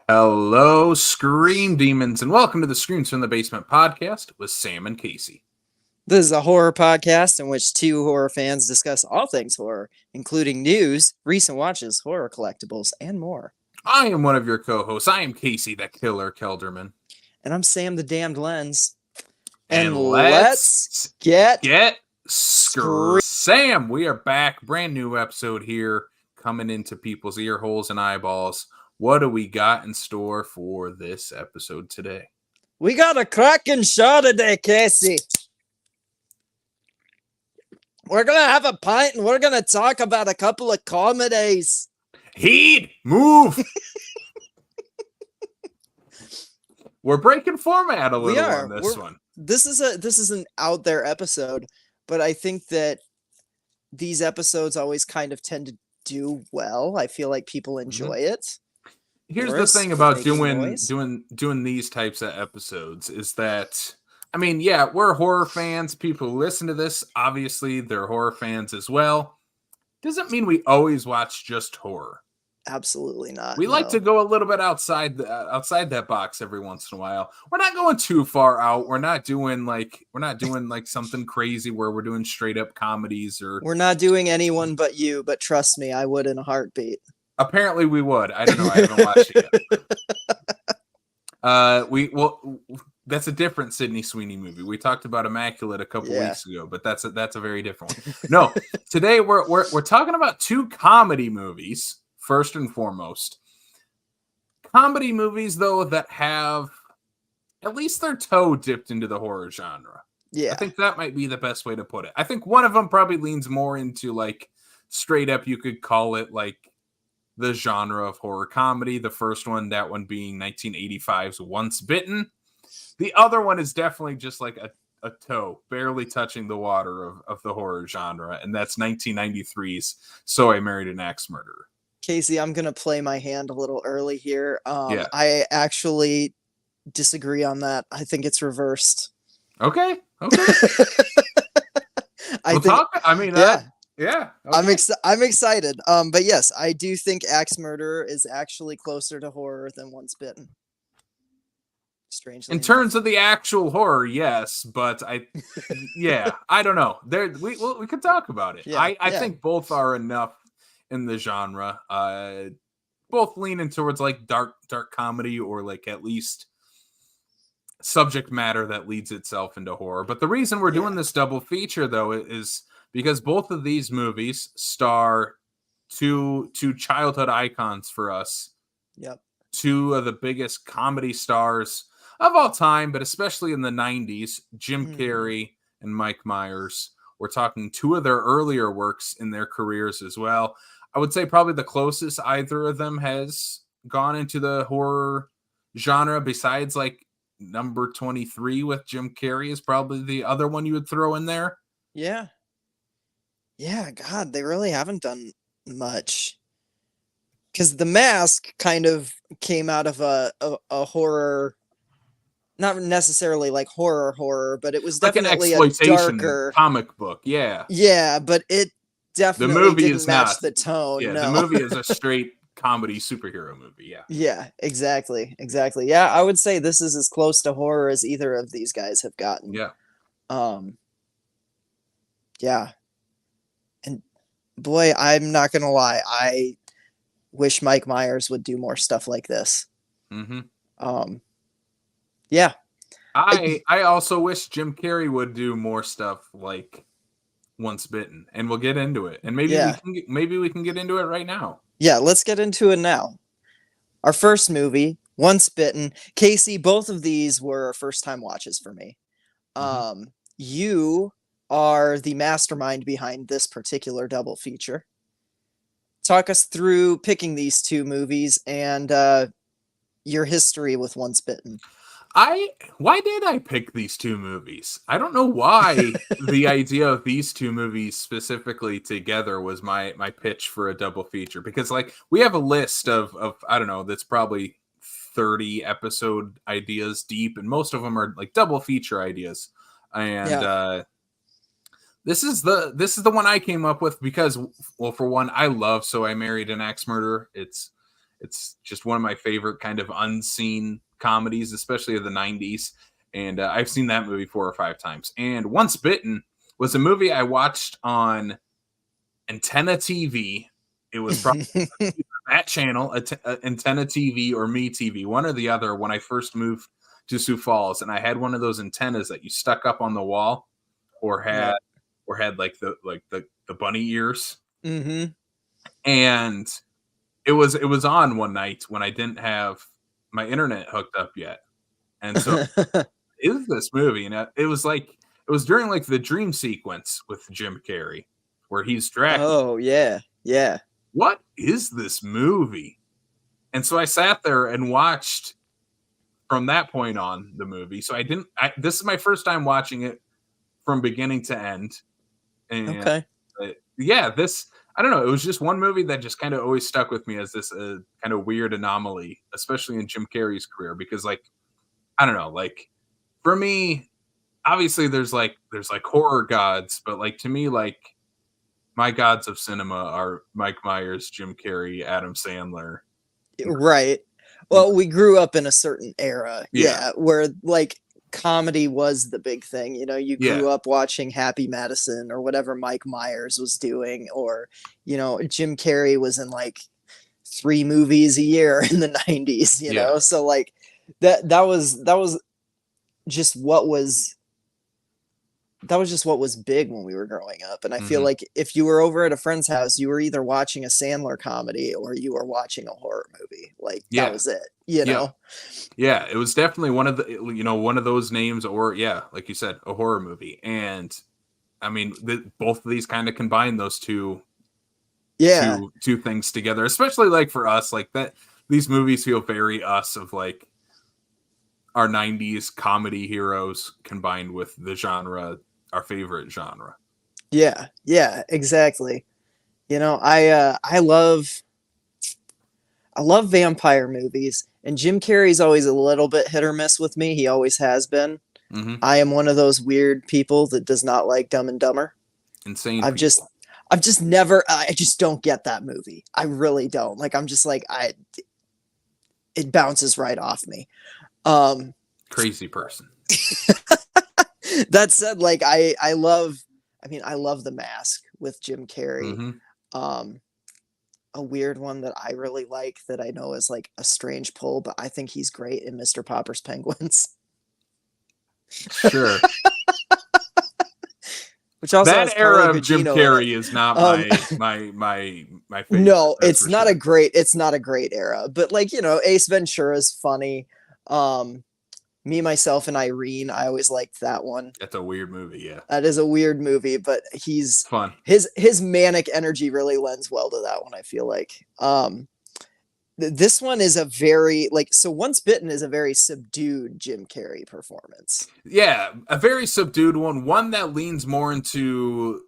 Hello, Scream Demons, and welcome to the Screams from the Basement podcast with Sam and Casey. This is a horror podcast in which two horror fans discuss all things horror, including news, recent watches, horror collectables, and more. I am one of your co-hosts. I am Casey, the Killer Kelderman. And I'm Sam, the Damned Lens. And let's get Scream. Sam, we are back. Brand new episode here, coming into people's ear holes and eyeballs. What do we got in store for this episode today? We got a cracking show today, Casey. We're going to have a pint and we're going to talk about a couple of comedies. Heed, move. We're breaking format a little on this one. This is an out there episode, but I think that these episodes always kind of tend to do well. I feel like people enjoy it. Here's the thing about doing these types of episodes is that, I mean, yeah, we're horror fans. People who listen to this, obviously, they're horror fans as well. Doesn't mean we always watch just horror. Absolutely not. We like to go a little bit outside that box every once in a while. We're not going too far out. We're not doing like something crazy where we're doing straight up comedies or. We're not doing Anyone But You, but trust me, I would in a heartbeat. Apparently we would. I don't know. I haven't watched it yet. That's a different Sydney Sweeney movie. We talked about Immaculate a couple weeks ago, but that's a very different one. No, today we're talking about two comedy movies. First and foremost, comedy movies, though, that have at least their toe dipped into the horror genre. Yeah. I think that might be the best way to put it. I think one of them probably leans more into like straight up, you could call it like the genre of horror comedy. The first one, that one being 1985's Once Bitten. The other one is definitely just like a toe, barely touching the water of the horror genre. And that's 1993's So I Married an Axe Murderer. Casey, I'm going to play my hand a little early here. I actually disagree on that. I think it's reversed. Okay. Yeah. Okay. I'm excited. But yes, I do think Axe Murderer is actually closer to horror than Once Bitten. Strangely in enough. terms of the actual horror, yes, but I don't know. We could talk about it. Yeah, I think both are enough in the genre, both leaning towards like dark comedy or like at least subject matter that leads itself into horror. But the reason we're doing this double feature, though, is because both of these movies star two childhood icons for us. Yep. Two of the biggest comedy stars of all time, but especially in the 90s, Jim Carrey and Mike Myers. We're talking two of their earlier works in their careers as well. I would say probably the closest either of them has gone into the horror genre, besides like number 23 with Jim Carrey, is probably the other one you would throw in there. Yeah. Yeah, God, they really haven't done much. Because The Mask kind of came out of a horror, not necessarily like horror, but it was definitely like an a darker comic book. Yeah. Yeah, but it definitely didn't match the tone. Yeah, no. The movie is a straight comedy superhero movie. Yeah. Yeah, exactly. Yeah, I would say this is as close to horror as either of these guys have gotten. Yeah. Yeah. And boy, I'm not gonna lie, I wish Mike Myers would do more stuff like this. Yeah. I also wish Jim Carrey would do more stuff like Once Bitten, and we'll get into it. And maybe we can get into it right now. Yeah, let's get into it now. Our first movie, Once Bitten. Casey, both of these were first-time watches for me. You are the mastermind behind this particular double feature. Talk us through picking these two movies and your history with Once Bitten. Why did I pick these two movies? I don't know why the idea of these two movies specifically together was my pitch for a double feature, because like we have a list of I don't know, that's probably 30 episode ideas deep, and most of them are like double feature ideas. And this is the one I came up with because, well, for one, I love So I Married an Axe Murderer. It's It's just one of my favorite kind of unseen comedies, especially of the 90s. And I've seen that movie 4 or 5 times. And Once Bitten was a movie I watched on Antenna TV. It was probably that channel, Antenna TV or Me TV, one or the other, when I first moved to Sioux Falls. And I had one of those antennas that you stuck up on the wall or had like the bunny ears. Mm-hmm. And it was on one night when I didn't have my internet hooked up yet. And so is this movie, and it was during like the dream sequence with Jim Carrey where he's Dracula. Oh yeah. What is this movie? And so I sat there and watched from that point on the movie. So this is my first time watching it from beginning to end. And Okay. I don't know. It was just one movie that just kind of always stuck with me as this kind of weird anomaly, especially in Jim Carrey's career, because like, I don't know, like for me, obviously there's like horror gods, but like to me, like my gods of cinema are Mike Myers, Jim Carrey, Adam Sandler. Right. Well, we grew up in a certain era, where like comedy was the big thing. You know, you grew up watching Happy Madison or whatever Mike Myers was doing, or you know, Jim Carrey was in like 3 movies a year in the 90s, you know. So like that was just what was big when we were growing up. And I feel like if you were over at a friend's house, you were either watching a Sandler comedy or you were watching a horror movie. Like that was it, you know? Yeah, it was definitely one of those names, or like you said, a horror movie. And I mean, both of these kind of combine those two things together, especially like for us, like that these movies feel very us, of like our 90s comedy heroes combined with the genre, our favorite genre. Yeah, exactly. You know, I love vampire movies, and Jim Carrey's always a little bit hit or miss with me. He always has been. I am one of those weird people that does not like Dumb and Dumber. Insane. I've just never, I just don't get that movie. I really don't. Like, I'm just like, it bounces right off me. Crazy person. That said, like I love The Mask with Jim Carrey. A weird one that I really like that I know is like a strange pull, but I think he's great in Mr. Popper's Penguins. Sure. Which also that era of Jim Carrey is not my favorite. No, it's not a great era, but like, you know, Ace Ventura is funny. Me, Myself, and Irene, I always liked that one. That's a weird movie, yeah. That is a weird movie, but he's fun. His manic energy really lends well to that one, I feel like. This one is a very, like, so Once Bitten is a very subdued Jim Carrey performance. Yeah, a very subdued one that leans more into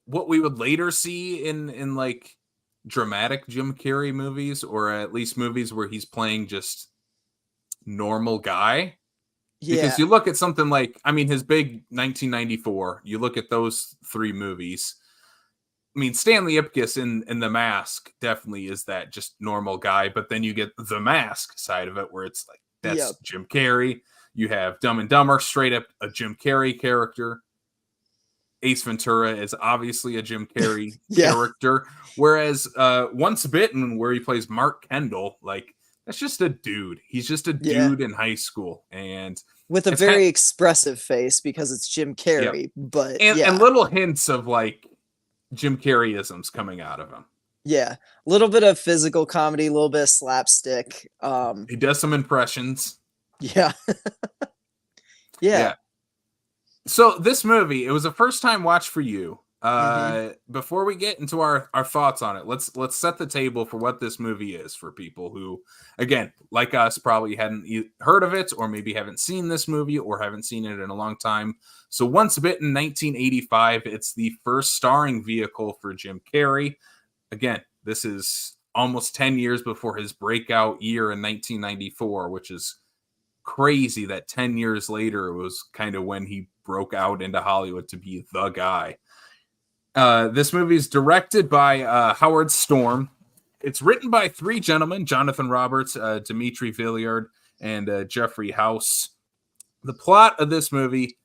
what we would later see in like dramatic Jim Carrey movies, or at least movies where he's playing just normal guy. Because you look at something like, I mean, his big 1994, you look at those 3 movies. I mean, Stanley Ipkiss in The Mask definitely is that just normal guy, but then you get The Mask side of it where it's like, that's Jim Carrey. You have Dumb and Dumber, straight up a Jim Carrey character. Ace Ventura is obviously a Jim Carrey character. Whereas Once Bitten, where he plays Mark Kendall, like, that's just a dude. He's just a dude in high school, and with a very expressive face because it's Jim Carrey, but and little hints of like Jim Carrey-isms coming out of him. Yeah, a little bit of physical comedy, a little bit of slapstick. He does some impressions. Yeah. So this movie, it was a first time watch for you. Before we get into our thoughts on it, let's set the table for what this movie is for people who, again, like us, probably hadn't heard of it, or maybe haven't seen this movie, or haven't seen it in a long time. So Once Bitten, 1985, it's the first starring vehicle for Jim Carrey. Again, this is almost 10 years before his breakout year in 1994, which is crazy that 10 years later was kind of when he broke out into Hollywood to be the guy. This movie is directed by Howard Storm, it's written by three gentlemen: Jonathan Roberts, Dimitri Villiard, and Jeffrey House. The plot of this movie,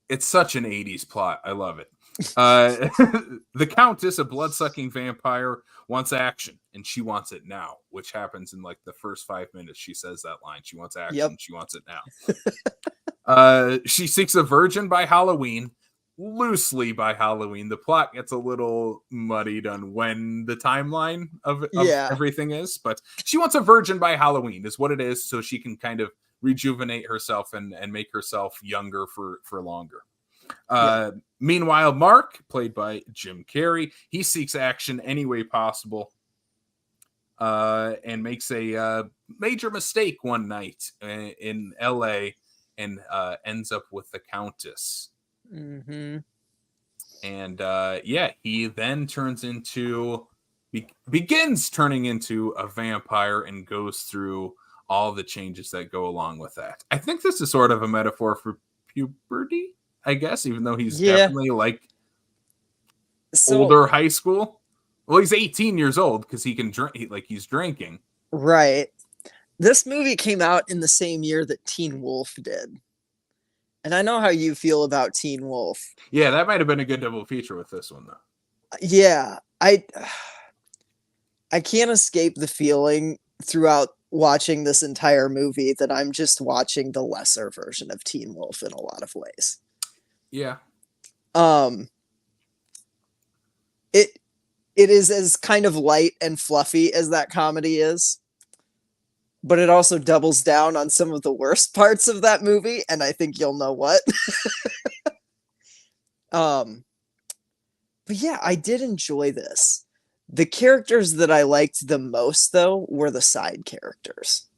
it's such an 80s plot. I love it. The Countess, a blood-sucking vampire, wants action, and she wants it now, which happens in like the first 5 minutes. She says that line. She wants action. Yep. She wants it now. She seeks a virgin by Halloween, loosely by Halloween. The plot gets a little muddied on when the timeline of everything is, but she wants a virgin by Halloween is what it is, so she can kind of rejuvenate herself and make herself younger for longer. Meanwhile, Mark, played by Jim Carrey, he seeks action any way possible and makes a major mistake one night in LA and ends up with the Countess. Mm-hmm. And he then begins turning into a vampire and goes through all the changes that go along with that. I think this is sort of a metaphor for puberty, I guess, even though he's definitely like older high school. Well, he's 18 years old because he can drink, he's drinking. Right. This movie came out in the same year that Teen Wolf did. And I know how you feel about Teen Wolf. Yeah, that might have been a good double feature with this one, though. Yeah, I can't escape the feeling throughout watching this entire movie that I'm just watching the lesser version of Teen Wolf in a lot of ways. Yeah. It is as kind of light and fluffy as that comedy is, but it also doubles down on some of the worst parts of that movie, and I think you'll know what. But yeah, I did enjoy this. The characters that I liked the most, though, were the side characters.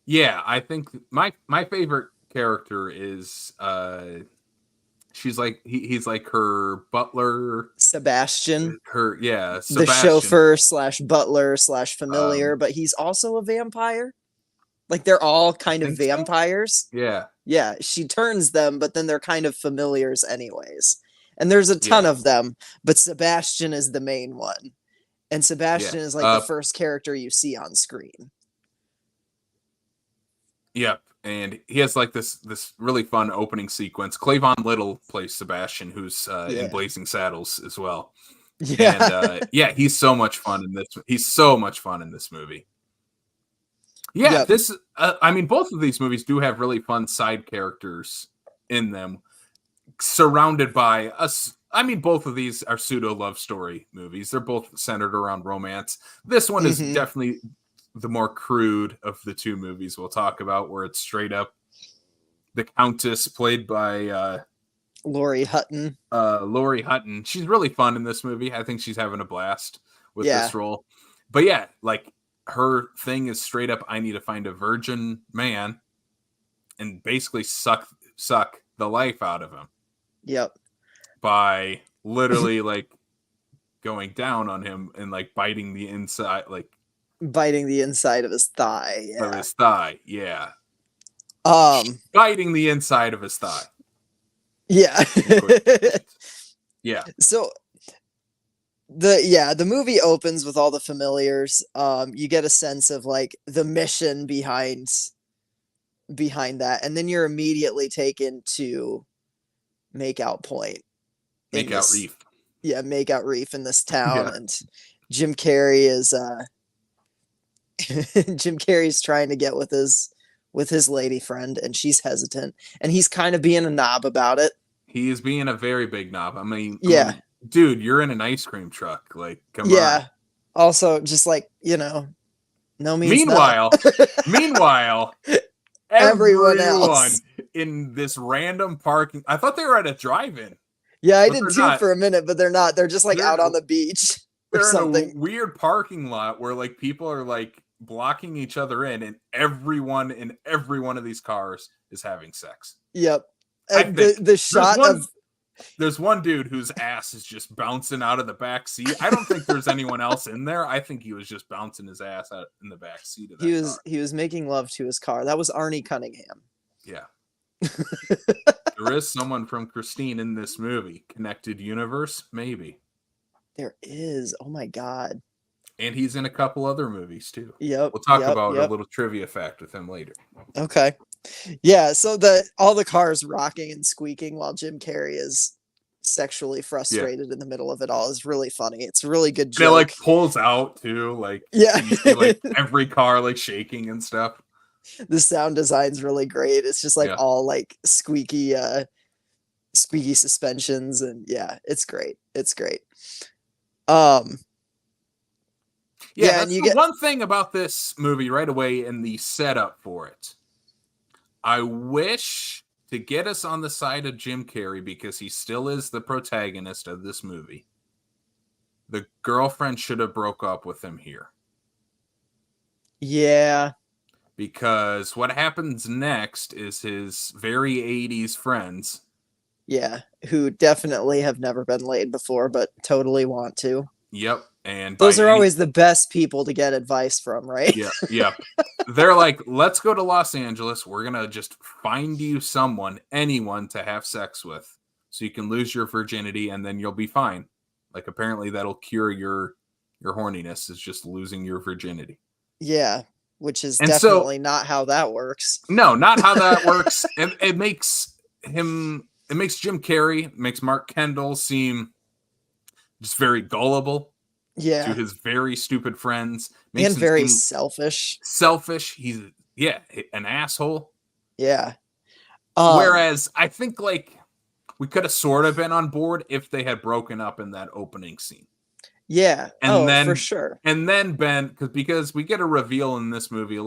Yeah, I think my favorite character is she's like he's like her butler, Sebastian. Sebastian. The chauffeur / butler / familiar, but he's also a vampire. Like they're all kind of vampires. So? Yeah, she turns them, but then they're kind of familiars anyways. And there's a ton of them, but Sebastian is the main one. And Sebastian is like the first character you see on screen. Yep. And he has like this really fun opening sequence. Clavon Little plays Sebastian, who's in Blazing Saddles as well. Yeah. And he's so much fun in this. He's so much fun in this movie. Yeah, this I mean, both of these movies do have really fun side characters in them, surrounded by us. I mean, both of these are pseudo love story movies. They're both centered around romance. This one is definitely the more crude of the two movies we'll talk about, where it's straight up the Countess, played by Laurie Hutton. Laurie Hutton. She's really fun in this movie. I think she's having a blast with this role. But yeah, like her thing is straight up, I need to find a virgin man and basically suck the life out of him. Yep. By literally like going down on him and like biting the inside of his thigh. Yeah. Of his thigh, yeah. Biting the inside of his thigh. Yeah. Yeah. So the movie opens with all the familiars. You get a sense of like the mission behind that, and then you're immediately taken to Makeout Point. Reef. Yeah, Makeout Reef in this town, and Jim Carrey is Jim Carrey's trying to get with his lady friend, and she's hesitant, and he's kind of being a knob about it. He is being a very big knob. I mean, dude, you're in an ice cream truck. Like, come on. Yeah. Also, just like, no means Meanwhile, everyone else in this random parking. I thought they were at a drive-in. Yeah, I did too for a minute, but they're not. They're just like out on the beach or something. In a weird parking lot where like people are like blocking each other in, and everyone in every one of these cars is having sex. Yep. The shot there's one dude whose ass is just bouncing out of the back seat. I don't think there's anyone else in there. I think he was just bouncing his ass out in the back seat of that car. He was making love to his car. That was Arnie Cunningham. Yeah. There is someone from Christine in this movie. Connected universe, maybe. There is. Oh my God. And he's in a couple other movies too. Yep. We'll talk Yep. about a Yep. little trivia fact with him later. Okay. Yeah. So all the cars rocking and squeaking while Jim Carrey is sexually Yeah. frustrated in the middle of it all is really funny. It's a really good And it joke. like pulls out too, like Yeah. so you see like every car like shaking and stuff. The sound design's really great. It's just like Yeah. all like squeaky suspensions, and yeah, it's great. It's great. Um Yeah, yeah, and that's you the get one thing about this movie right away in the setup for it. I wish to get us on the side of Jim Carrey because he still is the protagonist of this movie. The girlfriend should have broke up with him here. yeah, Because what happens next is his very 80s friends. yeah, who definitely have never been laid before but totally want to. Yep. And by Those are any always the best people to get advice from, right? yeah, yeah. They're like, let's go to Los Angeles. We're gonna just find you someone, anyone to have sex with, so you can lose your virginity and then you'll be fine. Like apparently that'll cure your horniness is just losing your virginity. Yeah, which is And so definitely not how that works. no, not how that works. And it makes Jim Carrey, makes Mark Kendall seem just very gullible to Yeah, his very stupid friends. Makes and him very seem selfish. selfish. He's an asshole. Yeah. Whereas I think like we could have sort of been on board if they had broken up in that opening scene. Yeah. And Oh, for then sure. Ben, because we get a reveal in this movie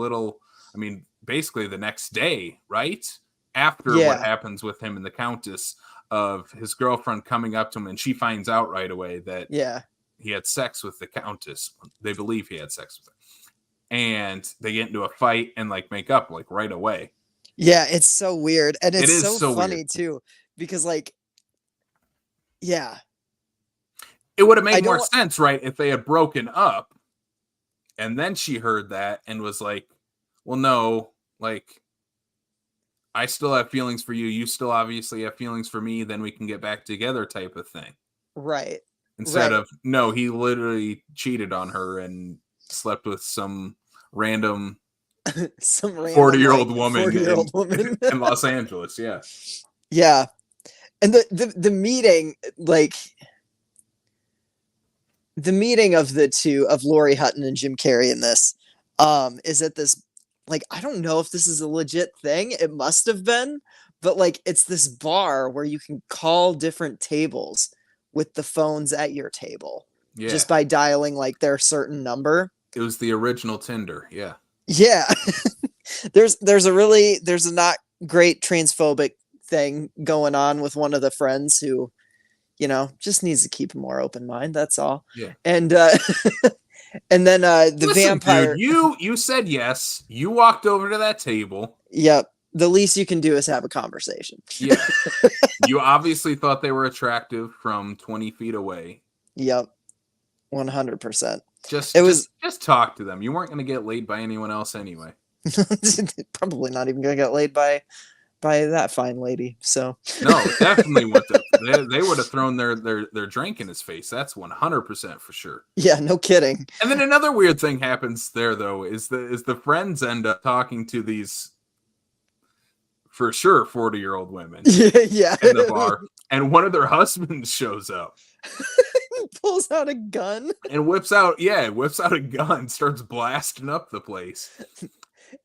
basically the next day, right? After what Yeah. happens with him and the Countess, of his girlfriend coming up to him and she finds out right away that Yeah. he had sex with the Countess. They believe he had sex with her. And they get into a fight and like make up like right away. Yeah, it's so weird. And It it's is so so funny weird. too, because like, yeah, It would have I made more don't, sense, right, if they had broken up and then she heard that and was like, well, no, like, I still have feelings for you. You still obviously have feelings for me. Then we can get back together type of thing. right. Instead Right. of, no, he literally cheated on her and slept with some random Some random 40-year-old like woman 40-year-old woman. in Los Angeles. Yeah. Yeah. And the meeting, like the meeting of the two of Laurie Hutton and Jim Carrey in this, is at this, like, I don't know if this is a legit thing. It must have been, but like it's this bar where you can call different tables with the phones at your table Yeah. just by dialing like their certain number. It was the original Tinder. Yeah. Yeah. there's a not great transphobic thing going on with one of the friends who, just needs to keep a more open mind. That's all. Yeah. And and then the Listen, vampire. dude, you said yes. You walked over to that table. Yep. The least you can do is have a conversation. Yeah. You obviously thought they were attractive from 20 feet away. Yep. 100%. Just talk to them. You weren't going to get laid by anyone else anyway. Probably not even gonna get laid by that fine lady. So No, definitely would have. They would have thrown their drink in his face. That's 100% for sure. yeah, no kidding. And then another weird thing happens there though is the friends end up talking to these for sure 40-year-old women Yeah. in the bar, and one of their husbands shows up. Pulls out a gun And whips out a gun, starts blasting up the place.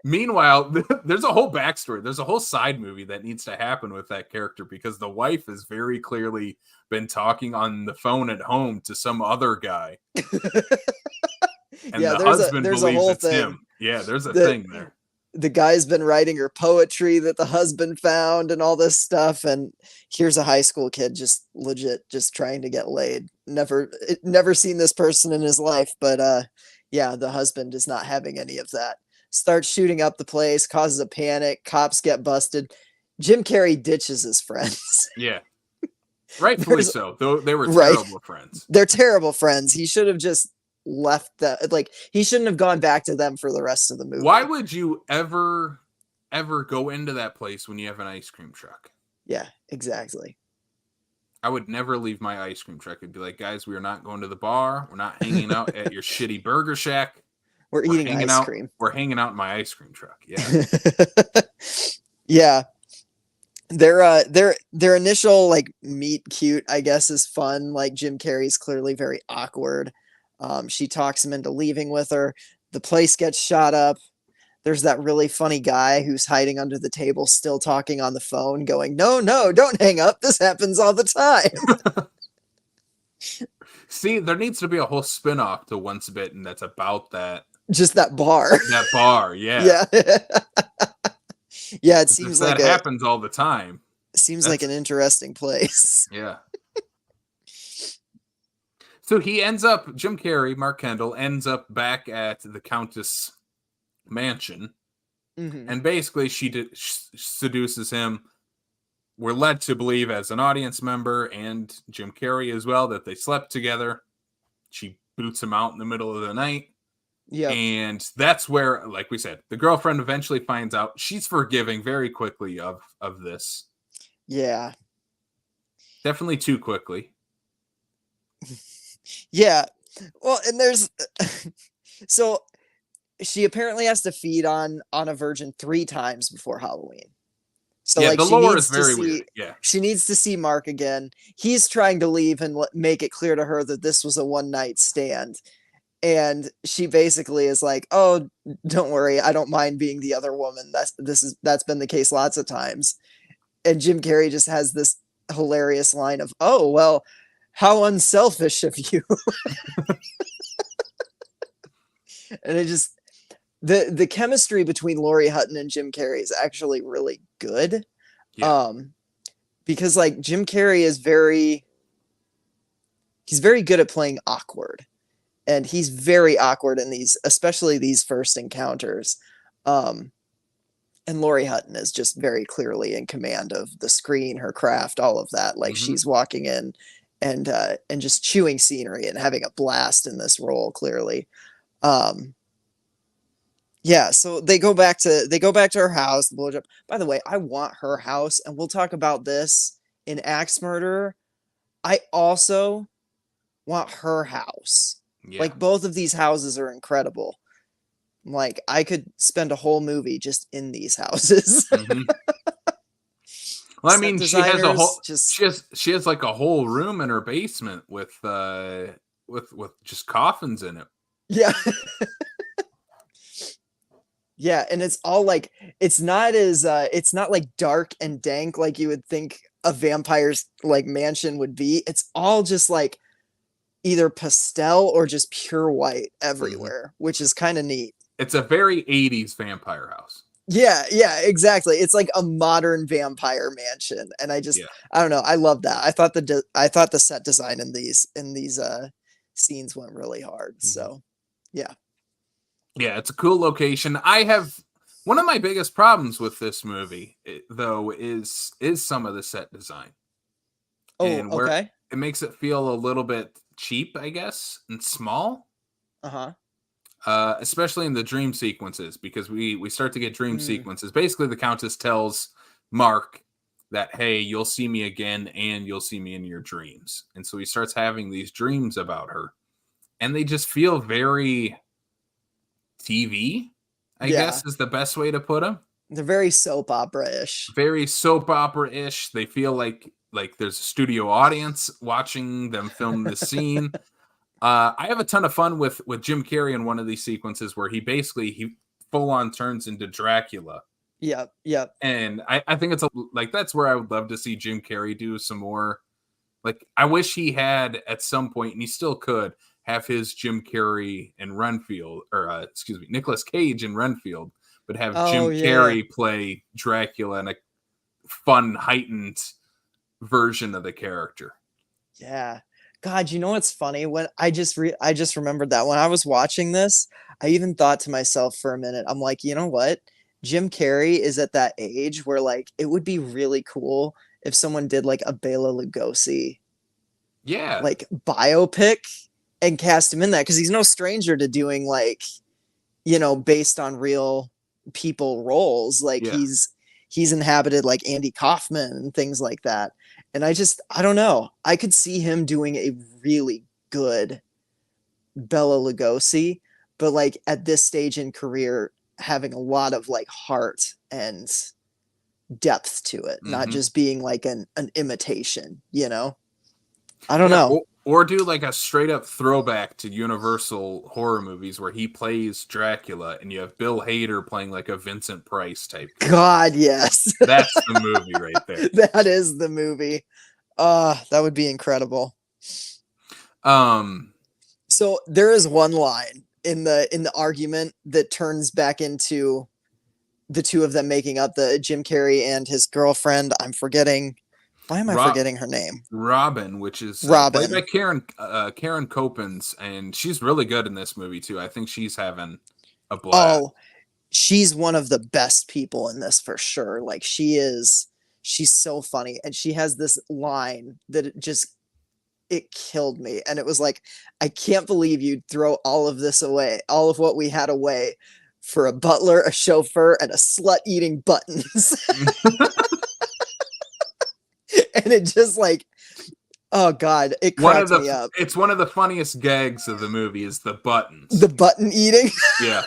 Meanwhile, there's a whole backstory. There's a whole side movie that needs to happen with that character because the wife has very clearly been talking on the phone at home to some other guy. And yeah, the husband there's a believes whole it's thing. him. Yeah, there's a thing there. The guy's been writing her poetry that the husband found and all this stuff, and here's a high school kid just legit just trying to get laid. Never seen this person in his life, but yeah, the husband is not having any of that. Starts shooting up the place, causes a panic, cops get busted. Jim Carrey ditches his friends. Yeah. Rightfully so. Though they were Right. terrible friends. They're terrible friends. He should have just left that, like he shouldn't have gone back to them for the rest of the movie. Why would you ever go into that place when you have an ice cream truck? Yeah, exactly. I would never leave my ice cream truck. I'd be like, guys, we are not going to the bar. We're not hanging out at your shitty burger shack. We're We're eating hanging ice out. cream. We're hanging out in my ice cream truck. Yeah. Yeah. Their initial like meet cute, I guess, is fun. Like Jim Carrey's clearly very awkward. She talks him into leaving with her. The place gets shot up. There's that really funny guy who's hiding under the table, still talking on the phone, going, "No, no, don't hang up. This happens all the time." See, there needs to be a whole spin-off to Once Bitten that's about that. Just that bar. That bar, Yeah. Yeah, it seems like that happens all the time. Seems like an interesting place. Yeah. So Jim Carrey, Mark Kendall, ends up back at the Countess mansion. Mm-hmm. And basically she seduces him. We're led to believe as an audience member and Jim Carrey as well that they slept together. She boots him out in the middle of the night. Yeah. And that's where, like we said, the girlfriend eventually finds out. She's forgiving very quickly of this. Yeah. Definitely too quickly. Yeah. Well, and there's so she apparently has to feed on a virgin 3 times before Halloween. So yeah, like the she lore needs is very to see, weird. Yeah. She needs to see Mark again. He's trying to leave and make it clear to her that this was a one-night stand. And she basically is like, "Oh, don't worry. I don't mind being the other woman. That's been the case lots of times." And Jim Carrey just has this hilarious line of, "Oh, well, how unselfish of you." And it just the chemistry between Laurie Hutton and Jim Carrey is actually really good. Yeah. Because like Jim Carrey is very good at playing awkward. And he's very awkward in these, especially these first encounters. And Laurie Hutton is just very clearly in command of the screen, her craft, all of that. Like she's walking in and just chewing scenery and having a blast in this role, clearly. Yeah, so they go back to her house, the blowjob. By the way, I want her house, and we'll talk about this in Axe Murderer. I also want her house. Yeah. Like both of these houses are incredible. Like I could spend a whole movie just in these houses. Well, I mean, she has like a whole room in her basement with just coffins in it. Yeah. Yeah, and it's all like it's not like dark and dank like you would think a vampire's like mansion would be. It's all just like either pastel or just pure white everywhere, which is kind of neat. It's a very 80s vampire house. Yeah, exactly. It's like a modern vampire mansion, and I don't know. I love that. I thought the set design in these scenes went really hard. So, yeah. Yeah, it's a cool location. I have one of my biggest problems with this movie, though, is some of the set design. Oh, and where okay. It makes it feel a little bit cheap, I guess, and small. Especially in the dream sequences, because we start to get dream sequences. Basically, the Countess tells Mark that, hey, you'll see me again, and you'll see me in your dreams. And so he starts having these dreams about her, and they just feel very TV, I guess is the best way to put them. They're very soap opera-ish. Very soap opera-ish. They feel like there's a studio audience watching them film the scene. I have a ton of fun with Jim Carrey in one of these sequences where he full on turns into Dracula. Yep. And I think it's that's where I would love to see Jim Carrey do some more. Like, I wish he had at some point, and he still could, have his Jim Carrey and Renfield, or Nicolas Cage and Renfield, but have Jim Carrey play Dracula in a fun, heightened version of the character. Yeah. God, you know what's funny? When I just remembered that when I was watching this, I even thought to myself for a minute, I'm like, you know what? Jim Carrey is at that age where like it would be really cool if someone did like a Bela Lugosi like biopic and cast him in that, because he's no stranger to doing like, based on real people roles. Like he's inhabited like Andy Kaufman and things like that. And I don't know. I could see him doing a really good Bela Lugosi, but like at this stage in career, having a lot of like heart and depth to it, not Mm-hmm. just being like an imitation, you know? I don't Yeah, know. or do like a straight up throwback to Universal horror movies where he plays Dracula and you have Bill Hader playing like a Vincent Price type character. God, yes. That's the movie right there. That is the movie. That would be incredible. Um, So there is one line in the argument that turns back into the two of them making up, the Jim Carrey and his girlfriend. I'm forgetting. Why am I Rob forgetting her name? Robin, which is played by Robin. Karen Copens, and she's really good in this movie too. I think she's having a blast. Oh, she's one of the best people in this for sure. Like she's so funny, and she has this line that it killed me. And it was like, I can't believe you'd throw all of this away, all of what we had away for a butler, a chauffeur, and a slut eating Buttons. And it just like, oh God, it cracked me up. It's one of the funniest gags of the movie is the Buttons. The button eating. Yeah.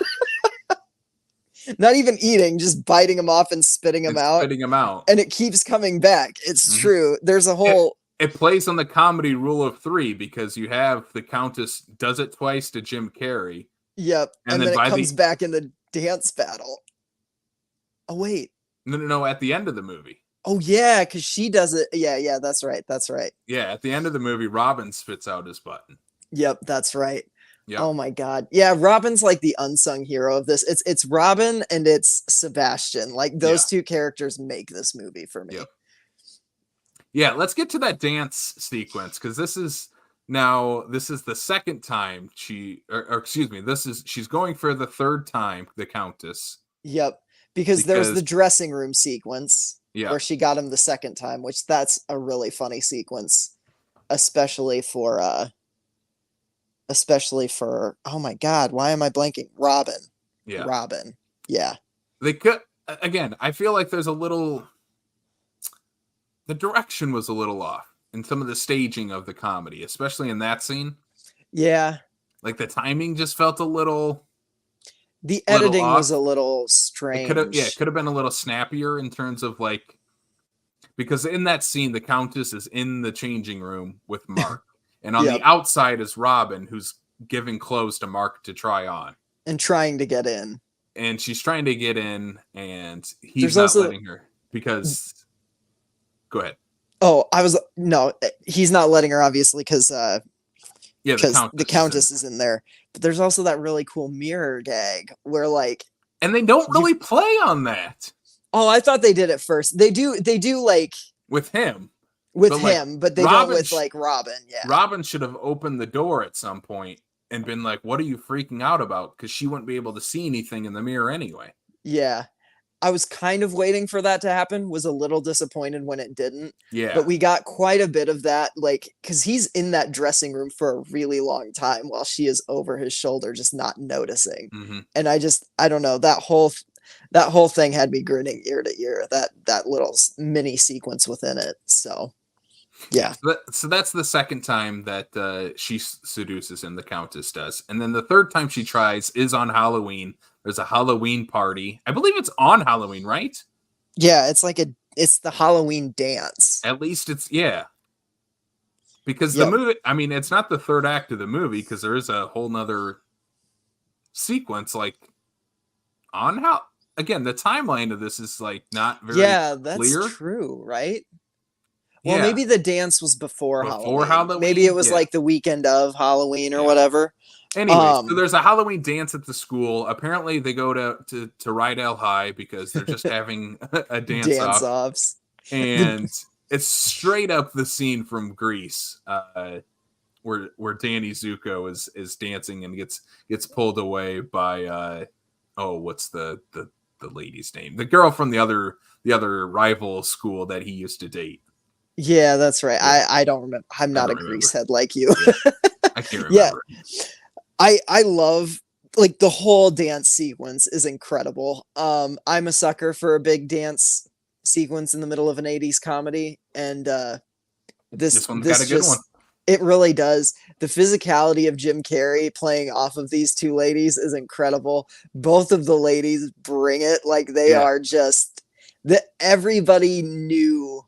Not even eating, just biting them off and spitting them out. Spitting them out. And it keeps coming back. It's true. There's a whole... It plays on the comedy rule of three because you have the Countess does it twice to Jim Carrey. Yep. And then it comes back in the dance battle. Oh, wait. No, at the end of the movie. Oh, yeah, because she does it. Yeah, that's right. That's right. Yeah, at the end of the movie, Robin spits out his button. Yep, that's right. Yep. Oh my God. Yeah, Robin's like the unsung hero of this. It's Robin and it's Sebastian. Like those two characters make this movie for me. Yep. Yeah, let's get to that dance sequence because this is the second time she's going for the third time, the Countess. Yep. Because there's the dressing room sequence where she got him the second time, which that's a really funny sequence, especially for oh my God, why am I blanking? Robin. Yeah. Robin. Yeah. They could again, I feel like there's a little the direction was a little off in some of the staging of the comedy, especially in that scene. Yeah. Like the timing just felt a little the editing was a little strange. It could have been a little snappier in terms of like because in that scene the Countess is in the changing room with Mark. And on the outside is Robin, who's giving clothes to Mark to try on. And trying to get in. And she's trying to get in, and he's not letting her because... Go ahead. Oh, he's not letting her, obviously, because the Countess is in there. But there's also that really cool mirror gag where, like... And they don't really play on that. Oh, I thought they did it first. They do, like... With him. But they don't with like Robin. Yeah, Robin should have opened the door at some point and been like, "What are you freaking out about?" Because she wouldn't be able to see anything in the mirror anyway. Yeah, I was kind of waiting for that to happen. Was a little disappointed when it didn't. Yeah, but we got quite a bit of that, like because he's in that dressing room for a really long time while she is over his shoulder, just not noticing. Mm-hmm. And I don't know, that whole thing had me grinning ear to ear. That little mini sequence within it. So. Yeah. So that's the second time that she seduces him, the Countess does. And then the third time she tries is on Halloween. There's a Halloween party. I believe it's on Halloween, right? Yeah, it's the Halloween dance. At least because the movie, I mean, it's not the third act of the movie because there is a whole nother sequence like on how, again, the timeline of this is like not very clear. That's true, right? Well, maybe the dance was before Halloween. Maybe it was like the weekend of Halloween or whatever. Anyway, so there's a Halloween dance at the school. Apparently, they go to Rydell High because they're just having a dance-offs. And it's straight up the scene from Grease, where Danny Zuko is dancing and gets pulled away by what's the lady's name? The girl from the other rival school that he used to date. Yeah, that's right. Yeah. I don't remember. I'm not a Grease head like you. Yeah. I can't remember. I love like the whole dance sequence is incredible. I'm a sucker for a big dance sequence in the middle of an 80s comedy, and This one's got a good one. It really does. The physicality of Jim Carrey playing off of these two ladies is incredible. Both of the ladies bring it. Like they are just that everybody knew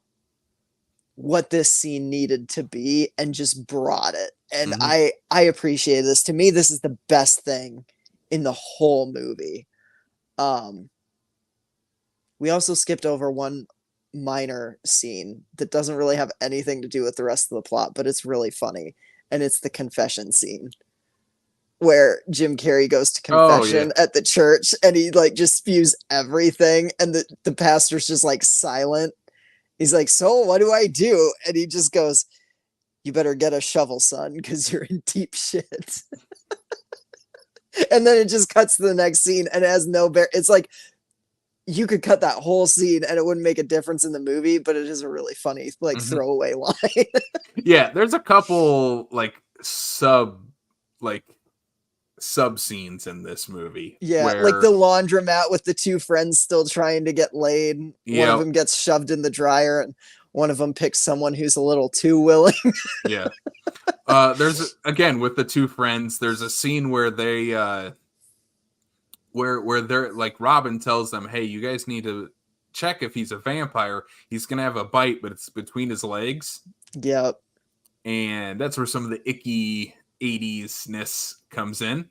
what this scene needed to be and just brought it. And I appreciate this. To me, this is the best thing in the whole movie. We also skipped over one minor scene that doesn't really have anything to do with the rest of the plot, but it's really funny. And it's the confession scene where Jim Carrey goes to confession at the church and he like just spews everything. And the pastor's just like silent. He's like, so what do I do? And he just goes, you better get a shovel, son, because you're in deep shit. And then it just cuts to the next scene and it has no it's like, you could cut that whole scene and it wouldn't make a difference in the movie, but it is a really funny, like, throwaway line. Yeah, there's a couple, like, sub scenes in this movie. Yeah, like the laundromat with the two friends still trying to get laid. One of them gets shoved in the dryer and one of them picks someone who's a little too willing. Yeah. There's, again, with the two friends, there's a scene where they... where they're like, Robin tells them, hey, you guys need to check if he's a vampire. He's gonna have a bite, but it's between his legs. Yep. And that's where some of the icky 80s-ness comes in.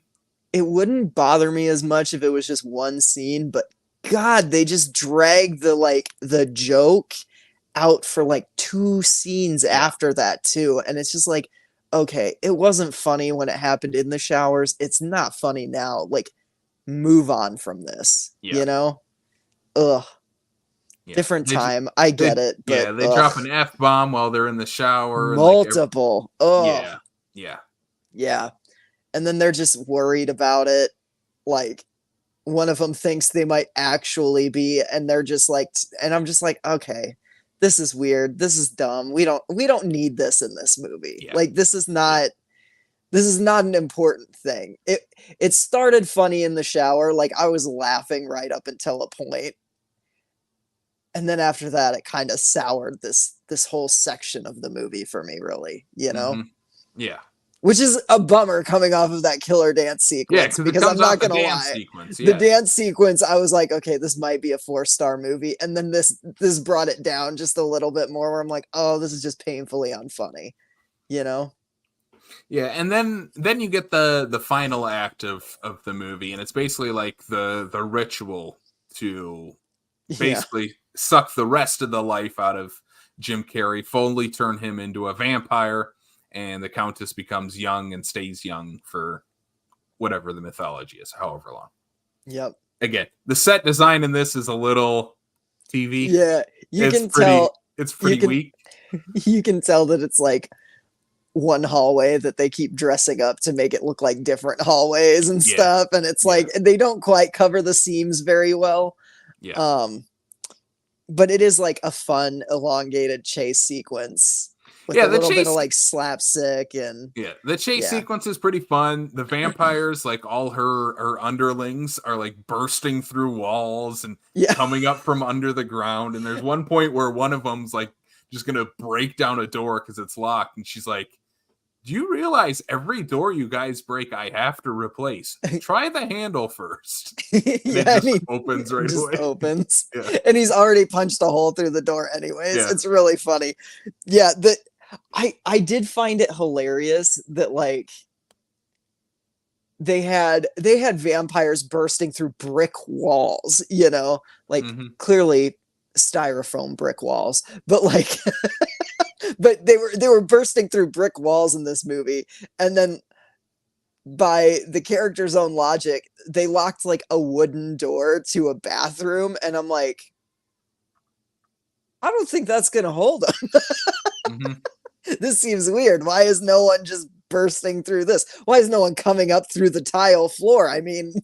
It wouldn't bother me as much if it was just one scene, but God, they just drag the joke out for like 2 scenes after that too. And it's just like, okay, it wasn't funny when it happened in the showers. It's not funny now. Like, move on from this, you know? Ugh. Yeah. Different time. I get it. But, they drop an F-bomb while they're in the shower. Multiple. Yeah. Yeah. And then they're just worried about it. Like, one of them thinks they might actually be, and they're just like, and I'm just like, okay, this is weird. This is dumb. We don't need this in this movie. Yeah. Like, this is not an important thing. It started funny in the shower. Like, I was laughing right up until a point. And then after that, it kind of soured this whole section of the movie for me, really, you know? Yeah. Which is a bummer coming off of that killer dance sequence. Yeah, because I'm not going to lie. The dance sequence, I was like, okay, this might be a 4-star movie. And then this brought it down just a little bit more where I'm like, oh, this is just painfully unfunny, you know? Yeah, and then you get the final act of the movie, and it's basically like the ritual to basically suck the rest of the life out of Jim Carrey, fully turn him into a vampire, and the Countess becomes young and stays young for whatever the mythology is, however long. Yep. Again, the set design in this is a little TV. Yeah, tell. It's pretty weak. You can tell that it's like one hallway that they keep dressing up to make it look like different hallways and stuff. And it's like, they don't quite cover the seams very well. Yeah. But it is like a fun, elongated chase sequence with a little bit of like slapstick and the chase sequence is pretty fun. The vampires, like all her underlings, are like bursting through walls and coming up from under the ground. And there's one point where one of them's like just gonna break down a door because it's locked, and she's like, do you realize every door you guys break, I have to replace? Try the handle first. It opens right away. Opens. And he's already punched a hole through the door anyways. It's really funny. Yeah, I did find it hilarious that like they had vampires bursting through brick walls, you know, like clearly styrofoam brick walls, but like but they were bursting through brick walls in this movie, and then by the character's own logic, they locked like a wooden door to a bathroom, and I'm like, I don't think that's gonna hold them. This seems weird. Why is no one just bursting through this? Why is no one coming up through the tile floor? I mean,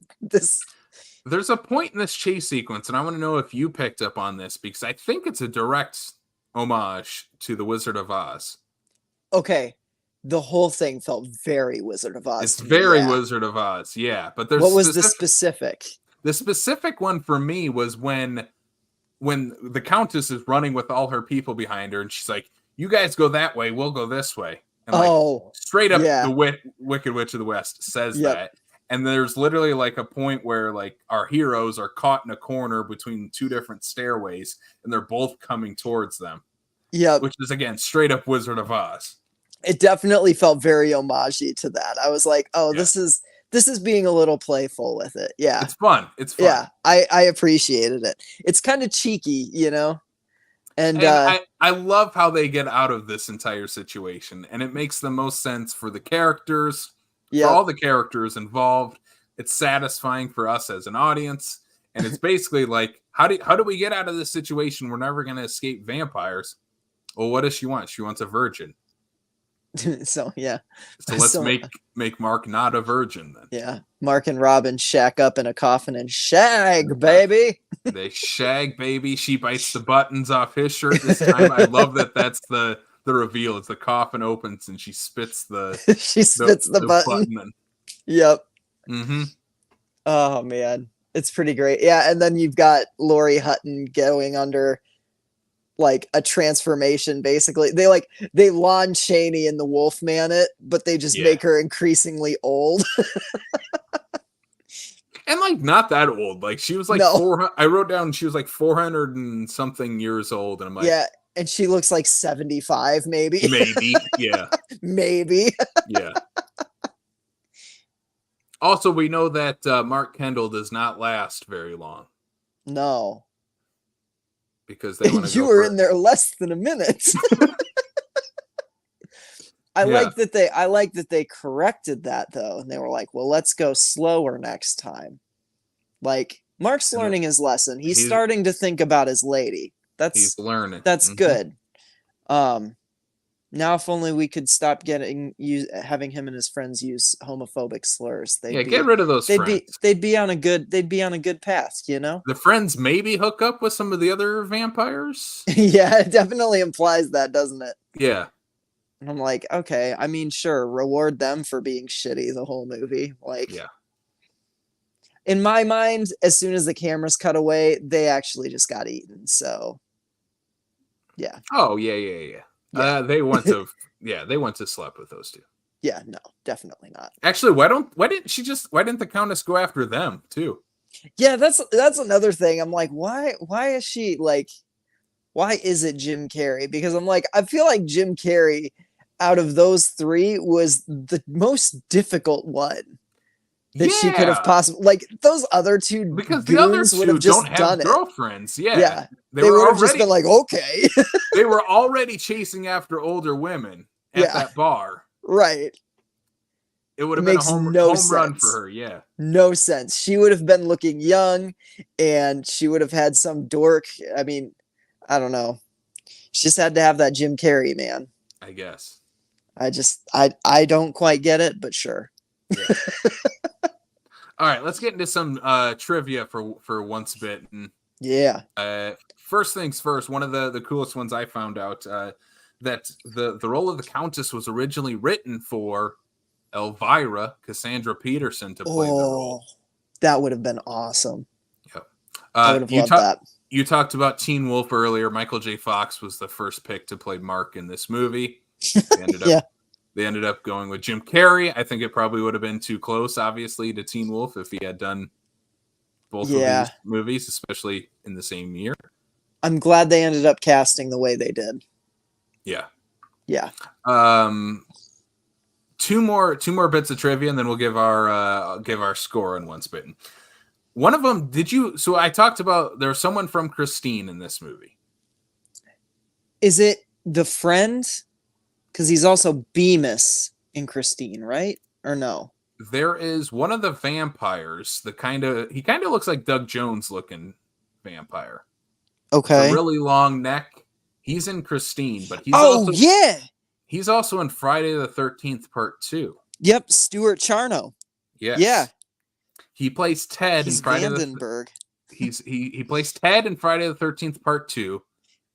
there's a point in this chase sequence, and I want to know if you picked up on this, because I think it's a direct homage to the Wizard of Oz. Okay, the whole thing felt very Wizard of Oz. It's very Wizard of Oz, but there's what was the specific? The specific one for me was when the Countess is running with all her people behind her, and she's like, you guys go that way, we'll go this way. And like straight up, yeah. the Wicked Witch of the West says that. And there's literally like a point where like our heroes are caught in a corner between two different stairways, and they're both coming towards them. Yeah, which is again straight up Wizard of Oz. It definitely felt very homagey to that. I was like, oh, this is being a little playful with it. Yeah, it's fun. It's fun. Yeah, I appreciated it. It's kind of cheeky, you know. And I love how they get out of this entire situation, and it makes the most sense for the characters, for all the characters involved. It's satisfying for us as an audience, and it's basically like, how do we get out of this situation? We're never going to escape vampires. Well, what does she want? She wants a virgin. So let's make Mark not a virgin then. Yeah, Mark and Robin shack up in a coffin and shag, baby. They shag, baby. She bites the buttons off his shirt this time. I love that. That's the reveal. It's the coffin opens and she spits the the button. Yep. Mm-hmm. Oh man, it's pretty great. Yeah, and then you've got Laurie Hutton going under like a transformation. Basically, they Lon Chaney in the Wolfman it, but they just make her increasingly old. And like not that old. Like she was like 400. I wrote down she was like 400 and something years old, and I'm like, yeah, and she looks like 75, maybe. Maybe, yeah, maybe, yeah. Also, we know that Mark Kendall does not last very long. No, because they want to. You were in there less than a minute. I like that they corrected that though, and they were like, "Well, let's go slower next time." Like Mark's learning his lesson. He's starting to think about his lady. He's learning. That's good. Now, if only we could stop having him and his friends use homophobic slurs. Get rid of those friends. They'd be on a good path, you know? The friends maybe hook up with some of the other vampires. Yeah, it definitely implies that, doesn't it? Yeah. And I'm like, okay, I mean, sure, reward them for being shitty the whole movie. Like, yeah. In my mind, as soon as the cameras cut away, they actually just got eaten. So, yeah. Oh, yeah. They went to sleep with those two. Yeah, no, definitely not. Actually, why didn't the Countess go after them too? Yeah, that's another thing. I'm like, why is she like, why is it Jim Carrey? Because I'm like, I feel like Jim Carrey out of those three was the most difficult one that she could have possibly, like those other two, because the other two would have just done girlfriends. Yeah. They would have just been like, okay. They were already chasing after older women at that bar. Right. It would have been a home run for her. Yeah. No sense. She would have been looking young and she would have had some dork. I mean, I don't know. She just had to have that Jim Carrey, man. I guess. I don't quite get it, but sure. Yeah. All right, let's get into some trivia for Once Bitten. Yeah. First things first, one of the coolest ones I found out that the role of the Countess was originally written for Elvira Cassandra Peterson to play the role. That would have been awesome. Yep. I would have loved that. You talked about Teen Wolf earlier. Michael J. Fox was the first pick to play Mark in this movie. They ended up going with Jim Carrey. I think it probably would have been too close, obviously, to Teen Wolf if he had done both of these movies, especially in the same year. I'm glad they ended up casting the way they did. Yeah. Yeah. Two more bits of trivia, and then we'll give our score on Once Bitten. One of them, so I talked about there's someone from Christine in this movie. Is it the friend? Because he's also Bemis in Christine, right? Or no? There is one of the vampires. He kind of looks like Doug Jones looking vampire. Okay. A really long neck. He's in Christine, but he's also in Friday the 13th Part 2. Yep, Stuart Charno. Yes. Yeah. He plays Ted in Friday Vandenberg. He plays Ted in Friday the 13th Part 2.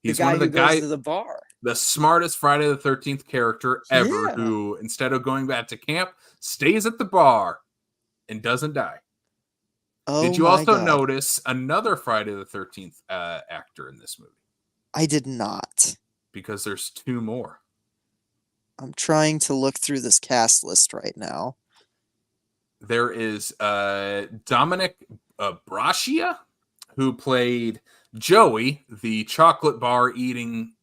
He's one of the guys to the bar. The smartest Friday the 13th character ever, who, instead of going back to camp, stays at the bar and doesn't die. Oh, did you also notice another Friday the 13th actor in this movie? I did not. because there's two more. I'm trying to look through this cast list right now. There is Dominic Braccia, who played Joey, the chocolate bar eating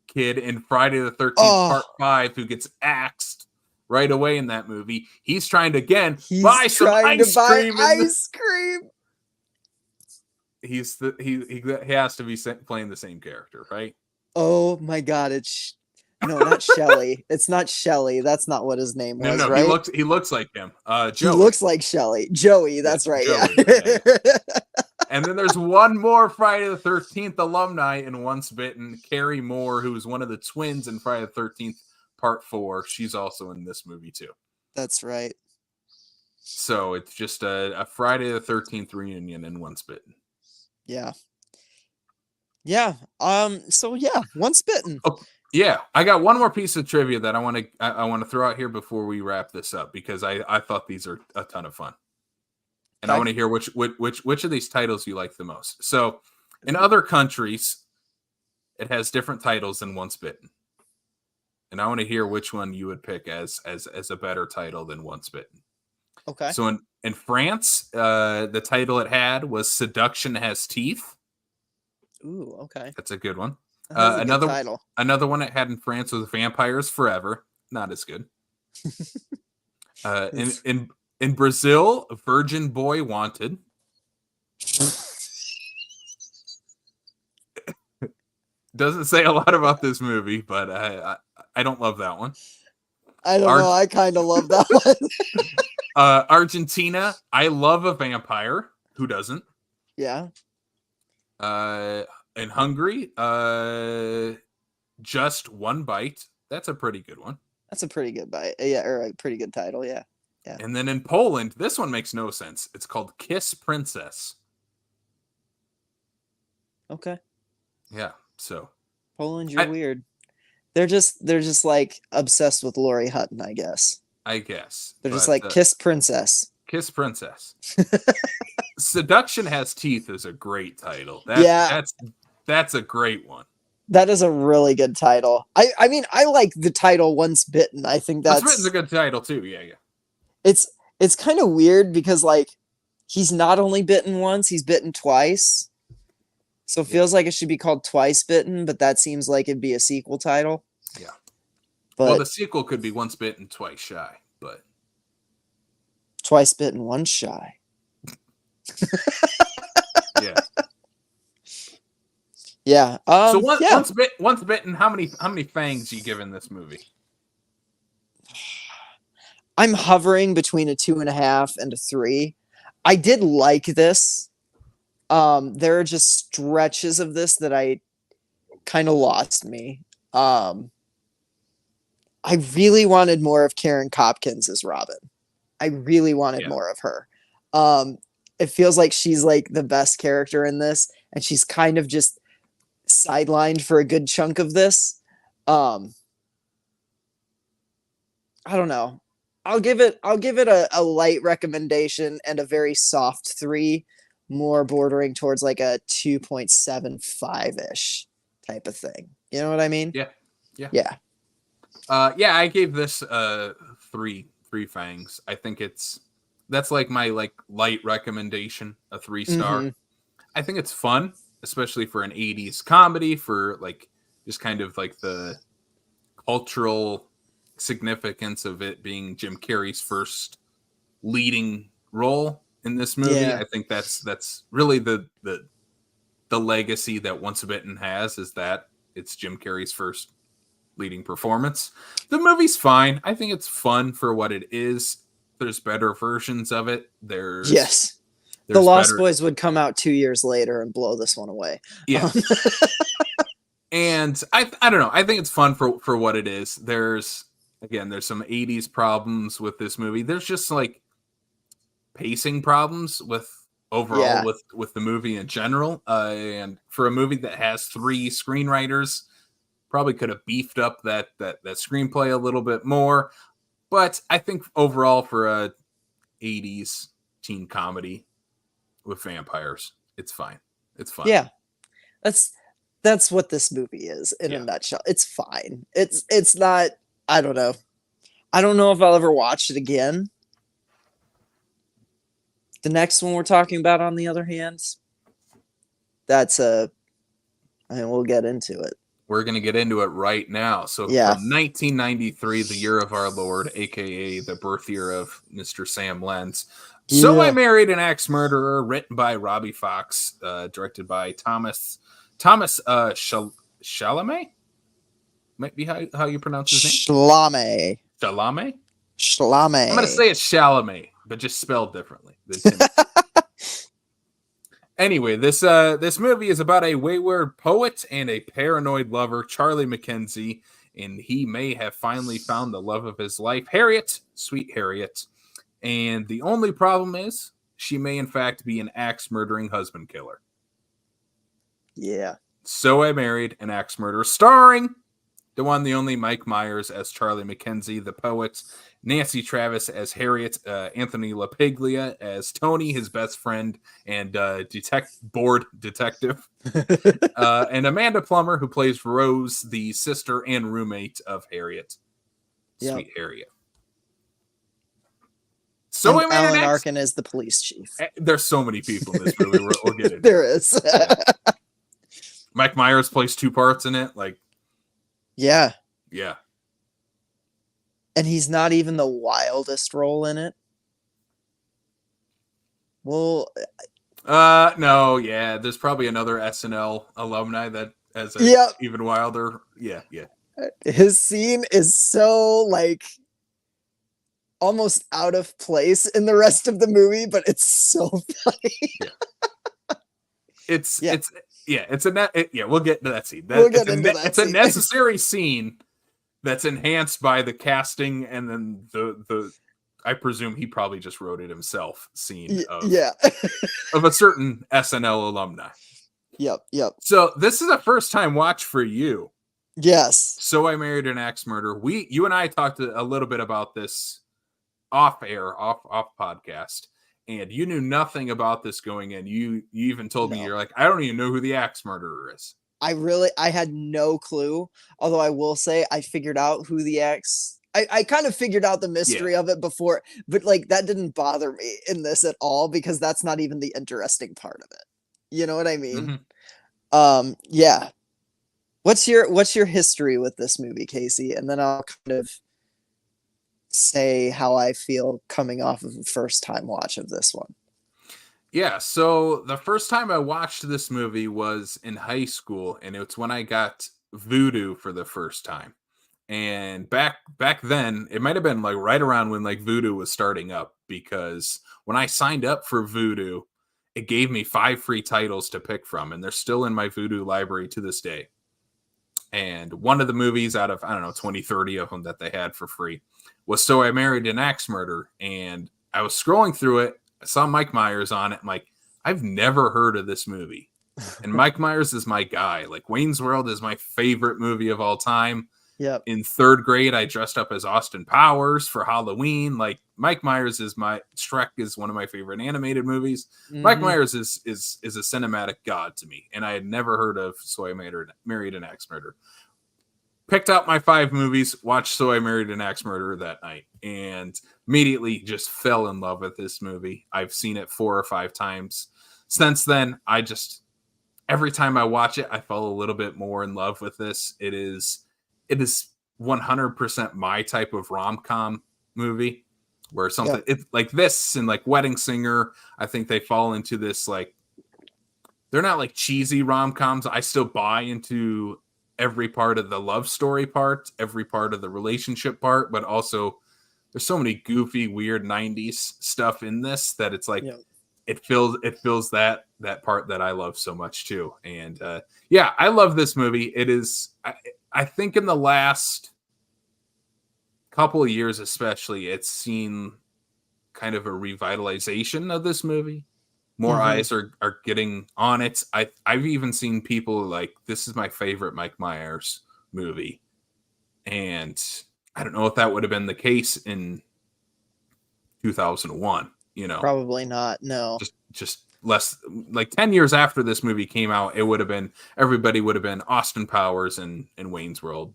kid in Friday the 13th Part 5, who gets axed right away in that movie. He's trying to, again, buy some ice cream. Ice cream. He has to be playing the same character, right? Oh my God. No, not Shelly. It's not Shelly. That's not what his name was, right? He looks like him. Joey. He looks like Shelly. Joey, that's right. Joey, yeah. And then there's one more Friday the 13th alumni in Once Bitten, Carrie Moore, who is one of the twins in Friday the 13th Part 4. She's also in this movie too. That's right. So it's just a Friday the 13th reunion in Once Bitten. Yeah. Yeah. So yeah, Once Bitten. Oh, yeah, I got one more piece of trivia that I want to throw out here before we wrap this up, because I thought these are a ton of fun, and I want to hear which of these titles you like the most. So, in other countries, it has different titles than Once Bitten, and I want to hear which one you would pick as a better title than Once Bitten. Okay. So in France, the title it had was Seduction Has Teeth. Ooh, okay. That's a good one. Another title. Another one it had in France was Vampires Forever. Not as good. In Brazil, Virgin Boy Wanted. Doesn't say a lot about this movie, but I don't love that one. I don't know. I kind of love that one. Argentina, I Love a Vampire. Who doesn't? Yeah. In Hungary, Just One Bite. That's a pretty good one. That's a pretty good bite. Yeah, or a pretty good title. Yeah. Yeah. And then in Poland, this one makes no sense. It's called Kiss Princess. Okay. Yeah. So Poland, you're weird. They're just like obsessed with Lori Hutton, I guess. They're just like Kiss Princess. Kiss Princess. Seduction Has Teeth is a great title. That's a great one. That is a really good title. I mean, I like the title Once Bitten. I think that's a good title too. Yeah, yeah. It's kind of weird because like he's not only bitten once, he's bitten twice. So it feels like it should be called Twice Bitten, but that seems like it'd be a sequel title. Yeah. But well, the sequel could be Once Bitten, Twice Shy, but Twice Bitten, Once Shy. Yeah. Yeah. So once bitten, how many fangs you giving this movie? I'm hovering between a 2.5 and a 3. I did like this. There are just stretches of this that I kind of lost me. I really wanted more of Karen Copkins as Robin. I really wanted more of her. It feels like she's like the best character in this, and she's kind of just sidelined for a good chunk of this. I don't know. I'll give it a light recommendation and a very soft 3, more bordering towards like a 2.75-ish type of thing. You know what I mean? Yeah. Yeah. Yeah. I gave this 3 fangs. I think that's like my light recommendation, a 3-star. Mm-hmm. I think it's fun, especially for an 80s comedy, for like just kind of like the cultural significance of it being Jim Carrey's first leading role in this movie. Yeah. I think that's really the legacy that Once Bitten has, is that it's Jim Carrey's first leading performance. The movie's fine. I think it's fun for what it is. There's better versions of it. Yes. The Lost Boys would come out 2 years later and blow this one away. Yeah. And I don't know. I think it's fun for what it is. There's some 80s problems with this movie. There's just like pacing problems with overall with the movie in general. And for a movie that has 3 screenwriters, probably could have beefed up that screenplay a little bit more. But I think overall for a 80s teen comedy with vampires, it's fine. It's fun. Yeah. that's what this movie is in a Yeah. nutshell. It's fine. It's not. I don't know. I don't know if I'll ever watch it again. The next one we're talking about, on the other hand, that's a. I mean, we'll get into it. We're going to get into it right now. So Yeah. from 1993, the year of our Lord, aka the birth year of Mr. Sam Lenz. So I Yeah. Married an Axe Murderer, written by Robbie Fox, directed by Thomas Chalamet? Might be how you pronounce his name. Chalamet. Chalamet? Chalamet. I'm going to say it's Chalamet, but just spelled differently. Anyway, this movie is about a wayward poet and a paranoid lover, Charlie McKenzie, and he may have finally found the love of his life, Harriet, sweet Harriet. And the only problem is she may in fact be an axe-murdering husband killer. Yeah. So I Married an Axe Murderer, starring the one, the only Mike Myers as Charlie McKenzie, the poet, Nancy Travis as Harriet, Anthony LaPiglia as Tony, his best friend and board detective, and Amanda Plummer, who plays Rose, the sister and roommate of Harriet, sweet Harriet. So and Alan Arkin is the police chief. There's so many people in this movie. We'll get into there is. Yeah. Mike Myers plays 2 parts in it. Like, yeah. Yeah. And he's not even the wildest role in it. Well, no, yeah. There's probably another SNL alumni that has a even wilder. Yeah. His scene is so like almost out of place in the rest of the movie, but it's so funny. We'll get to that scene. It's a necessary scene that's enhanced by the casting, and then the I presume he probably just wrote it himself. Scene of a certain SNL alumni. Yep. So this is a first time watch for you. Yes. So I Married an Axe Murderer. You and I talked a little bit about this off podcast, and you knew nothing about this going in. You even told me, you're like, I don't even know who the Axe Murderer is. I had no clue. Although I will say I figured out who the Axe. I kind of figured out the mystery of it before, but like that didn't bother me in this at all because that's not even the interesting part of it. You know what I mean? Mm-hmm. Yeah. What's your history with this movie, Casey? And then I'll kind of say how I feel coming off of a first time watch of this one. Yeah, so the first time I watched this movie was in high school, and it's when I got Vudu for the first time. And back then, it might have been like right around when like Vudu was starting up, because when I signed up for Vudu, it gave me 5 free titles to pick from, and they're still in my Vudu library to this day. And one of the movies out of, 20, 30 of them that they had for free was So I Married an Axe Murderer. And I was scrolling through it. I saw Mike Myers on it. I'm like, I've never heard of this movie. And Mike Myers is my guy. Like, Wayne's World is my favorite movie of all time. Yep. In 3rd grade, I dressed up as Austin Powers for Halloween. Like, Mike Myers is Shrek is one of my favorite animated movies. Mm-hmm. Mike Myers is a cinematic god to me. And I had never heard of So I Married an Axe Murderer. Picked out my 5 movies, watched So I Married an Axe Murderer that night, and immediately just fell in love with this movie. I've seen it 4 or 5 times. Since then, every time I watch it, I fall a little bit more in love with this. It is 100% my type of rom-com movie, where something it's like this and like Wedding Singer, I think they fall into this, like, they're not like cheesy rom-coms. I still buy into every part of the love story part, every part of the relationship part, but also there's so many goofy, weird 90s stuff in this that it's like it fills that part that I love so much too. And I love this movie. It is I think in the last couple of years especially, it's seen kind of a revitalization of this movie. More eyes are getting on it. I've even seen people like, this is my favorite Mike Myers movie. And I don't know if that would have been the case in 2001, Probably not, no. Just less like 10 years after this movie came out, everybody would have been Austin Powers and Wayne's World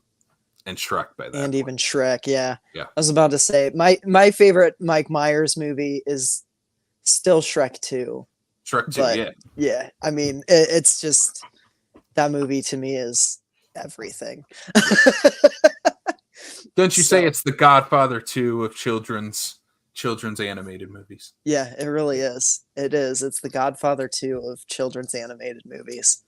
and Shrek by that And point. even Shrek, yeah. Yeah. I was about to say my favorite Mike Myers movie is still Shrek 2. Shrek 2, But yeah. yeah, I mean, it's just that movie to me is everything. Don't you say it's the Godfather 2 of children's animated movies? Yeah, it really is. It is. It's the Godfather 2 of children's animated movies.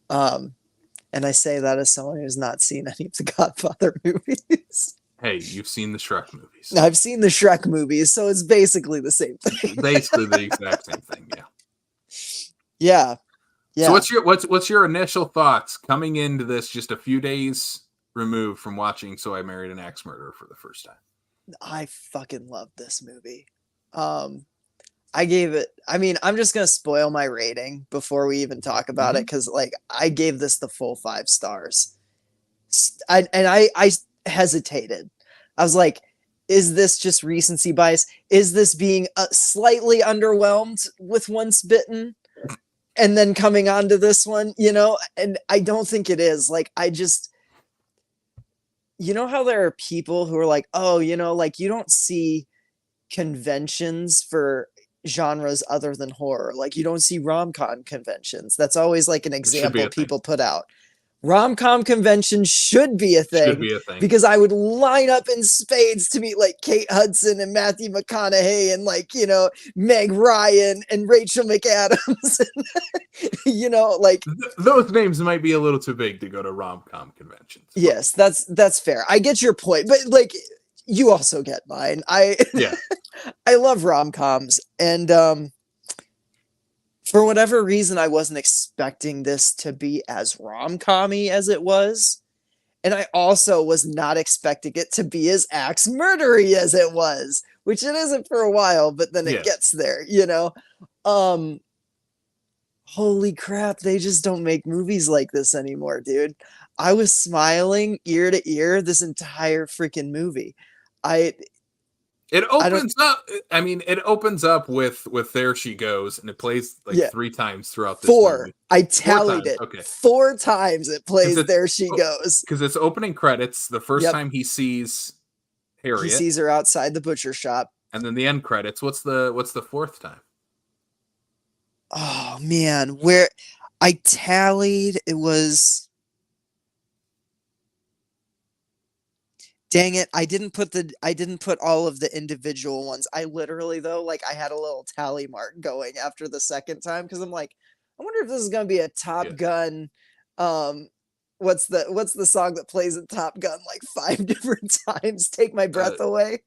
And I say that as someone who's not seen any of the Godfather movies. Hey, you've seen the Shrek movies. I've seen the Shrek movies, so it's basically the same thing. Basically the exact same thing, yeah. Yeah. Yeah. So what's your initial thoughts coming into this just a few days removed from watching So I Married an Axe Murderer for the first time? I fucking love this movie. I gave it, I mean, I'm just gonna spoil my rating before we even talk about it, because like I gave this the full 5 stars. I hesitated. I was like, is this just recency bias? Is this being slightly underwhelmed with Once Bitten and then coming on to this one, you know? And I don't think it is. Like, I just, you know how there are people who are like, oh, you know, like you don't see conventions for genres other than horror. Like you don't see rom-com conventions. That's always like an example people put out. Rom-com convention should be a thing, because I would line up in spades to meet like Kate Hudson and Matthew McConaughey and like, you know, Meg Ryan and Rachel McAdams. You know, like those names might be a little too big to go to rom-com conventions. Yes, that's fair. I get your point, but like you also get mine. I love rom-coms, and for whatever reason, I wasn't expecting this to be as rom-com-y as it was. And I also was not expecting it to be as axe murdery as it was, which it isn't for a while, but then it gets there, you know? Holy crap, they just don't make movies like this anymore, dude. I was smiling ear to ear this entire freaking movie. It opens up. I mean, it opens up with "There She Goes," and it plays like 3 times throughout this 4. movie. I tallied it. Okay. 4 times it plays "There She Goes." Because it's opening credits. The first time he sees Harriet, he sees her outside the butcher shop, and then the end credits. What's the 4th time? Oh man, where I tallied, it was. Dang it, I didn't put all of the individual ones. I literally though, like I had a little tally mark going after the second time, because I'm like, I wonder if this is gonna be a Top Gun. What's the song that plays in Top Gun like 5 different times? Take My Breath Away.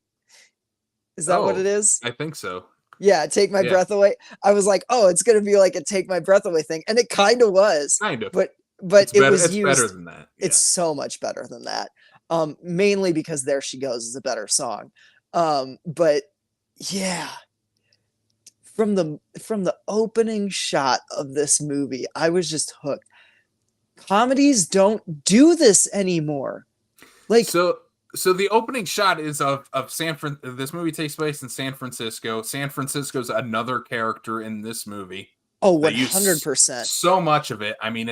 Is that what it is? I think so. Yeah, Take My Breath Away. I was like, oh, it's gonna be like a Take My Breath Away thing, and it kind of was. Kind of. But it's was used. It's better than that. Yeah. It's so much better than that. Mainly because There She Goes is a better song. But yeah, from the opening shot of this movie, I was just hooked. Comedies don't do this anymore. Like so the opening shot is of San Fran. This movie takes place in San Francisco. San Francisco's another character in this movie. Oh, 100%. So much of it. I mean,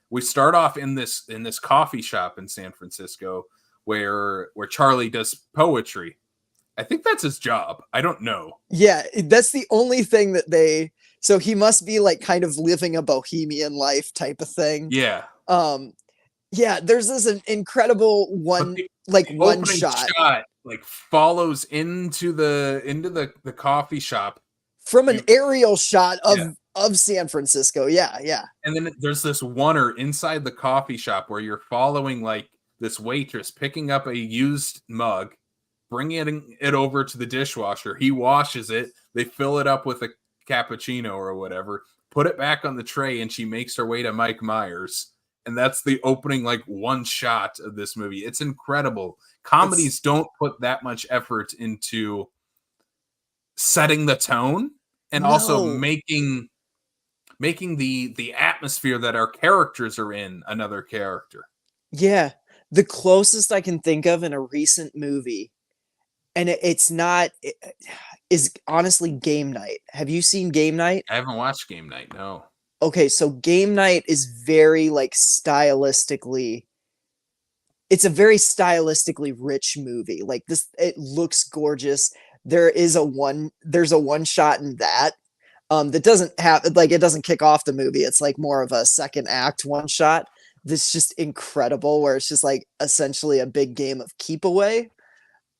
we start off in this coffee shop in San Francisco where Charlie does poetry. I think that's his job. I don't know. Yeah, that's the only thing that so he must be like kind of living a bohemian life type of thing. Yeah. Yeah, there's this incredible one shot like follows into the coffee shop from an aerial shot of San Francisco. Yeah. And then there's this oneer inside the coffee shop where you're following like this waitress picking up a used mug, bringing it over to the dishwasher. He washes it. They fill it up with a cappuccino or whatever, put it back on the tray, and she makes her way to Mike Myers. And that's the opening, like, one shot of this movie. It's incredible. Comedies don't put that much effort into setting the tone and also making the atmosphere that our characters are in another character. Yeah. The closest I can think of in a recent movie, and it's not, is honestly Game Night. Have you seen Game Night? I haven't watched Game Night. No. Okay, so Game Night is very like stylistically, it's a very stylistically rich movie. Like this, it looks gorgeous. There's a one shot in that that doesn't have like it doesn't kick off the movie. It's like more of a second act one shot. That's just incredible, where it's just like essentially a big game of keep away.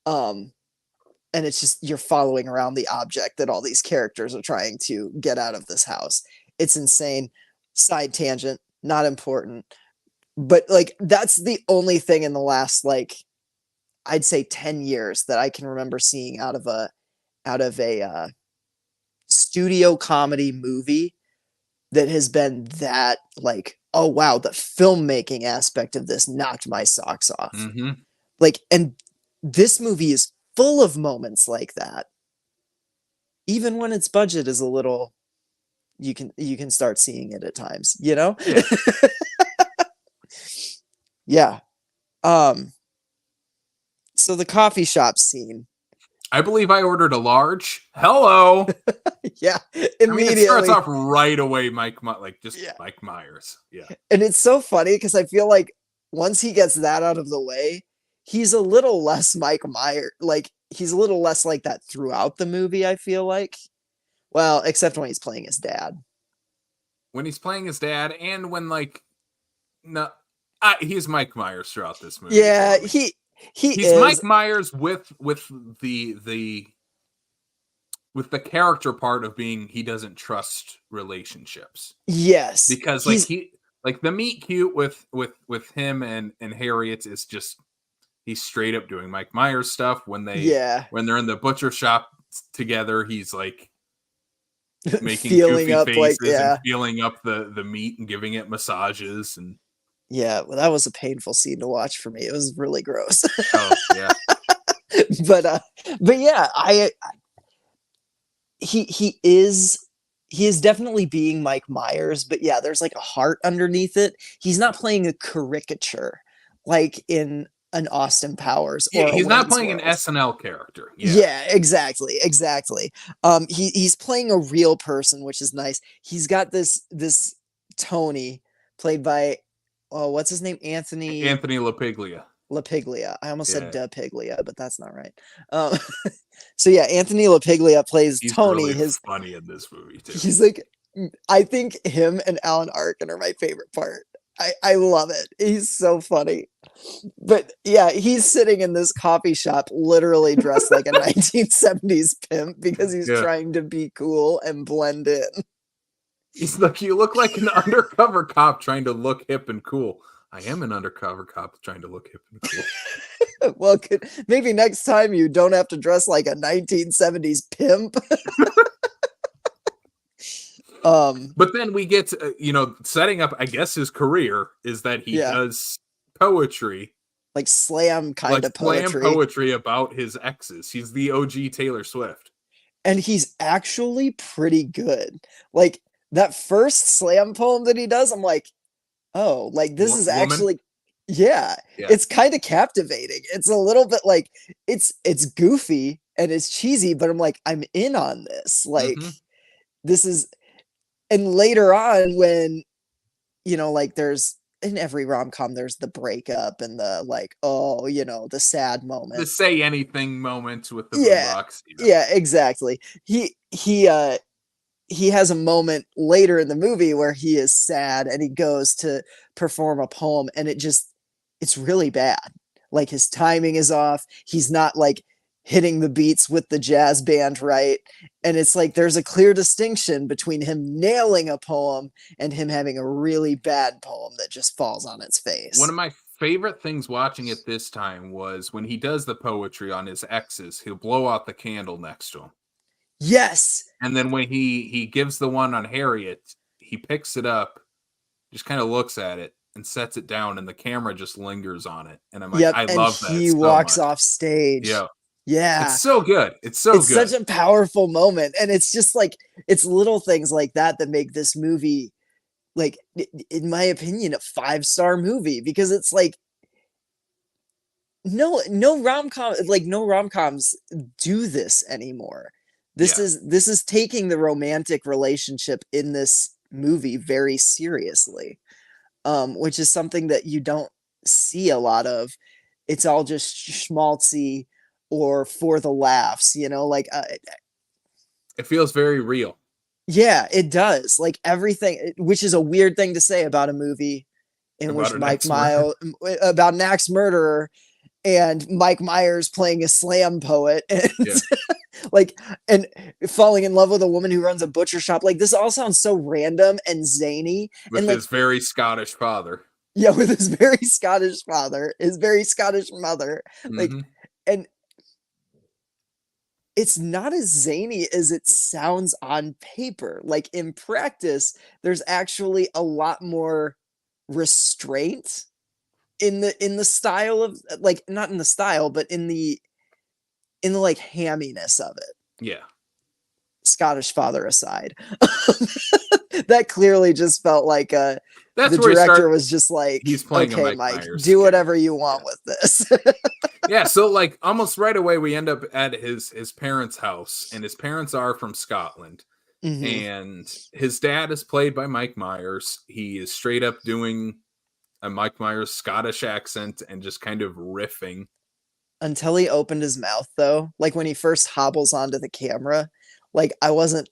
Um, and it's just you're following around the object that all these characters are trying to get out of this house. It's insane. Side tangent, not important. But like that's the only thing in the last like I'd say 10 years that I can remember seeing out of a studio comedy movie that has been that like, oh wow, the filmmaking aspect of this knocked my socks off. Mm-hmm. Like, and this movie is full of moments like that. Even when its budget is a little, you can start seeing it at times, you know? Yeah. Yeah. Um, so the coffee shop scene. I believe I ordered a large. Hello. Yeah, I mean, it starts immediately. off right away, Yeah. Mike Myers. Yeah. And it's so funny because I feel like once he gets that out of the way, he's a little less Mike Myers. Like he's a little less like that throughout the movie, I feel like. Well, except when he's playing his dad. When he's playing his dad, and when like, no, he's Mike Myers throughout this movie. Yeah, for me. he He's is. Mike Myers with the with the character part of being he doesn't trust relationships. Yes. Because like the meet cute with him and Harriet is just he's straight up doing Mike Myers stuff when they're in the butcher shop together. He's like making feeling goofy up faces like and feeling up the meat and giving it massages and yeah, well, that was a painful scene to watch for me. It was really gross. oh yeah. but but yeah, he is definitely being Mike Myers, but yeah, there's like a heart underneath it. He's not playing a caricature like in an Austin Powers or Yeah, a he's not Wayne's playing an World. SNL character. Yeah, exactly. He's playing a real person, which is nice. He's got this Tony played by oh, what's his name? Anthony Anthony LaPiglia. LaPiglia. I almost said Yeah. DePiglia, but that's not right. So yeah, Anthony LaPiglia plays He's Tony. really funny in this movie too. He's like, I think him and Alan Arkin are my favorite part. I love it. He's so funny. But yeah, he's sitting in this coffee shop, literally dressed like a 1970s pimp because he's trying to be cool and blend in. He's like, you look like an undercover cop trying to look hip and cool. I am an undercover cop trying to look hip and cool. Well, maybe next time you don't have to dress like a 1970s pimp. But then we get, setting up, I guess his career is that he does poetry. Like slam kind of poetry. Slam poetry about his exes. He's the OG Taylor Swift. And he's actually pretty good. Like that first slam poem that he does, I'm like, oh, like this is actually yeah, it's kind of captivating. It's a little bit like it's goofy and it's cheesy, but I'm like, I'm in on this. Like this is, and later on when like there's in every rom-com there's the breakup and the like, oh, the sad moment. The say anything moments with the boombox. Yeah, exactly. He has a moment later in the movie where he is sad and he goes to perform a poem and it's really bad. Like his timing is off. He's not like hitting the beats with the jazz band right. And it's like there's a clear distinction between him nailing a poem and him having a really bad poem that just falls on its face. One of my favorite things watching it this time was when he does the poetry on his exes, he'll blow out the candle next to him. Yes. And then when he gives the one on Harriet, he picks it up, just kind of looks at it and sets it down, and the camera just lingers on it. And I'm like, I love that. He walks off stage. Yeah. It's so good. It's good. Such a powerful moment. And it's just like, it's little things like that that make this movie, like, in my opinion, a 5-star movie, because it's like, no rom-coms do this anymore. This is taking the romantic relationship in this movie very seriously, which is something that you don't see a lot of. It's all just schmaltzy or for the laughs, like it feels very real. Yeah, it does. Like everything, which is a weird thing to say about a movie in About which an ex-murderer. about an axe murderer and Mike Myers playing a slam poet and Yeah. like and falling in love with a woman who runs a butcher shop. Like this all sounds so random and zany With and like his very Scottish father. yeah, with his very Scottish father, his very Scottish mother. Like Mm-hmm. and it's not as zany as it sounds on paper. Like in practice, there's actually a lot more restraint in the style of like not in the style, but in the like hamminess of it. Yeah. Scottish father aside. That clearly just felt like That's the where director was just like, he's playing a okay, Mike Mike, Myers do whatever character. you want with this. Yeah, so like almost right away we end up at his parents' house, and his parents are from Scotland. Mhm. And his dad is played by Mike Myers. He is straight up doing a Mike Myers Scottish accent and just kind of riffing. Until he opened his mouth though, like when he first hobbles onto the camera, like I wasn't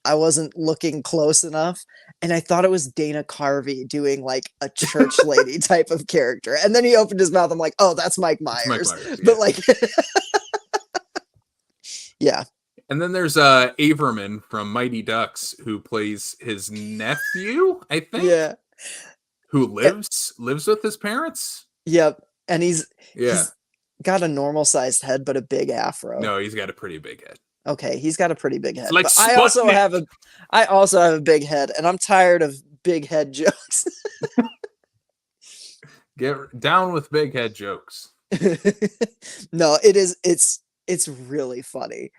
looking close enough and I thought it was Dana Carvey doing like a church lady type of character. And then he opened his mouth, I'm like, "Oh, that's Mike It's Mike Myers." Myers, yeah. But like yeah. And then there's Averman from Mighty Ducks who plays his nephew, I think. Yeah. Who lives with his parents. Yep. And Yeah. he's got a normal sized head but a big afro. No, he's got a pretty big head. Okay, he's got a pretty big head. It's like but Sputnik. I also have a big head and I'm tired of big head jokes. Get down with big head jokes. No, it's really funny.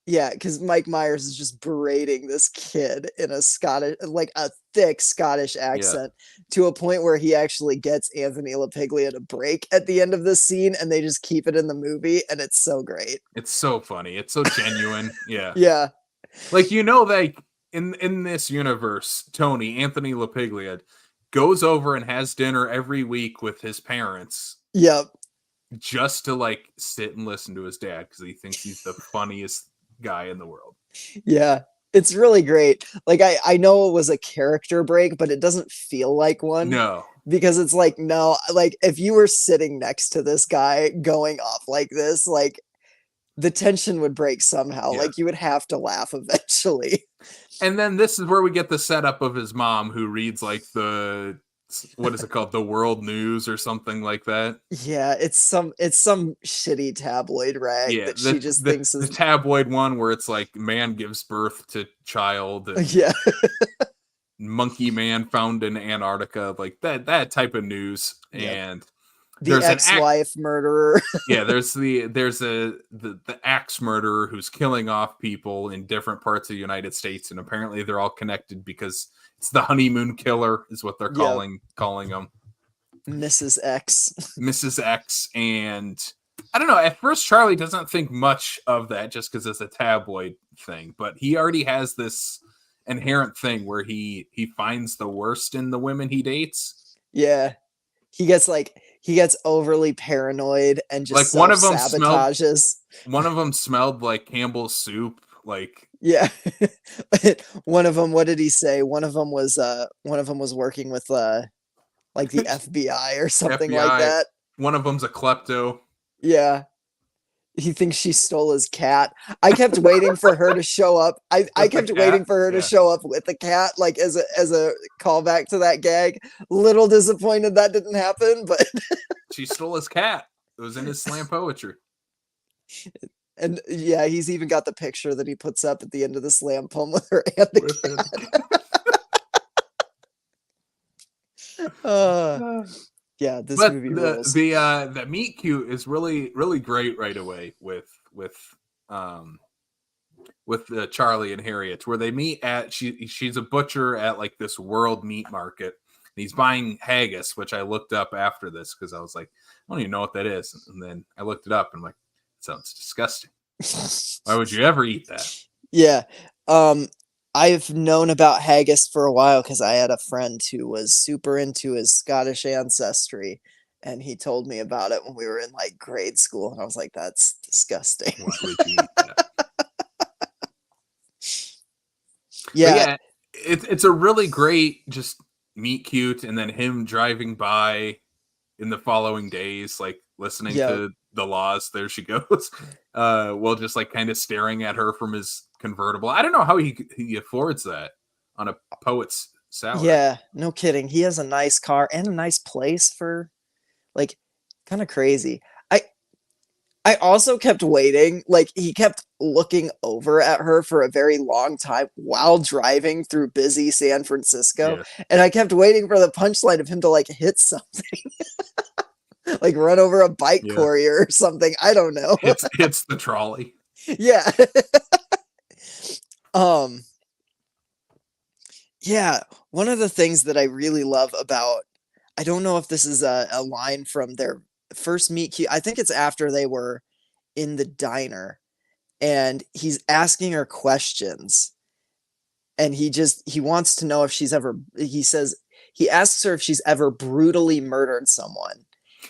Yeah, because Mike Myers is just berating this kid in a Scottish, like a thick Scottish accent, to a point where he actually gets Anthony LaPiglia to break at the end of this scene, and they just keep it in the movie, and it's so great. It's so funny. It's so genuine. Yeah. Yeah. Like, like in this universe, Anthony LaPiglia, goes over and has dinner every week with his parents. Yep. Just to like sit and listen to his dad because he thinks he's the funniest guy in the world. Yeah. It's really great. Like I know it was a character break, but it doesn't feel like one. No. Because it's like, no, like if you were sitting next to this guy going off like this, like the tension would break somehow. Yeah. Like you would have to laugh eventually. And then this is where we get the setup of his mom who reads like what is it called? The World News or something like that. Yeah, it's some shitty tabloid rag that she just thinks is the tabloid one where it's like man gives birth to child. And yeah. Monkey man found in Antarctica, like that type of news. Yep. And the ex-wife murderer. Yeah, there's the axe murderer who's killing off people in different parts of the United States, and apparently they're all connected because it's the honeymoon killer is what they're calling them. Mrs. X. Mrs. X. And I don't know, at first Charlie doesn't think much of that just because it's a tabloid thing, but he already has this inherent thing where he finds the worst in the women he dates. Yeah. He gets overly paranoid and just like sabotages. One of them smelled like Campbell's soup. Like yeah. One of them, what did he say? One of them was working with like the FBI or something FBI, like that. One of them's a klepto. Yeah. He thinks she stole his cat. I kept waiting for her to show up. I kept waiting for her to show up with the cat, like as a callback to that gag. Little disappointed that didn't happen, but she stole his cat. It was in his slam poetry. And yeah, he's even got the picture that he puts up at the end of the slam poem with her and the cat. Yeah, this movie rules. The meet cute is really, really great right away with Charlie and Harriet, where they meet at she's a butcher at like this world meat market. And he's buying haggis, which I looked up after this because I was like, I don't even know what that is. And then I looked it up and I'm like, it sounds disgusting. Why would you ever eat that? Yeah. Um, I've known about haggis for a while because I had a friend who was super into his Scottish ancestry, and he told me about it when we were in like grade school, and I was like, "That's disgusting." Why would you eat that? But Yeah, yeah, it's a really great just meet cute, and then him driving by in the following days, like listening yeah, to the laws. There she goes. While just like kind of staring at her from his convertible. I don't know how he affords that on a poet's salary. yeah. No kidding. He has a nice car and a nice place for like kind of crazy. I I also kept waiting. Like he kept looking over at her for a very long time while driving through busy San Francisco, Yeah, and I kept waiting for the punchline of him to like hit something, like run over a bike yeah. courier or something. I don't know. Hits the trolley. Yeah. um yeah, one of the things that I really love about, I don't know if this is a line from their first meet cute. I think it's after they were in the diner and he's asking her questions, and he wants to know if she's ever, he says, he asks her if she's ever brutally murdered someone,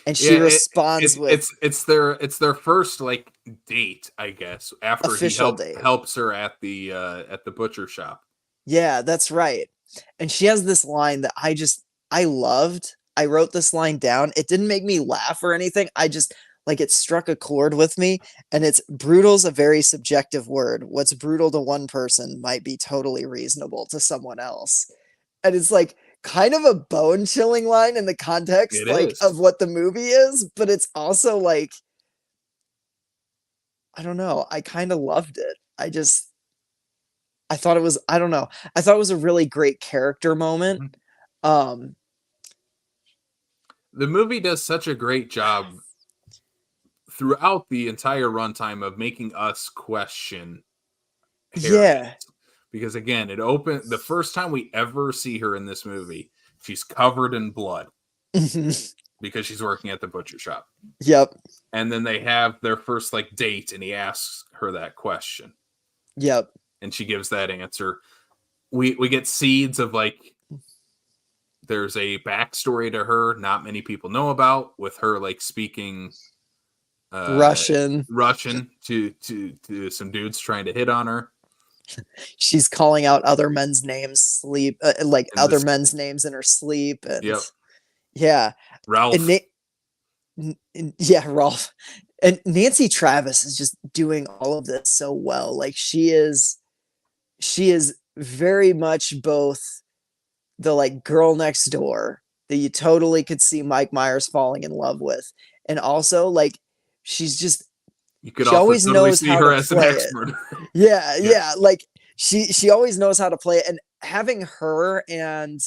and Yeah, she responds with it's their first like date, I guess, after he official date. helps her at the butcher shop. Yeah, that's right. And she has this line that I loved. I wrote this line down. It didn't make me laugh or anything. I just like it struck a chord with me. And it's brutal's a very subjective word. What's brutal to one person might be totally reasonable to someone else. And it's like kind of a bone chilling line in the context It like is. of what the movie is, but it's also like I don't know. I kind of loved it. I thought it was I don't know. I thought it was a really great character moment. Mhm. Um The movie does such a great job throughout the entire runtime of making us question Harriet. yeah. Because again, it opened the first time we ever see her in this movie, she's covered in blood because she's working at the butcher shop. Yep. And then they have their first like date and he asks her that question Yep. and she gives that answer. We get seeds of like there's a backstory to her not many people know about, with her like speaking uh Russian. Russian to some dudes trying to hit on her. She's calling out other men's names sleep like And other this, men's names in her sleep, and yep, yeah. And Ralph. Yeah, Rolf. And Nancy Travis is just doing all of this so well. Like she is very much both the like girl next door that you totally could see Mike Myers falling in love with, and also like she's just You could she also always totally knows see how to her as an play ex it. murderer. Yeah, Yeah. yeah, like she always knows how to play it, and having her and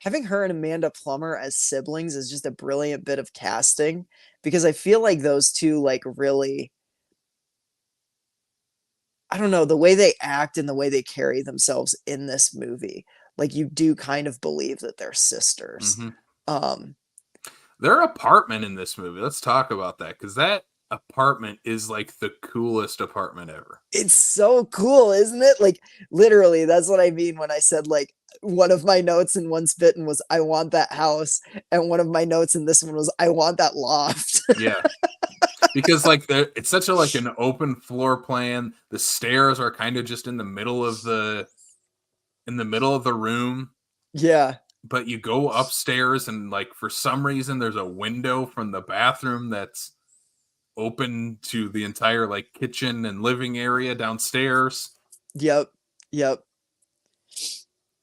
Amanda Plummer as siblings is just a brilliant bit of casting, because I feel like those two like really, I don't know, the way they act and the way they carry themselves in this movie, like you do kind of believe that they're sisters. Mm-hmm. Um Their apartment in this movie, let's talk about that, because that apartment is like the coolest apartment ever. it's so cool, isn't it? Like literally, that's what I mean when I said like one of my notes in Once Bitten was I want that house, and one of my notes in this one was I want that loft. Yeah. Because like it's such a like an open floor plan. The stairs are kind of just in the middle of the room, Yeah. but you go upstairs and like for some reason there's a window from the bathroom that's open to the entire like kitchen and living area downstairs. Yep. Yep.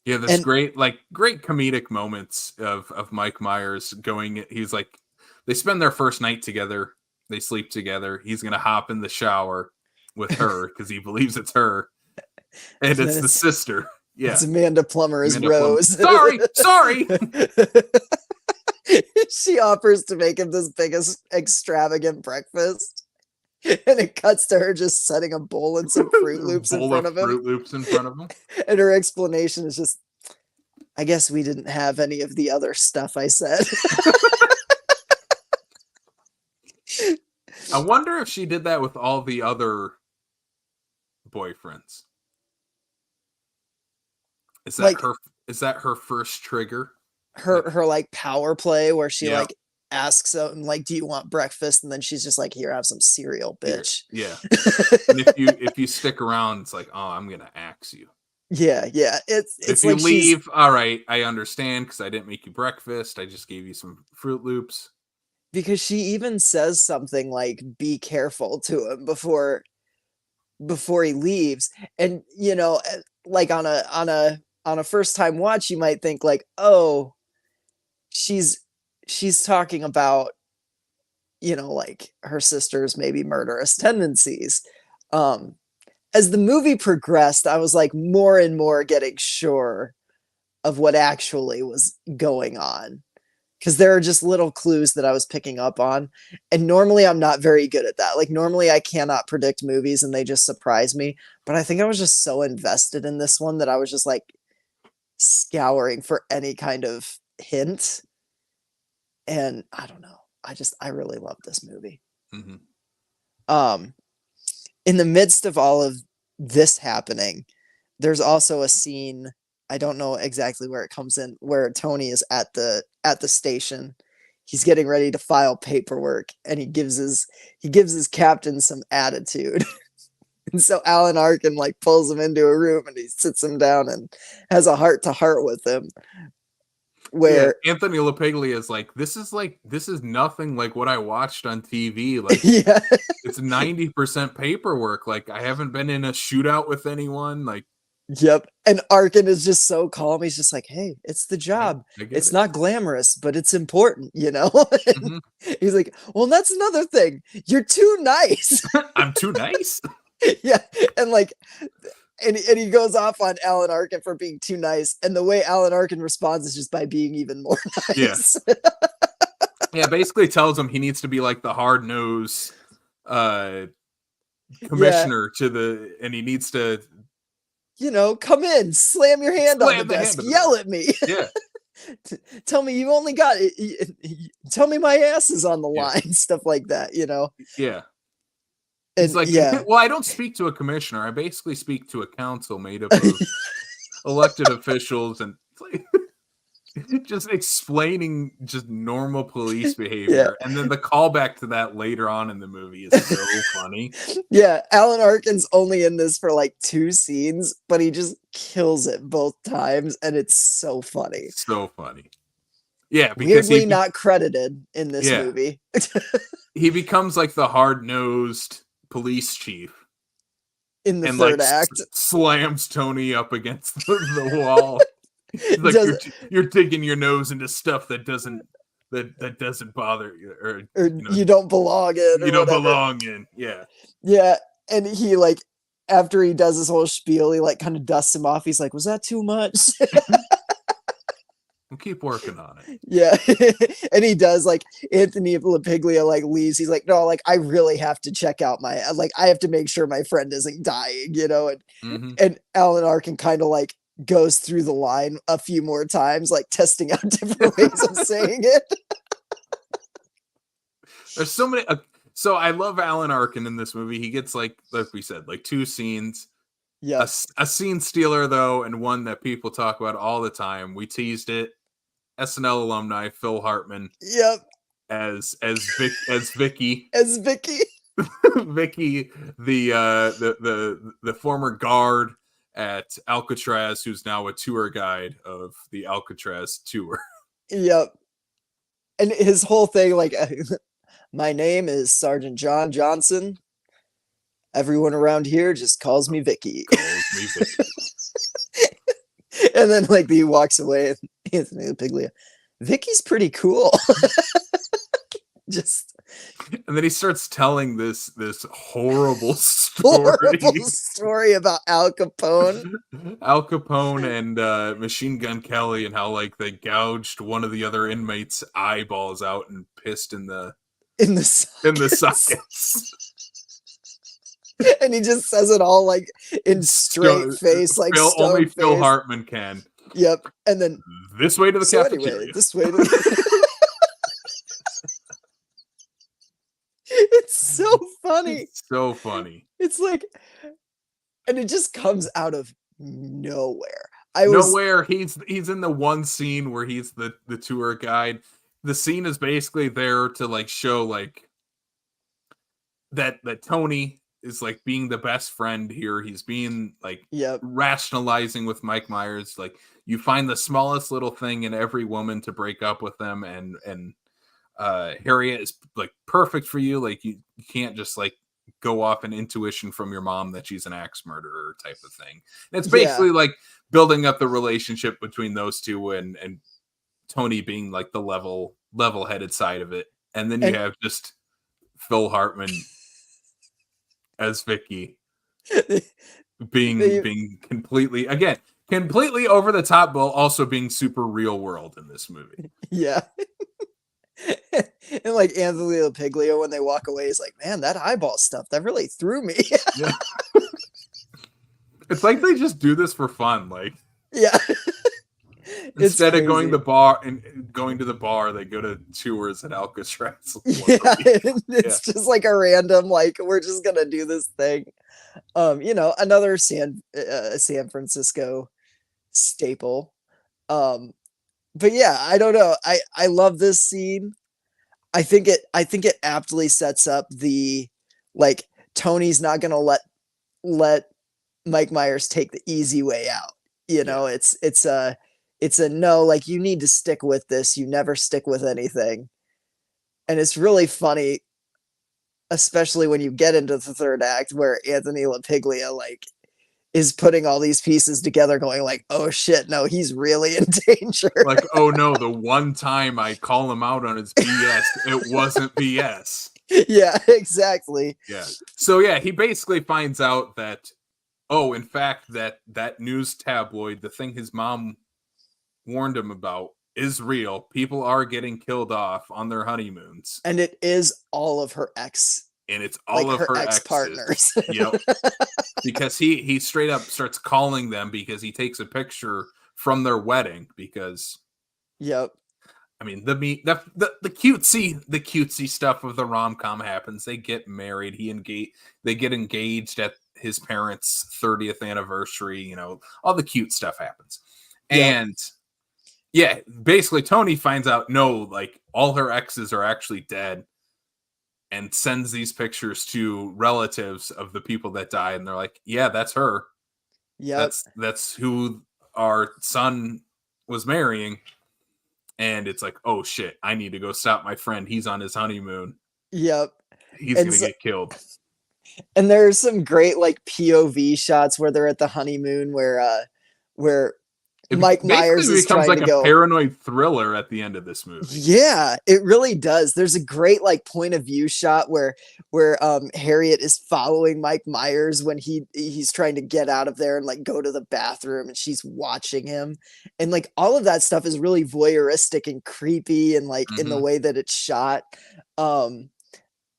Yeah, this And great comedic moments of Mike Myers going. He's like, they spend their first night together. They sleep together. He's gonna hop in the shower with her because he believes it's her, and then it's the sister. Yeah, it's Amanda Plummer as Amanda Plum. Rose. Sorry. She offers to make him this biggest extravagant breakfast, and it cuts to her just setting a bowl and some Fruit Loops in front of him. Fruit Loops in front of him. And her explanation is just, I guess we didn't have any of the other stuff I said. I wonder if she did that with all the other boyfriends. Is that Like her? Is that her first trigger? her like power play where she Yeah. like asks him like, "Do you want breakfast?" And then she's just like, "Here, have some cereal, Here, bitch." yeah. And if you stick around, it's like, oh, I'm gonna axe you. Yeah, yeah. If It's you like she's leave, all right, I understand because I didn't make you breakfast. I just gave you some Fruit Loops. because she even says something like, "Be careful" to him before he leaves. And like on a first time watch, you might think like, "Oh, she's she's talking about like her sister's maybe murderous tendencies." Um as the movie progressed, I was like more and more getting sure of what actually was going on, because there are just little clues that I was picking up on. And normally I'm not very good at that. Like, normally I cannot predict movies and they just surprise me. But I think I was just so invested in this one that I was just like scouring for any kind of hint. And I don't know. I really love this movie. Mm-hmm. Um, in the midst of all of this happening, there's also a scene, I don't know exactly where it comes in, where Tony is at the station. He's getting ready to file paperwork, and he gives his captain some attitude. And so Alan Arkin like pulls him into a room and he sits him down and has a heart to heart with him. Yeah, Where Anthony LaPaglia is this is nothing like what I watched on TV. Like, yeah, it's 90% paperwork. Like, I haven't been in a shootout with anyone. Like, yep. And Arkin is just so calm. He's just like, "Hey, it's the job. I get It's it. not glamorous, but it's important, Mhm. He's like, "Well, that's another thing. You're too nice." I'm too nice. Yeah. And like, and he goes off on Alan Arkin for being too nice. And the way Alan Arkin responds is just by being even more Yeah. nice. Yeah, basically tells him he needs to be like the hard nose Yeah. commissioner and he needs to Come in, slam your hand on the slam the hand desk, of the yell door. at me. Yeah. Tell me you only got it. Tell me my ass is on the Yeah. line, stuff like that, Yeah. He's And like, yeah. well, I don't speak to a commissioner. I basically speak to a council made up of elected officials and just explaining just normal police Yeah. behavior. And then the callback to that later on in the movie is so funny. Yeah, Alan Arkin's only in this for like 2 scenes, but he just kills it both times, and it's so funny. So funny. Yeah, because Weirdly not credited in this movie. he becomes like the hard-nosed police chief In the and third like act. slams Tony up against the wall. Like, you're digging your nose into stuff that doesn't bother you, or you don't belong in, or you don't whatever. belong in. Yeah, and he like, after he does his whole spiel, he like kind of dusts him off. He's like, "Was that too much?" We'll keep working on it. Yeah. And he does. Like, Anthony LaPaglia like leaves. He's like, "No, like, I really have to check out I have to make sure my friend isn't dying," and Alan Arkin kind of like goes through the line a few more times, like testing out different ways of saying it. There's so many. So I love Alan Arkin in this movie. He gets like we said, like 2 scenes. Yeah. A scene stealer though, and one that people talk about all the time. We teased it. SNL alumni Phil Hartman. Yep. As Vicky. As Vicky. Vicky, the former guard at Alcatraz, who's now a tour guide of the Alcatraz tour. Yep. And his whole thing, like, "My name is Sergeant John Johnson. Everyone around here just calls me Vicky." And then like he walks away, and Anthony LaPaglia, "Vicky's pretty cool." Just And then he starts telling this horrible story about Al Capone. Al Capone and Machine Gun Kelly, and how like they gouged one of the other inmates' eyeballs out and pissed in the sockets. And he just says it all like in straight face, like only Phil face. Hartman can. Yep. And then this way to the cafeteria. Anyway, this way to the it's so funny. It's so funny. It's like, and it just comes out of nowhere. Nowhere. He's in the one scene where he's the tour guide. The scene is basically there to like show like that Tony is like being the best friend here. He's being like rationalizing with Mike Myers. Like, you find the smallest little thing in every woman to break up with them, and Harriet is like perfect for you. Like, you can't just like go off an intuition from your mom that she's an axe murderer type of thing. And it's basically like building up the relationship between those two, and Tony being like the level-headed side of it. And then you have just Phil Hartman as Vicky being completely over the top, but also being super real world in this movie. Yeah. And like Anthony LaPiglia, when they walk away, is like, man, that eyeball stuff, that really threw me. Yeah. It's like they just do this for fun. Like, yeah. Instead of going to the bar, they go to tours at Alcatraz. It's just like a random, like, we're just gonna do this thing. Another San Francisco staple. But yeah, I don't know. I love this scene. I think it aptly sets up the, like, Tony's not gonna let Mike Myers take the easy way out. It's a no, like, you need to stick with this. You never stick with anything. And it's really funny, especially when you get into the third act, where Anthony LaPiglia, like, is putting all these pieces together going like, oh shit, no, he's really in danger. Like, oh no, the one time I call him out on his BS, it wasn't BS. Yeah, exactly. Yeah. So yeah, he basically finds out that, oh, in fact, that news tabloid, the thing his mom warned him about, is real. People are getting killed off on their honeymoons. And it is all of her ex. And it's all of her ex-partners. Yep. Because he straight up starts calling them because he takes a picture from their wedding because Yep. I mean, the cutesy stuff of the rom-com happens. They get married. They get engaged at his parents' 30th anniversary. All the cute stuff happens. Yep. And yeah, basically Tony finds out, no, like, all her exes are actually dead, and sends these pictures to relatives of the people that died. And they're like, yeah, that's her. Yeah. That's who our son was marrying. And it's like, oh shit, I need to go stop my friend. He's on his honeymoon. Yep. He's going to get killed. And there's some great, like, POV shots where they're at the honeymoon where Mike Myers is trying like to go. A paranoid thriller at the end of this movie. Yeah, it really does. There's a great, like, point of view shot where Harriet is following Mike Myers when he's trying to get out of there and, like, go to the bathroom, and she's watching him, and, like, all of that stuff is really voyeuristic and creepy, and, like, in the way that it's shot.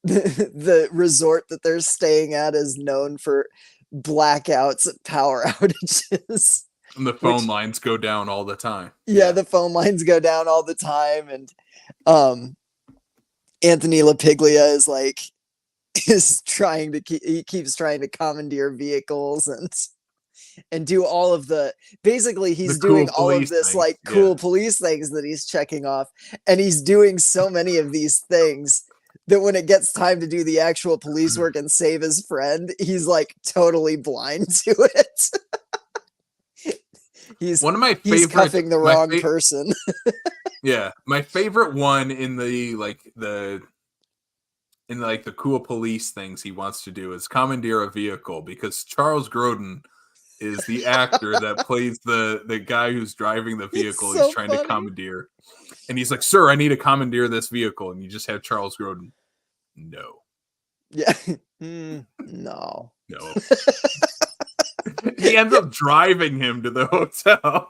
The resort that they're staying at is known for blackouts and power outages. And the phone lines go down all the time. Yeah, the phone lines go down all the time. And Anthony LaPiglia is trying to keeps trying to commandeer vehicles and do all of basically he's doing all of this things, like cool police things that he's checking off. And he's doing so many of these things that when it gets time to do the actual police work and save his friend, he's like totally blind to it. He's cuffing the wrong person. Yeah, my favorite one in the cool police things he wants to do is commandeer a vehicle, because Charles Grodin is the actor that plays the guy who's driving the vehicle he's trying to commandeer. And he's like, sir, I need to commandeer this vehicle. And you just have Charles Grodin. No. Yeah. No. He ends up driving him to the hotel.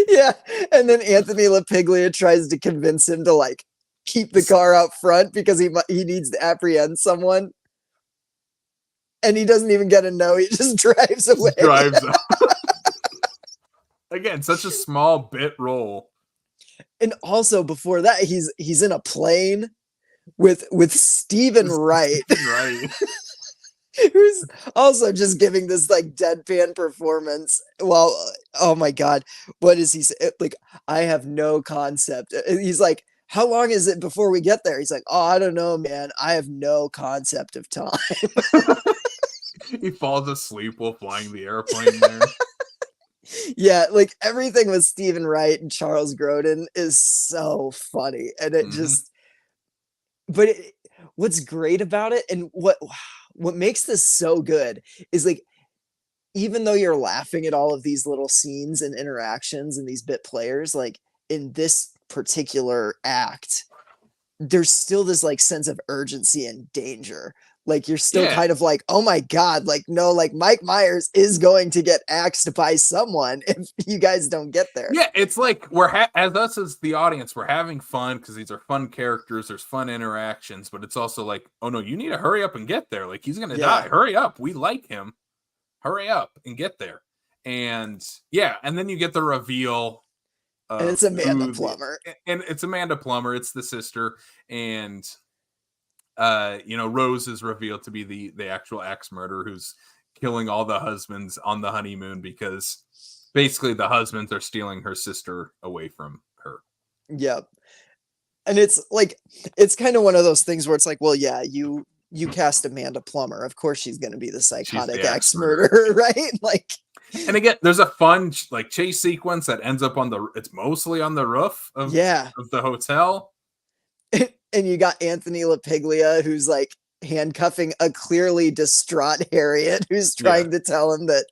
Yeah. And then Anthony LaPiglia tries to convince him to, like, keep the car out front because he needs to apprehend someone. And he doesn't even get a no. He just drives away. Again, such a small bit role. And also before that, he's in a plane with Stephen Wright, Right. who's also just giving this like deadpan performance. Well, oh my god, what is he say? Like, I have no concept. He's like, how long is it before we get there? He's like, oh, I don't know, man. I have no concept of time. He falls asleep while flying the airplane there. Yeah, like everything with Stephen Wright and Charles Grodin is so funny, and it Mhm. just. But what's great about it, and what makes this so good is like even though you're laughing at all of these little scenes and interactions and these bit players, like in this particular act, there's still this like sense of urgency and danger. Like you're still Yeah. kind of like, oh my god, like no, like Mike Myers is going to get axed by someone if you guys don't get there. Yeah, it's like as us as the audience, we're having fun because these are fun characters. There's fun interactions, but it's also like, oh no, you need to hurry up and get there. Like he's gonna die. Hurry up. We like him. Hurry up and get there. And yeah, and then you get the reveal And it's of Amanda Plummer. And it's Amanda Plummer. It's the sister, and Rose is revealed to be the actual axe murderer who's killing all the husbands on the honeymoon because basically the husbands are stealing her sister away from her. Yep. And it's like it's kind of one of those things where it's like, well, yeah, you cast Amanda Plummer. Of course she's going to be the psychotic axe murderer, right? Like, and again, there's a fun like chase sequence that ends up it's mostly on the roof of the hotel. And you got Anthony LaPiglia, who's like handcuffing a clearly distraught Harriet, who's trying to tell him that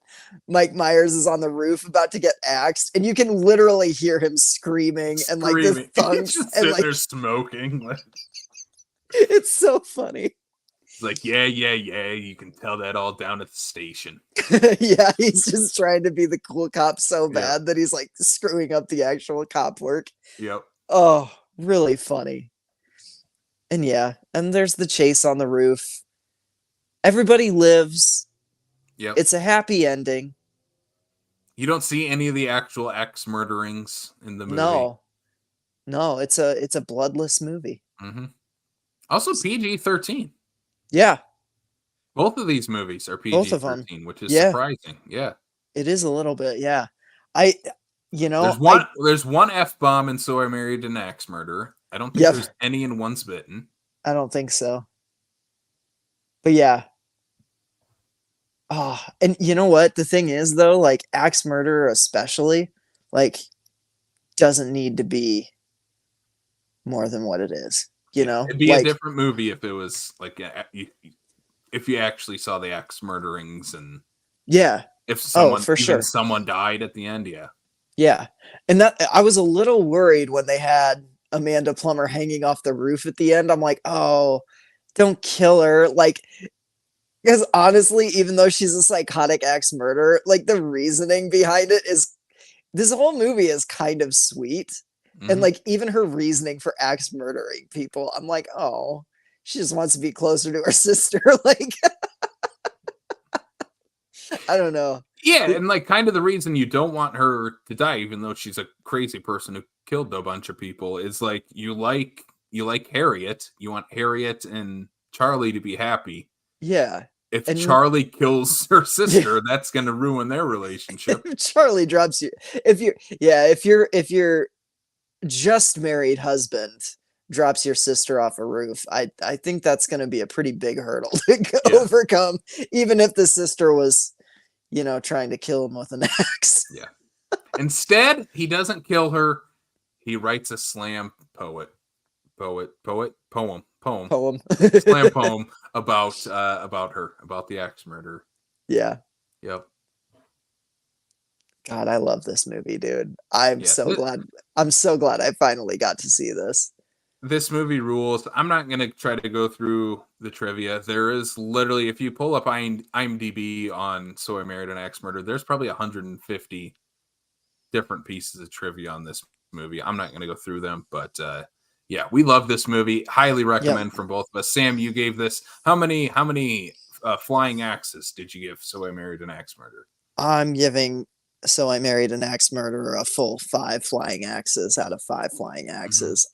Mike Myers is on the roof about to get axed, and you can literally hear him screaming and like the thunks just and like, they're smoking. It's so funny. It's like, yeah, you can tell that all down at the station. Yeah, he's just trying to be the cool cop so bad that he's like screwing up the actual cop work. Yep. Oh, really funny. And yeah, and there's the chase on the roof. Everybody lives. Yep. It's a happy ending. You don't see any of the actual axe murderings in the movie. No, it's a bloodless movie. Mm-hmm. Also PG-13. Yeah. Both of these movies are PG-13, which is surprising. Yeah. It is a little bit, yeah. There's one F-bomb in So I Married an Axe Murderer. I don't think there's any in Once Bitten. I don't think so. But yeah. Oh, and you know what? The thing is though, like axe murderer especially, like doesn't need to be more than what it is. You know? It'd be a different movie if it was like if you actually saw the axe murderings and if someone died at the end, Yeah. And that I was a little worried when they had Amanda Plummer hanging off the roof at the end. I'm like, oh, don't kill her. Like, because honestly, even though she's a psychotic axe murderer, like the reasoning behind it is this whole movie is kind of sweet. Mm-hmm. And like even her reasoning for axe murdering people, I'm like, oh, she just wants to be closer to her sister. Like, I don't know. Yeah, and like kind of the reason you don't want her to die, even though she's a crazy person who killed a bunch of people, is like you like Harriet. You want Harriet and Charlie to be happy. Yeah. If Charlie kills her sister, that's gonna ruin their relationship. If Charlie drops you, if your just married husband drops your sister off a roof, I think that's gonna be a pretty big hurdle to overcome, even if the sister was, trying to kill him with an axe. Yeah. Instead, he doesn't kill her. He writes a slam poem, slam poem about her, about the axe murderer. Yeah. Yep. God, I love this movie, dude. I'm so glad I finally got to see this. This movie rules. I'm not going to try to go through the trivia. There is literally, if you pull up IMDb on So I Married an Axe Murderer, there's probably 150 different pieces of trivia on this movie. I'm not going to go through them, but we love this movie. Highly recommend from both of us. Sam, you gave this. How many flying axes did you give So I Married an Axe Murderer? I'm giving So I Married an Axe Murderer a full 5 flying axes out of 5 flying Mhm. axes.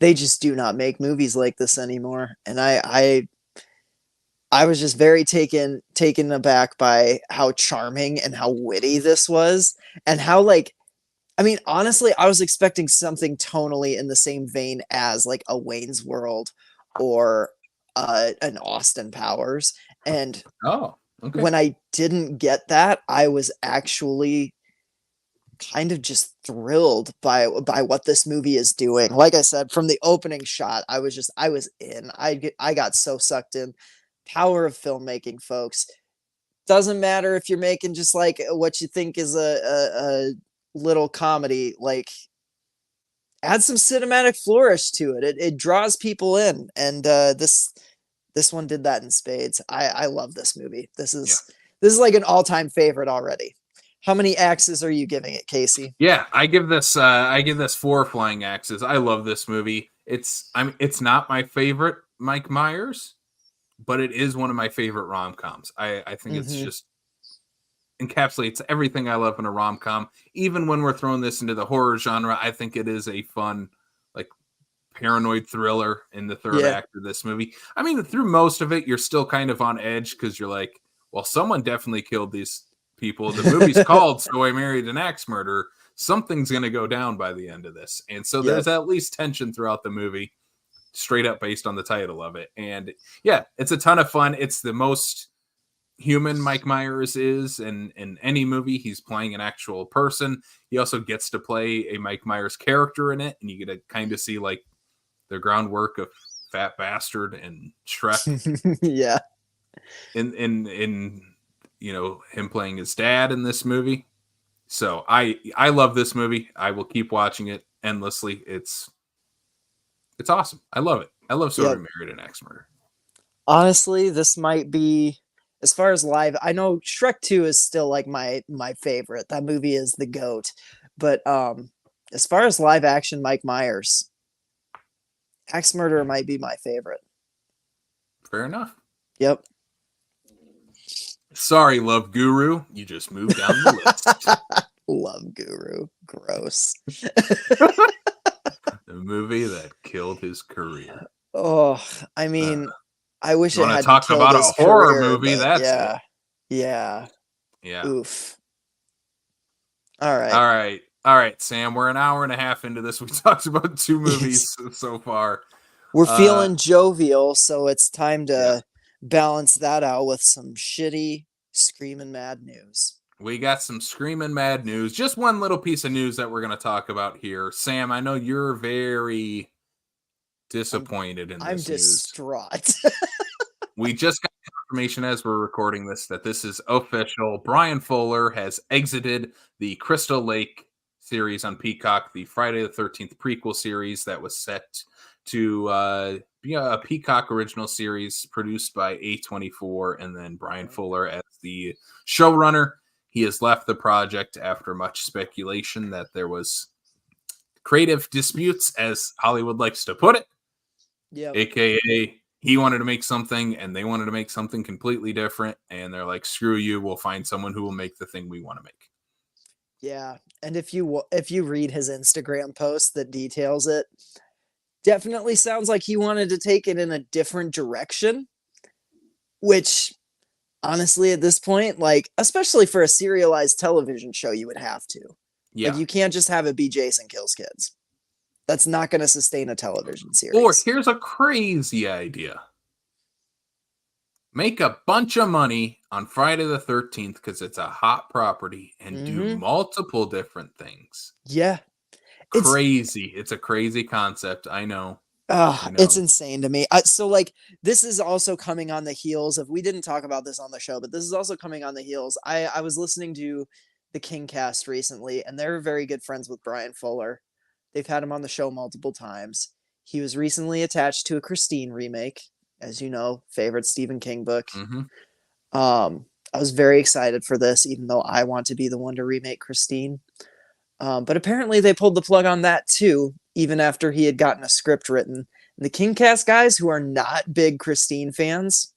They just do not make movies like this anymore, and I was just very taken aback by how charming and how witty this was, and how like I mean, honestly, I was expecting something tonally in the same vein as like a Wayne's World or an Austin Powers, and Oh, okay. when I didn't get that, I was actually kind of just thrilled by what this movie is doing. Like I said, from the opening shot, I was in. I got so sucked in. Power of filmmaking, folks. Doesn't matter if you're making just like what you think is a little comedy. Like, add some cinematic flourish to it. It draws people in, and this one did that in spades. I love this movie. Yeah. This is like an all time favorite already. How many axes are you giving it, Casey? Yeah, I give this 4 flying axes. I love this movie. It's not my favorite Mike Myers, but it is one of my favorite rom-coms. I think it's Mm-hmm. just encapsulates everything I love in a rom-com. Even when we're throwing this into the horror genre, I think it is a fun, like, paranoid thriller in the third Yeah. act of this movie. I mean, through most of it, you're still kind of on edge because you're like, well, someone definitely killed these people. The movie's called So I Married an Axe Murderer. Something's going to go down by the end of this. And so Yep. there's at least tension throughout the movie, straight up based on the title of it. And yeah, it's a ton of fun. It's the most human Mike Myers is in any movie. He's playing an actual person. He also gets to play a Mike Myers character in it, and you get to kind of see like the groundwork of Fat Bastard and Shrek Yeah. in him playing his dad in this movie. So I love this movie. I will keep watching it endlessly. It's awesome. I love it. I love So I Yep. Married an Axe Murder. Honestly, this might be as far as live. I know Shrek 2 is still like my favorite. That movie is the goat. But as far as live action Mike Myers, Axe Murderer might be my favorite. Fair enough. Yep. Sorry, Love Guru. You just moved down the list. Love Guru. Gross. The movie that killed his career. Oh, I Uh, mean, I wish you it want to hadn't talk killed about a his horror career, movie? but That's it. yeah. Yeah. Yeah. Oof. All right. All right. All right, Sam. We're an hour and a half into this. We talked about 2 movies so far. We're Uh, feeling jovial, so it's time yeah. to balance that out with some shitty, screaming mad news. We got some screaming mad news. Just one little piece of news that we're going to talk about here. Sam, I know you're very I'm disappointed in I'm this news. distraught. We just got confirmation as we're recording this that this is official. Brian Fuller has exited the Crystal Lake series on Peacock, the Friday the 13th prequel series that was set to be a Peacock original series produced by A24, and then Brian Fuller as the showrunner. He has left the project after much speculation that there was creative disputes, as Hollywood likes to put it, Yep. aka he wanted to make something and they wanted to make something completely different, and they're like, screw you, we'll find someone who will make the thing we want to make. Yeah. And if you read his Instagram post that details it, definitely sounds like he wanted to take it in a different direction, which honestly at this point, like especially for a serialized television show, you would have to. Like Yeah. you can't just have it be Jason Kills Kids. That's not going to sustain a television Or series. here's a crazy idea: make a bunch of money on Friday the 13th because it's a hot property and do Mm-hmm. multiple different things. Yeah. It's Crazy. It's a crazy concept. I know. I it's know. insane to me. So like this is also coming on the heels of we didn't talk about this on the show, but this is also coming on the heels. I was listening to the King Cast recently, and they're very good friends with Brian Fuller. They've had him on the show multiple times. He was recently attached to a Christine remake, as you know, favorite Stephen King book. Mm-hmm. I was very excited for this, even though I want to be the one to remake Christine. But apparently they pulled the plug on that too, even after he had gotten a script written. The Kingcast guys, who are not big Christine fans,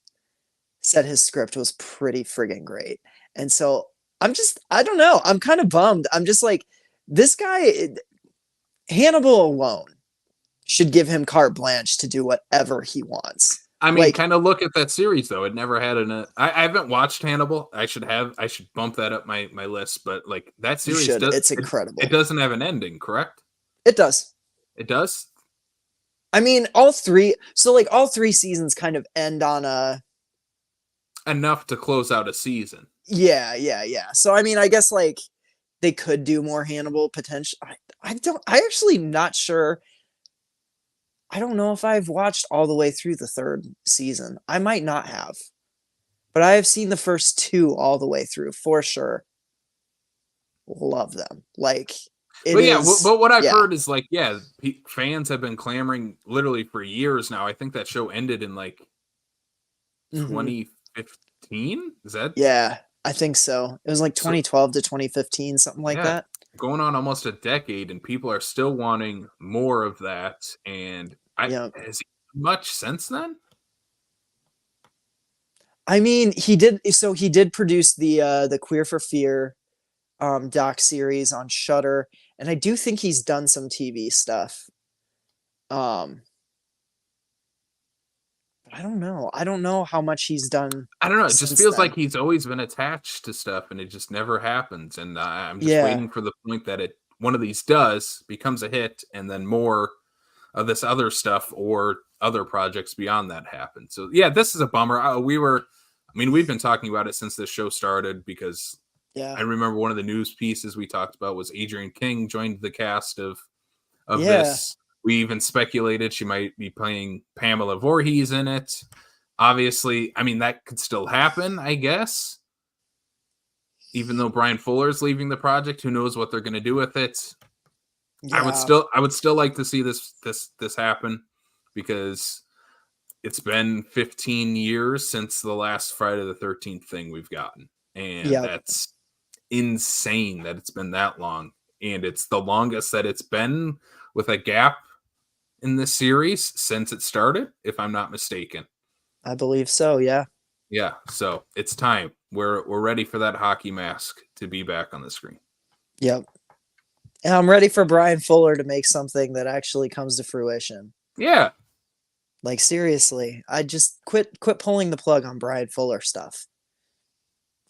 said his script was pretty friggin' great. And so I don't know. I'm kind of bummed. I'm just like, this guy, Hannibal alone should give him carte blanche to do whatever he wants. I mean, Like, kind of look at that series though. It never had I haven't watched Hannibal. I should bump that up my list. But like that you series should. does It's it incredible. doesn't have an ending, correct? It does. It does. I mean, all three. So like all three seasons kind of end on a Enough to close out a season. yeah. So I mean, I guess like they could do more Hannibal potential. I don't. I actually not sure. I don't know if I've watched all the way through the third season. I might not have, but I have seen the first two all the way through for sure. Love them. Like it But yeah, is. but what I've Yeah. heard is like, yeah, fans have been clamoring literally for years now. I think that show ended in like Hmm. 2015. Is that Yeah. I think so. It was like so? 2012 to 2015, something like Yeah, that. going on almost a decade, and people are still wanting more of that. And I Yeah. has he done much since then? I mean, he did. So he did produce the Queer for Fear doc series on Shutter, and I do think he's done some TV stuff. Um, but I don't know. I don't know how much he's done I don't know. It just since feels like then. he's always been attached to stuff, and it just never happens. And I'm just Yeah. waiting for the point that it one of these does becomes a hit, and then more of this other stuff or other projects beyond that happen. So yeah, this is a bummer. We've been talking about it since this show started because Yeah. I remember one of the news pieces we talked about was Adrienne King joined the cast of Yeah. this. We even speculated she might be playing Pamela Voorhees in it. Obviously, I mean that could still happen, I guess. Even though Brian Fuller's leaving the project, who knows what they're going to do with it? Yeah. I would still like to see this happen because it's been 15 years since the last Friday the 13th thing we've gotten, and Yeah. that's insane that it's been that long, and it's the longest that it's been with a gap in this series since it started, if I'm not mistaken. I believe so. Yeah. Yeah, so it's time. We're ready for that hockey mask to be back on the screen. Yep. And I'm ready for Brian Fuller to make something that actually comes to fruition. Yeah, Like seriously, I just quit pulling the plug on Brian Fuller stuff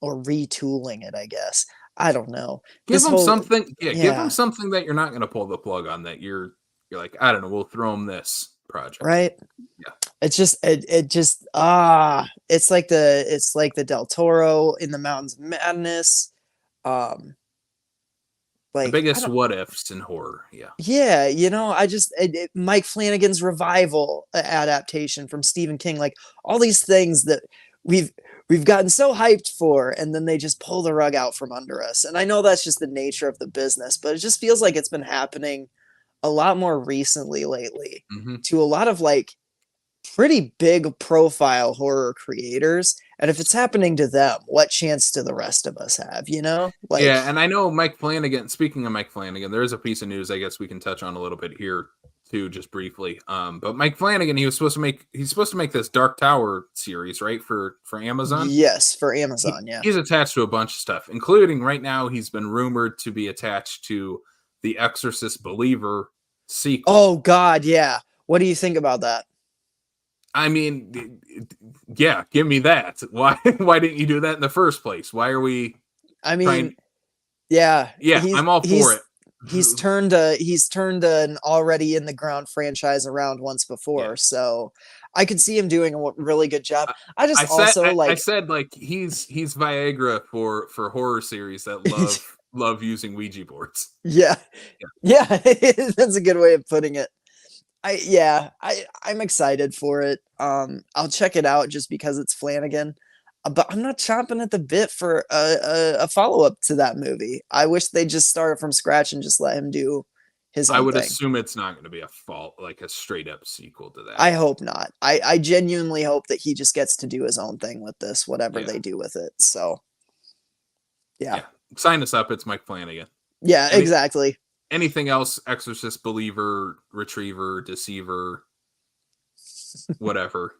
or retooling it, I guess. I don't know. give This them whole something. Yeah, give them yeah, something that you're not going to pull the plug on. That you're like, I don't know. We'll throw them this project. right? Yeah, It just it's like the Del Toro in the Mountains of Madness. Um the like I biggest don't what ifs in horror. Yeah, yeah, I just Mike Flanagan's revival adaptation from Stephen King, like all these things that we've we've gotten so hyped for, and then they just pull the rug out from under us. And I know that's just the nature of the business, but it just feels like it's been happening a lot more recently lately mm-hmm. to a lot of like pretty big profile horror creators. And if it's happening to them, what chance do the rest of us have, Like, Yeah, and I know Mike Flanagan. Speaking of Mike Flanagan, there is a piece of news I guess we can touch on a little bit here too, just briefly. But Mike Flanagan, he's supposed to make this Dark Tower series, right, for Amazon. yes, for Amazon, yeah. He's attached to a bunch of stuff, including right now he's been rumored to be attached to the Exorcist Believer sequel. Oh God, yeah. What do you think about that? I mean, yeah, give me that. Why didn't you do that in the first place? Why are we I trying? mean, yeah, Yeah, I'm all for it. he's turned an already in the ground franchise around once Yeah. before, so I could see him doing a really good job. I just I said also I like said like he's Viagra for horror series that love using Ouija boards. yeah, Yeah. yeah, that's a good way of putting it. I'm excited for it. I'll check it out just because it's Flanagan. But I'm not chomping at the bit for a follow up to that movie. I wish they just started from scratch and just let him do his I own would thing. assume it's not going to be a fault like a straight up sequel to that. I hope not. I genuinely hope that he just gets to do his own thing with this, whatever Yeah. they do with it. So, yeah. Sign us up. It's Mike Flanagan. Yeah, exactly. Anything else? Exorcist, Believer, Retriever, Deceiver, whatever.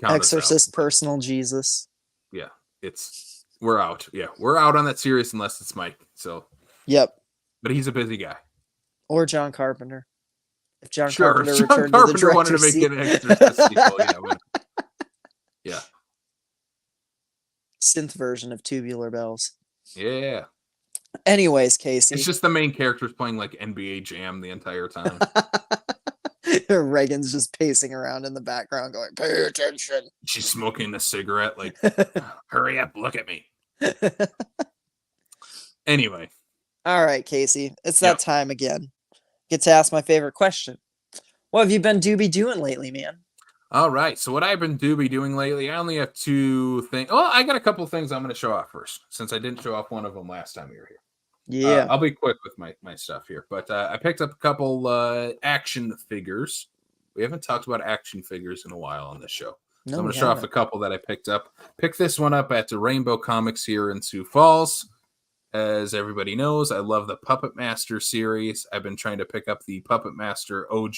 Exorcist, personal Jesus. Yeah, it's We're out. Yeah, we're out on that series unless it's Mike. So, Yep. but he's a busy guy. Or John Carpenter. If John Sure, Carpenter if John returned Carpenter to the wanted to director's make seat. an Exorcist sequel, yeah. Synth version of Tubular Bells. Yeah. Anyways, Casey. It's just the main character's playing like NBA Jam the entire time. Reagan's just pacing around in the background going, pay attention. She's smoking a cigarette like, hurry up, look at me. Anyway. All right, Casey. It's that time again. Get to ask my favorite question. What have you been Dooby doing lately, man? All right. So what I've been doing lately, I only have two things. Well, I got a couple of things I'm going to show off first, since I didn't show off one of them last time we were here. Yeah. I'll be quick with my stuff here. But I picked up a couple action figures. We haven't talked about action figures in a while on this show. So I'm going to show off a couple that I picked up. Picked this one up at the Rainbow Comics here in Sioux Falls. As everybody knows, I love the Puppet Master series. I've been trying to pick up the Puppet Master OG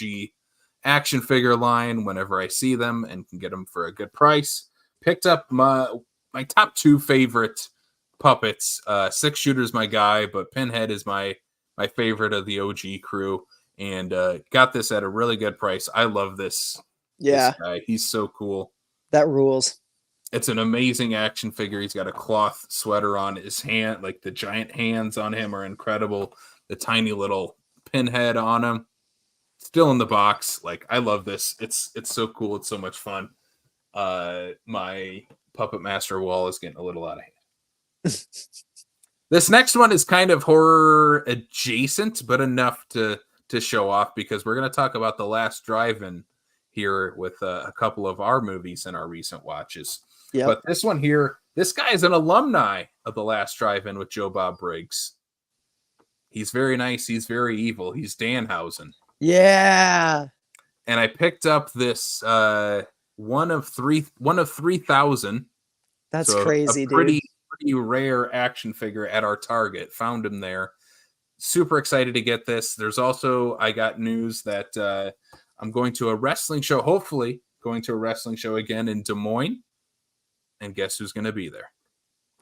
action figure line whenever I see them and can get them for a good price. Picked up my top two favorite puppets. Six Shooter's my guy, but Pinhead is my favorite of the OG crew. And got this at a really good price. I love this. Yeah. This guy. He's so cool. That rules. It's an amazing action figure. He's got a cloth sweater on his hand. Like the giant hands on him are incredible. The tiny little pinhead on him. Still in the box. Like, I love this. It's so cool. It's so much fun. My Puppet Master wall is getting a little out of hand. This next one is kind of horror adjacent, but enough to show off, because we're going to talk about The Last Drive-In here with a couple of our movies in our recent watches. Yep. But this one here, this guy is an alumni of The Last Drive-In with Joe Bob Briggs. He's very nice. He's very evil. He's Danhausen. Yeah. And I picked up this one of 3,000. That's so crazy, pretty rare action figure at our Target. Found him there. Super excited to get this. There's also, I got news that I'm going to a wrestling show, hopefully going to a wrestling show again in Des Moines. And guess who's going to be there?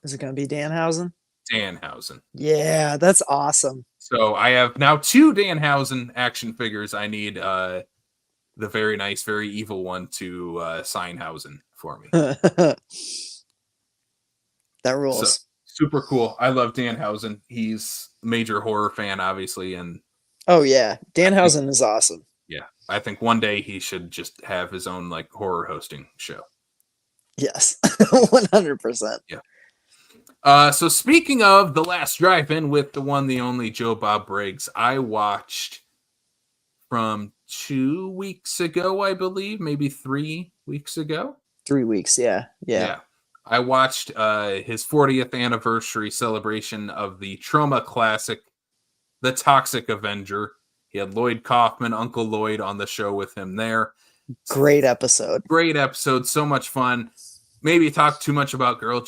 Is it going to be Danhausen? Danhausen. Yeah, that's awesome. So I have now 2 Danhausen action figures. I need the very nice, very evil one to Signhausen for me. That rules. So, super cool. I love Danhausen. He's a major horror fan, obviously. And oh, yeah. Danhausen is awesome. Yeah. I think one day he should just have his own like horror hosting show. Yes. 100%. Yeah. So speaking of The Last Drive-In with the one, the only Joe Bob Briggs, I watched from 2 weeks ago, I believe, maybe 3 weeks ago. 3 weeks, yeah. I watched his 40th anniversary celebration of the Trauma classic, The Toxic Avenger. He had Lloyd Kaufman, Uncle Lloyd, on the show with him there. Great episode. So much fun. Maybe talk too much about grilled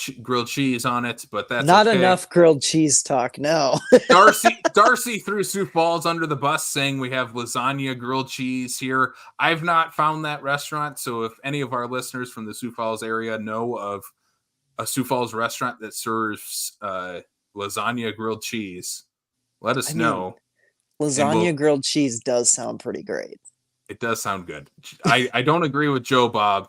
cheese on it, but that's not okay. Enough grilled cheese talk. No. Darcy threw Sioux Falls under the bus, saying we have lasagna grilled cheese here. I've not found that restaurant, so if any of our listeners from the Sioux Falls area know of a Sioux Falls restaurant that serves lasagna grilled cheese, let us know. Lasagna grilled cheese does sound pretty great. It does sound good. I don't agree with Joe Bob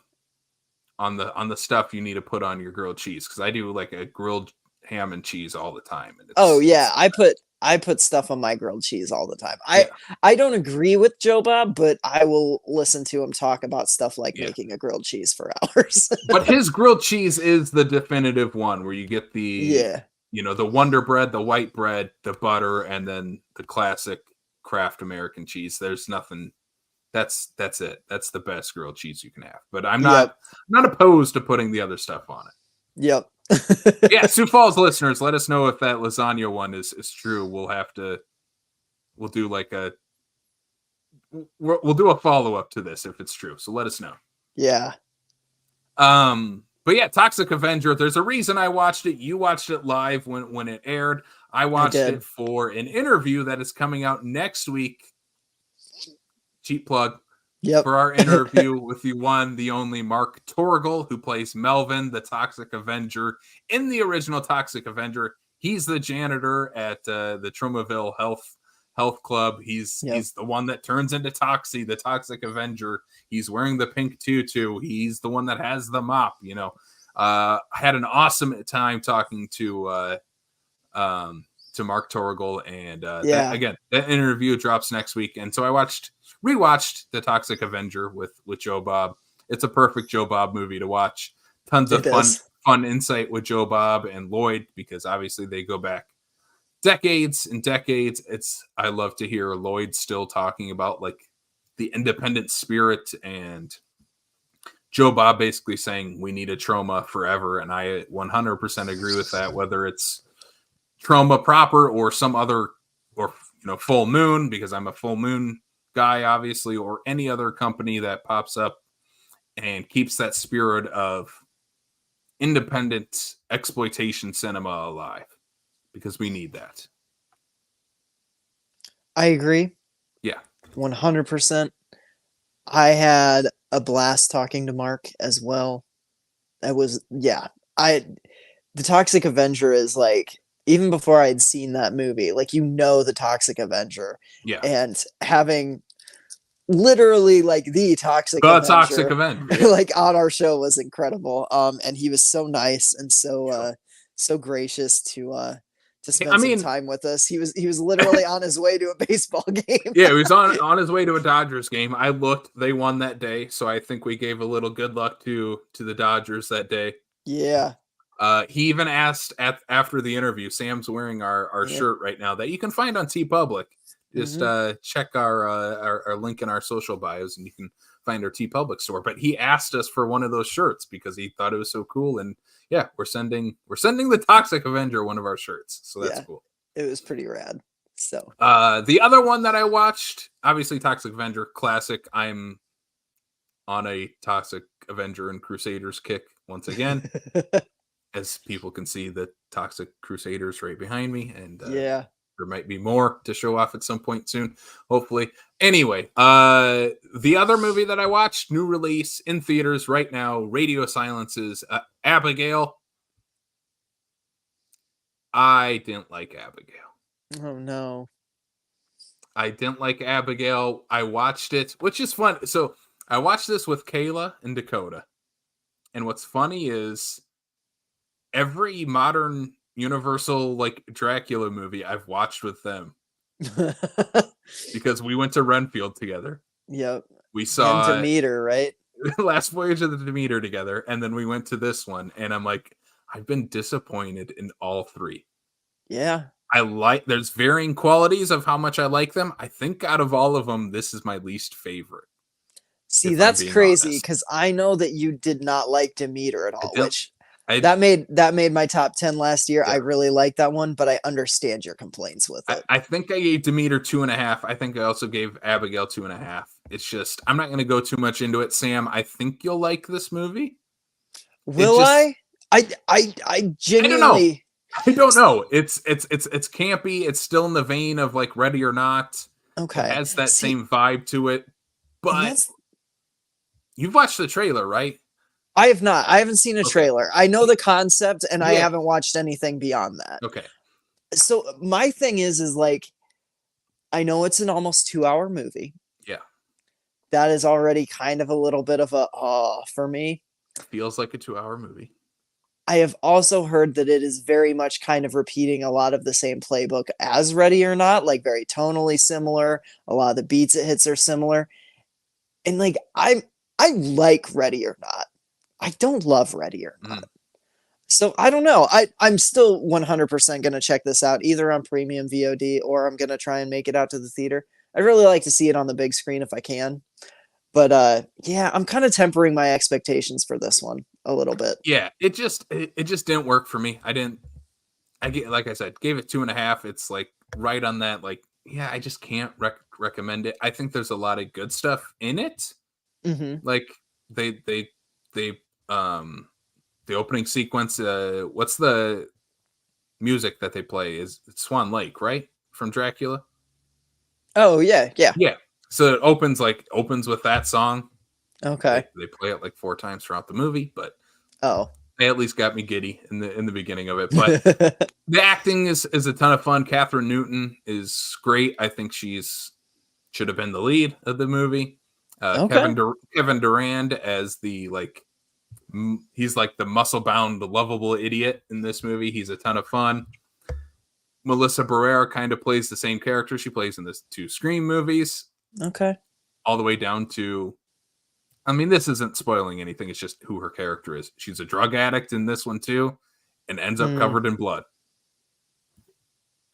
on the stuff you need to put on your grilled cheese, because I do like a grilled ham and cheese all the time. And I put stuff on my grilled cheese all the time. I don't agree with Joe Bob, but I will listen to him talk about stuff like making a grilled cheese for hours. But his grilled cheese is the definitive one, where you get the the Wonder Bread, the white bread, the butter, and then the classic Kraft American cheese. There's nothing. That's it. That's the best grilled cheese you can have. But I'm not opposed to putting the other stuff on it. Yep. Yeah, Sioux Falls listeners, let us know if that lasagna one is true. We'll do like we'll do a follow-up to this if it's true. So let us know. Yeah. But yeah, Toxic Avenger, there's a reason I watched it. You watched it live when it aired. I watched it for an interview that is coming out next week. Cheap plug. Yep. for our interview with the one, the only Mark Torgel, who plays Melvin, the Toxic Avenger in the original Toxic Avenger. He's the janitor at the Tromaville Health Club. He's the one that turns into Toxie, the Toxic Avenger. He's wearing the pink tutu. He's the one that has the mop. I had an awesome time talking to Mark Torgel, and that interview drops next week. And so I rewatched the Toxic Avenger with Joe Bob. It's a perfect Joe Bob movie to watch. Tons of fun insight with Joe Bob and Lloyd, because obviously they go back decades and decades. I love to hear Lloyd still talking about like the independent spirit, and Joe Bob basically saying we need a Troma forever. And I 100% agree with that, whether it's Troma proper or some other, or Full Moon, because I'm a Full Moon guy, obviously, or any other company that pops up and keeps that spirit of independent exploitation cinema alive, because we need that. I agree. Yeah. 100%. I had a blast talking to Mark as well. The Toxic Avenger is like, even before I'd seen that movie, like, the Toxic Avenger. Yeah. And having literally like the Toxic Avenger like on our show was incredible. And he was so nice and so gracious to spend some time with us. He was literally on his way to a baseball game. Yeah, he was on his way to a Dodgers game. I looked, they won that day, so I think we gave a little good luck to the Dodgers that day. Yeah. He even asked after the interview. Sam's wearing our shirt right now that you can find on TeePublic. Just check our link in our social bios, and you can find our TeePublic store. But he asked us for one of those shirts because he thought it was so cool. And yeah, we're sending the Toxic Avenger one of our shirts. So that's cool. It was pretty rad. So the other one that I watched, obviously Toxic Avenger, classic. I'm on a Toxic Avenger and Crusaders kick once again. As people can see, the Toxic Crusaders right behind me, and there might be more to show off at some point soon, hopefully. Anyway, the other movie that I watched, new release in theaters right now, Radio Silence's Abigail. I didn't like Abigail. Oh no. I didn't like Abigail. I watched it, which is fun. So I watched this with Kayla and Dakota. And what's funny is every modern Universal like Dracula movie I've watched with them. Because we went to Renfield together. Yep. We saw Demeter, right? Last Voyage of the Demeter together, and then we went to this one, and I'm like, I've been disappointed in all three. Yeah. There's varying qualities of how much I like them. I think out of all of them, this is my least favorite. See, that's crazy, because I know that you did not like Demeter at all, that made my top 10 last year. Yeah. I really like that one, but I understand your complaints with it. I think I gave Demeter 2.5. I think I also gave Abigail 2.5. It's just, I'm not going to go too much into it. Sam, I think you'll like this movie. Will I? I genuinely... I don't know. It's campy. It's still in the vein of like Ready or Not. Okay. It has that same vibe to it. But you've watched the trailer, right? I have not. I haven't seen a trailer. I know the concept, and I haven't watched anything beyond that. Okay. So my thing is like, I know it's an almost 2-hour movie. Yeah. That is already kind of a little bit of a for me. Feels like a 2-hour movie. I have also heard that it is very much kind of repeating a lot of the same playbook as Ready or Not, like very tonally similar. A lot of the beats it hits are similar. And like, I like Ready or Not. I don't love Ready or Not. So I don't know. I'm still 100% going to check this out, either on premium VOD or I'm going to try and make it out to the theater. I'd really like to see it on the big screen if I can. But I'm kind of tempering my expectations for this one a little bit. Yeah, it just didn't work for me. Like I said, gave it 2.5. It's like right on that. Like, yeah, I just can't recommend it. I think there's a lot of good stuff in it. Mm-hmm. Like the opening sequence. What's the music that they play? Is Swan Lake, right? From Dracula. Oh yeah. So it opens with that song. Okay. They play it like 4 times throughout the movie, but Oh. they at least got me giddy in the beginning of it. But the acting is a ton of fun. Catherine Newton is great. I think should have been the lead of the movie. Okay. Kevin Durand as the he's like the muscle bound, lovable idiot in this movie. He's a ton of fun. Melissa Barrera kind of plays the same character she plays in the 2 Scream movies. Okay. All the way down to, I mean, this isn't spoiling anything. It's just who her character is. She's a drug addict in this one too, and ends up covered in blood.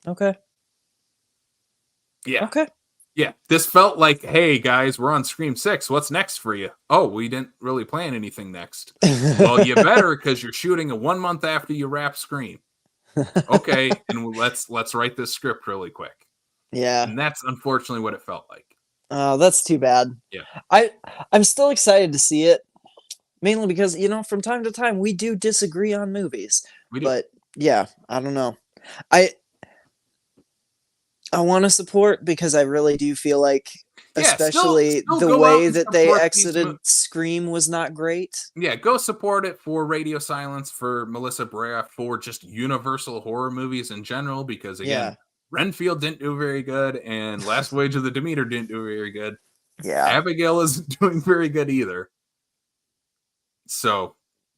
Okay. Yeah. Okay. Yeah. This felt like, hey guys, we're on Scream 6. What's next for you? Oh, we didn't really plan anything next. Well, you better, because you're shooting 1 month after you wrap Scream. Okay, and let's write this script really quick. Yeah. And that's unfortunately what it felt like. Oh, that's too bad. Yeah. I'm still excited to see it, mainly because, from time to time we do disagree on movies. We do. But yeah, I don't know. I want to support because I really do feel like, especially still the go way out and that they support exited Scream was not great. Yeah, go support it for Radio Silence, for Melissa Barrera, for just Universal horror movies in general, because again, Renfield didn't do very good, and Last Voyage of the Demeter didn't do very good. Yeah. Abigail isn't doing very good either. So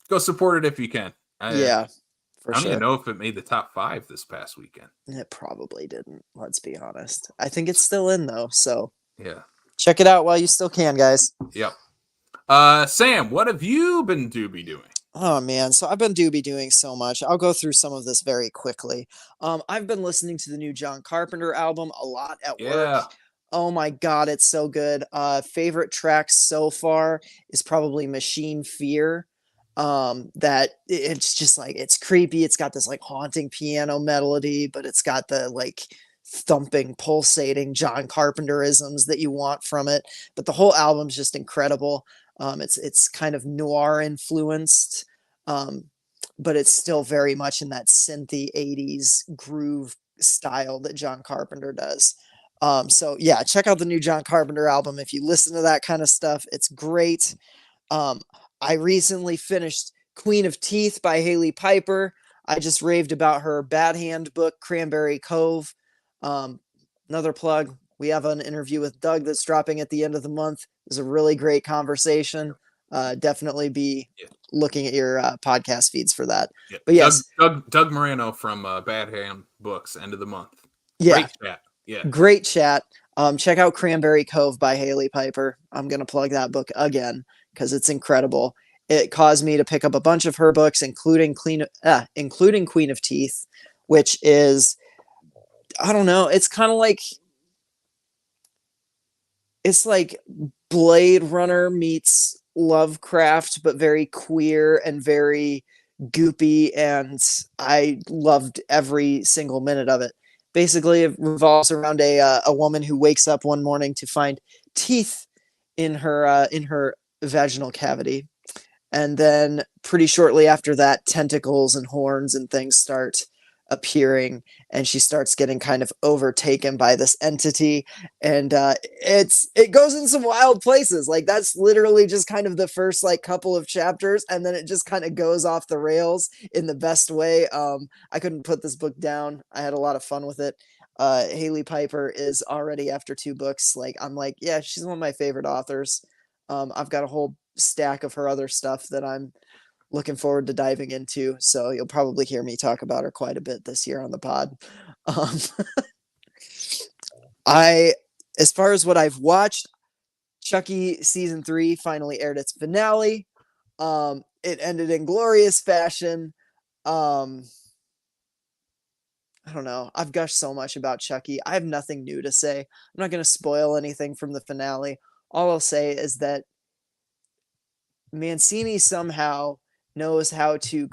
go support it if you can. For I don't sure. even know if it made the top 5 this past weekend. It probably didn't, let's be honest. I think it's still in though, so yeah. Check it out while you still can, guys. Yep. Sam, what have you been Dooby doing? Oh man, so I've been Dooby doing so much. I'll go through some of this very quickly. I've been listening to the new John Carpenter album a lot at work. Oh my god, it's so good. Favorite track so far is probably Machine Fear. That it's just like, it's creepy. It's got this like haunting piano melody, but it's got the like thumping, pulsating John Carpenterisms that you want from it. But the whole album's just incredible. It's kind of noir influenced, but it's still very much in that synthy 80s groove style that John Carpenter does. So yeah, check out the new John Carpenter album if you listen to that kind of stuff. It's great. I recently finished Queen of Teeth by Haley Piper. I just raved about her Bad Hand book, Cranberry Cove. Another plug, we have an interview with Doug that's dropping at the end of the month. It was a really great conversation. Definitely be looking at your podcast feeds for that. Yeah. But yes, Doug Moreno from Bad Hand Books, end of the month. Yeah, great chat. Yeah, great chat. Check out Cranberry Cove by Haley Piper. I'm gonna plug that book again because it's incredible. It caused me to pick up a bunch of her books, including Queen of Teeth, which is, I don't know, it's kind of like, it's like Blade Runner meets Lovecraft, but very queer and very goopy, and I loved every single minute of it. Basically, it revolves around a woman who wakes up one morning to find teeth in her vaginal cavity, and then pretty shortly after that, tentacles and horns and things start appearing, and she starts getting kind of overtaken by this entity, and it goes in some wild places. Like, that's literally just kind of the first like couple of chapters, and then it just kind of goes off the rails in the best way. I couldn't put this book down. I had a lot of fun with it. Haley Piper is already, after 2 books, like, I'm like, yeah, she's one of my favorite authors. I've got a whole stack of her other stuff that I'm looking forward to diving into, so you'll probably hear me talk about her quite a bit this year on the pod. As far as what I've watched, Chucky season 3 finally aired its finale. It ended in glorious fashion. I don't know. I've gushed so much about Chucky. I have nothing new to say. I'm not going to spoil anything from the finale. All I'll say is that Mancini somehow knows how to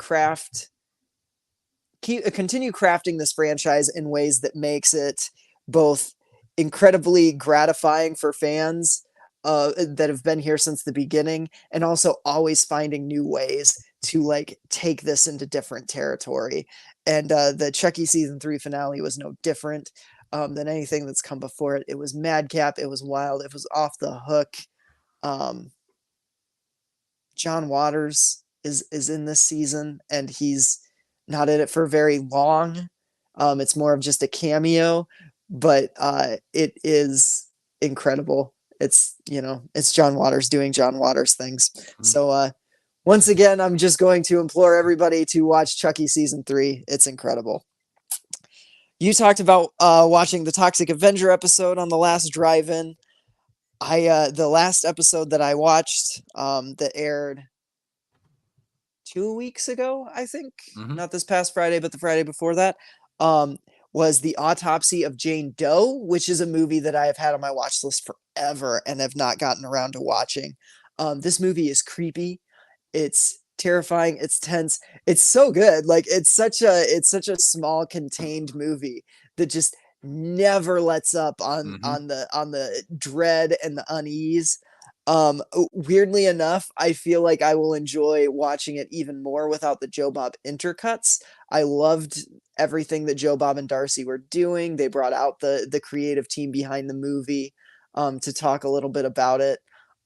continue crafting this franchise in ways that makes it both incredibly gratifying for fans that have been here since the beginning, and also always finding new ways to like take this into different territory. And the Chucky season 3 finale was no different. than anything that's come before it. It was madcap. It was wild. It was off the hook. Um, John Waters is in this season, and he's not in it for very long. It's more of just a cameo, but it is incredible. It's it's John Waters doing John Waters things. So once again, I'm just going to implore everybody to watch Chucky season 3. It's incredible. You talked about watching the Toxic Avenger episode on the last drive-in. The last episode that I watched that aired 2 weeks ago, I think, not this past Friday, but the Friday before that, was The Autopsy of Jane Doe, which is a movie that I have had on my watch list forever and have not gotten around to watching. This movie is creepy. It's terrifying. It's tense. It's so good. Like it's such a small, contained movie that just never lets up on the dread and the unease. Weirdly enough, I feel like I will enjoy watching it even more without the Joe Bob intercuts. I loved everything that Joe Bob and Darcy were doing. They brought out the creative team behind the movie to talk a little bit about it.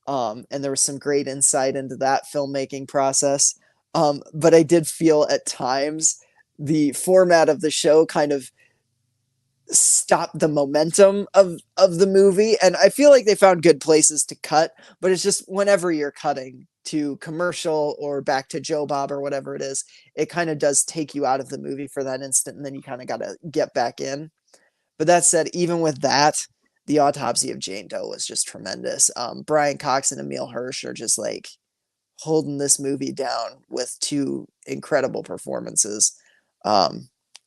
And there was some great insight into that filmmaking process. But I did feel at times the format of the show kind of stopped the momentum of the movie. And I feel like they found good places to cut, but it's just whenever you're cutting to commercial or back to Joe Bob or whatever it is, it kind of does take you out of the movie for that instant. And then you kind of got to get back in. But that said, even with that, The Autopsy of Jane Doe was just tremendous. Brian Cox and Emile Hirsch are just like holding this movie down with 2 incredible performances.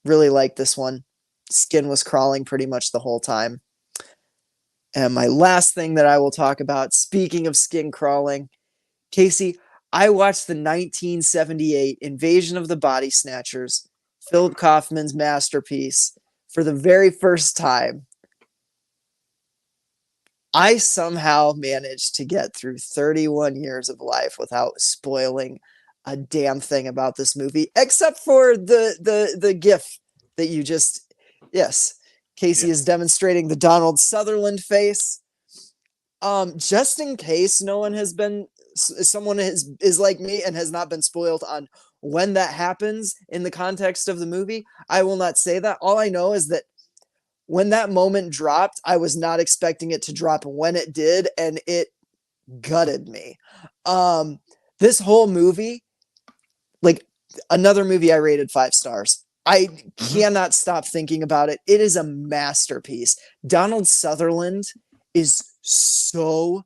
Really like this one. Skin was crawling pretty much the whole time. And my last thing that I will talk about, speaking of skin crawling, Casey, I watched the 1978 Invasion of the Body Snatchers, Philip Kaufman's masterpiece, for the very first time. I somehow managed to get through 31 years of life without spoiling a damn thing about this movie, except for the GIF that you just... Yes, Casey is demonstrating the Donald Sutherland face. Just in case someone is like me and has not been spoiled on when that happens in the context of the movie, I will not say that. All I know is that when that moment dropped, I was not expecting it to drop when it did, and it gutted me. This whole movie, like another movie I rated 5 stars. I cannot stop thinking about it. It is a masterpiece. Donald Sutherland is so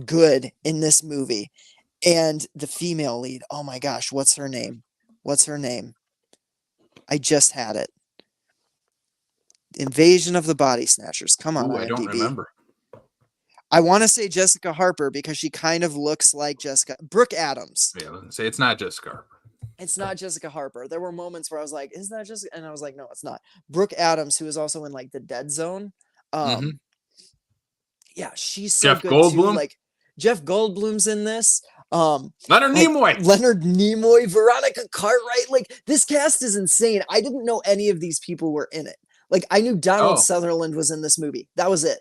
good in this movie. And the female lead, oh my gosh, what's her name? I just had it. Invasion of the Body Snatchers. Come on, IMDb. I don't remember. I want to say Jessica Harper because she kind of looks like Jessica. Brooke Adams. Yeah, say it's not Jessica Harper. It's not Jessica Harper. There were moments where I was like, is that Jessica? And I was like, no, it's not. Brooke Adams, who is also in like The Dead Zone. Yeah, she's so Jeff good Goldblum? too. Like Jeff Goldblum's in this. Leonard Nimoy, Veronica Cartwright. Like this cast is insane. I didn't know any of these people were in it. Like I knew Donald Sutherland was in this movie. That was it.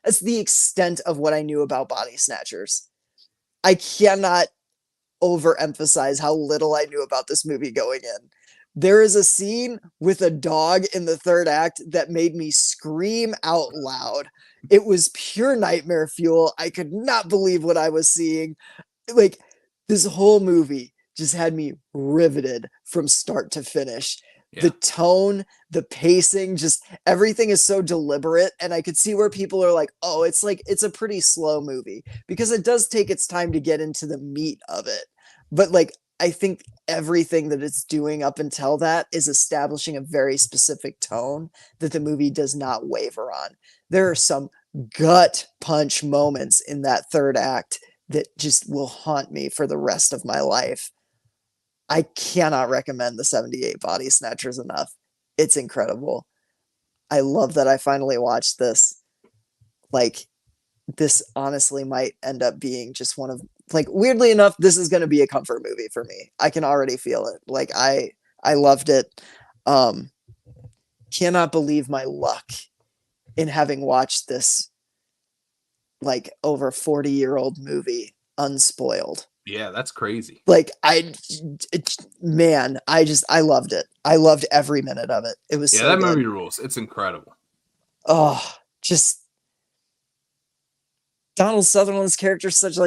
That's the extent of what I knew about Body Snatchers. I cannot overemphasize how little I knew about this movie going in. There is a scene with a dog in the 3rd act that made me scream out loud. It was pure nightmare fuel. I could not believe what I was seeing. Like this whole movie just had me riveted from start to finish. Yeah. The tone, the pacing, just everything is so deliberate. And I could see where people are like, oh, it's a pretty slow movie because it does take its time to get into the meat of it. But like, I think everything that it's doing up until that is establishing a very specific tone that the movie does not waver on. There are some gut punch moments in that 3rd act that just will haunt me for the rest of my life. I cannot recommend the 78 Body Snatchers enough. It's incredible. I love that I finally watched this. Like, this honestly might end up being just one of, like, weirdly enough, this is going to be a comfort movie for me. I can already feel it. Like, I loved it. Cannot believe my luck in having watched this like over 40-year-old movie unspoiled. Yeah, that's crazy. Like I loved it. I loved every minute of it. It was Yeah, so that good. movie rules. It's incredible. Oh, just Donald Sutherland's character is such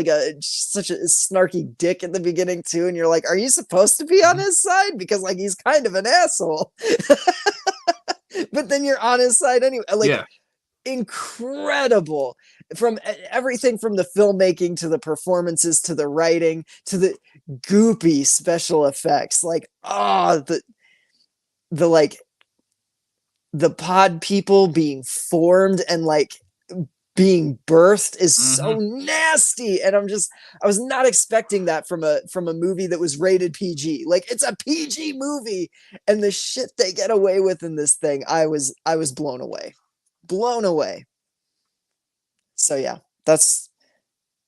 a snarky dick at the beginning too, and you're like, are you supposed to be on his side? Because like he's kind of an asshole. But then you're on his side anyway. Like Yeah. incredible, from everything from the filmmaking to the performances to the writing to the goopy special effects. Like the like the pod people being formed and like being birthed is so nasty, and I was not expecting that from a movie that was rated PG. Like it's a PG movie, and the shit they get away with in this thing, I was blown away. So yeah, that's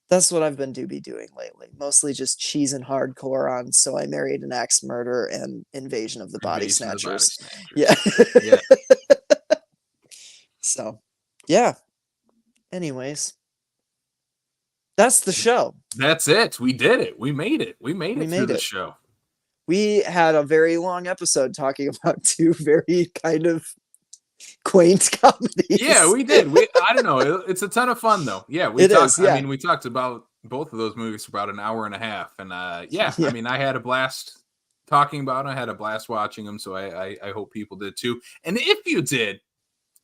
what I've been doing lately. Mostly just cheese and hardcore on So I Married an Axe Murder and Invasion of the Body Snatchers. Yeah. Yeah. So yeah. Anyways, that's the show. That's it. We did it. We made it. We made it through the show. We had a very long episode talking about two very kind of quaint comedies. Yeah, we did. I don't know. It's a ton of fun though. Yeah, I mean, we talked about both of those movies for about an hour and a half, and yeah. I mean, I had a blast talking about them. I had a blast watching them, so I hope people did too. And if you did,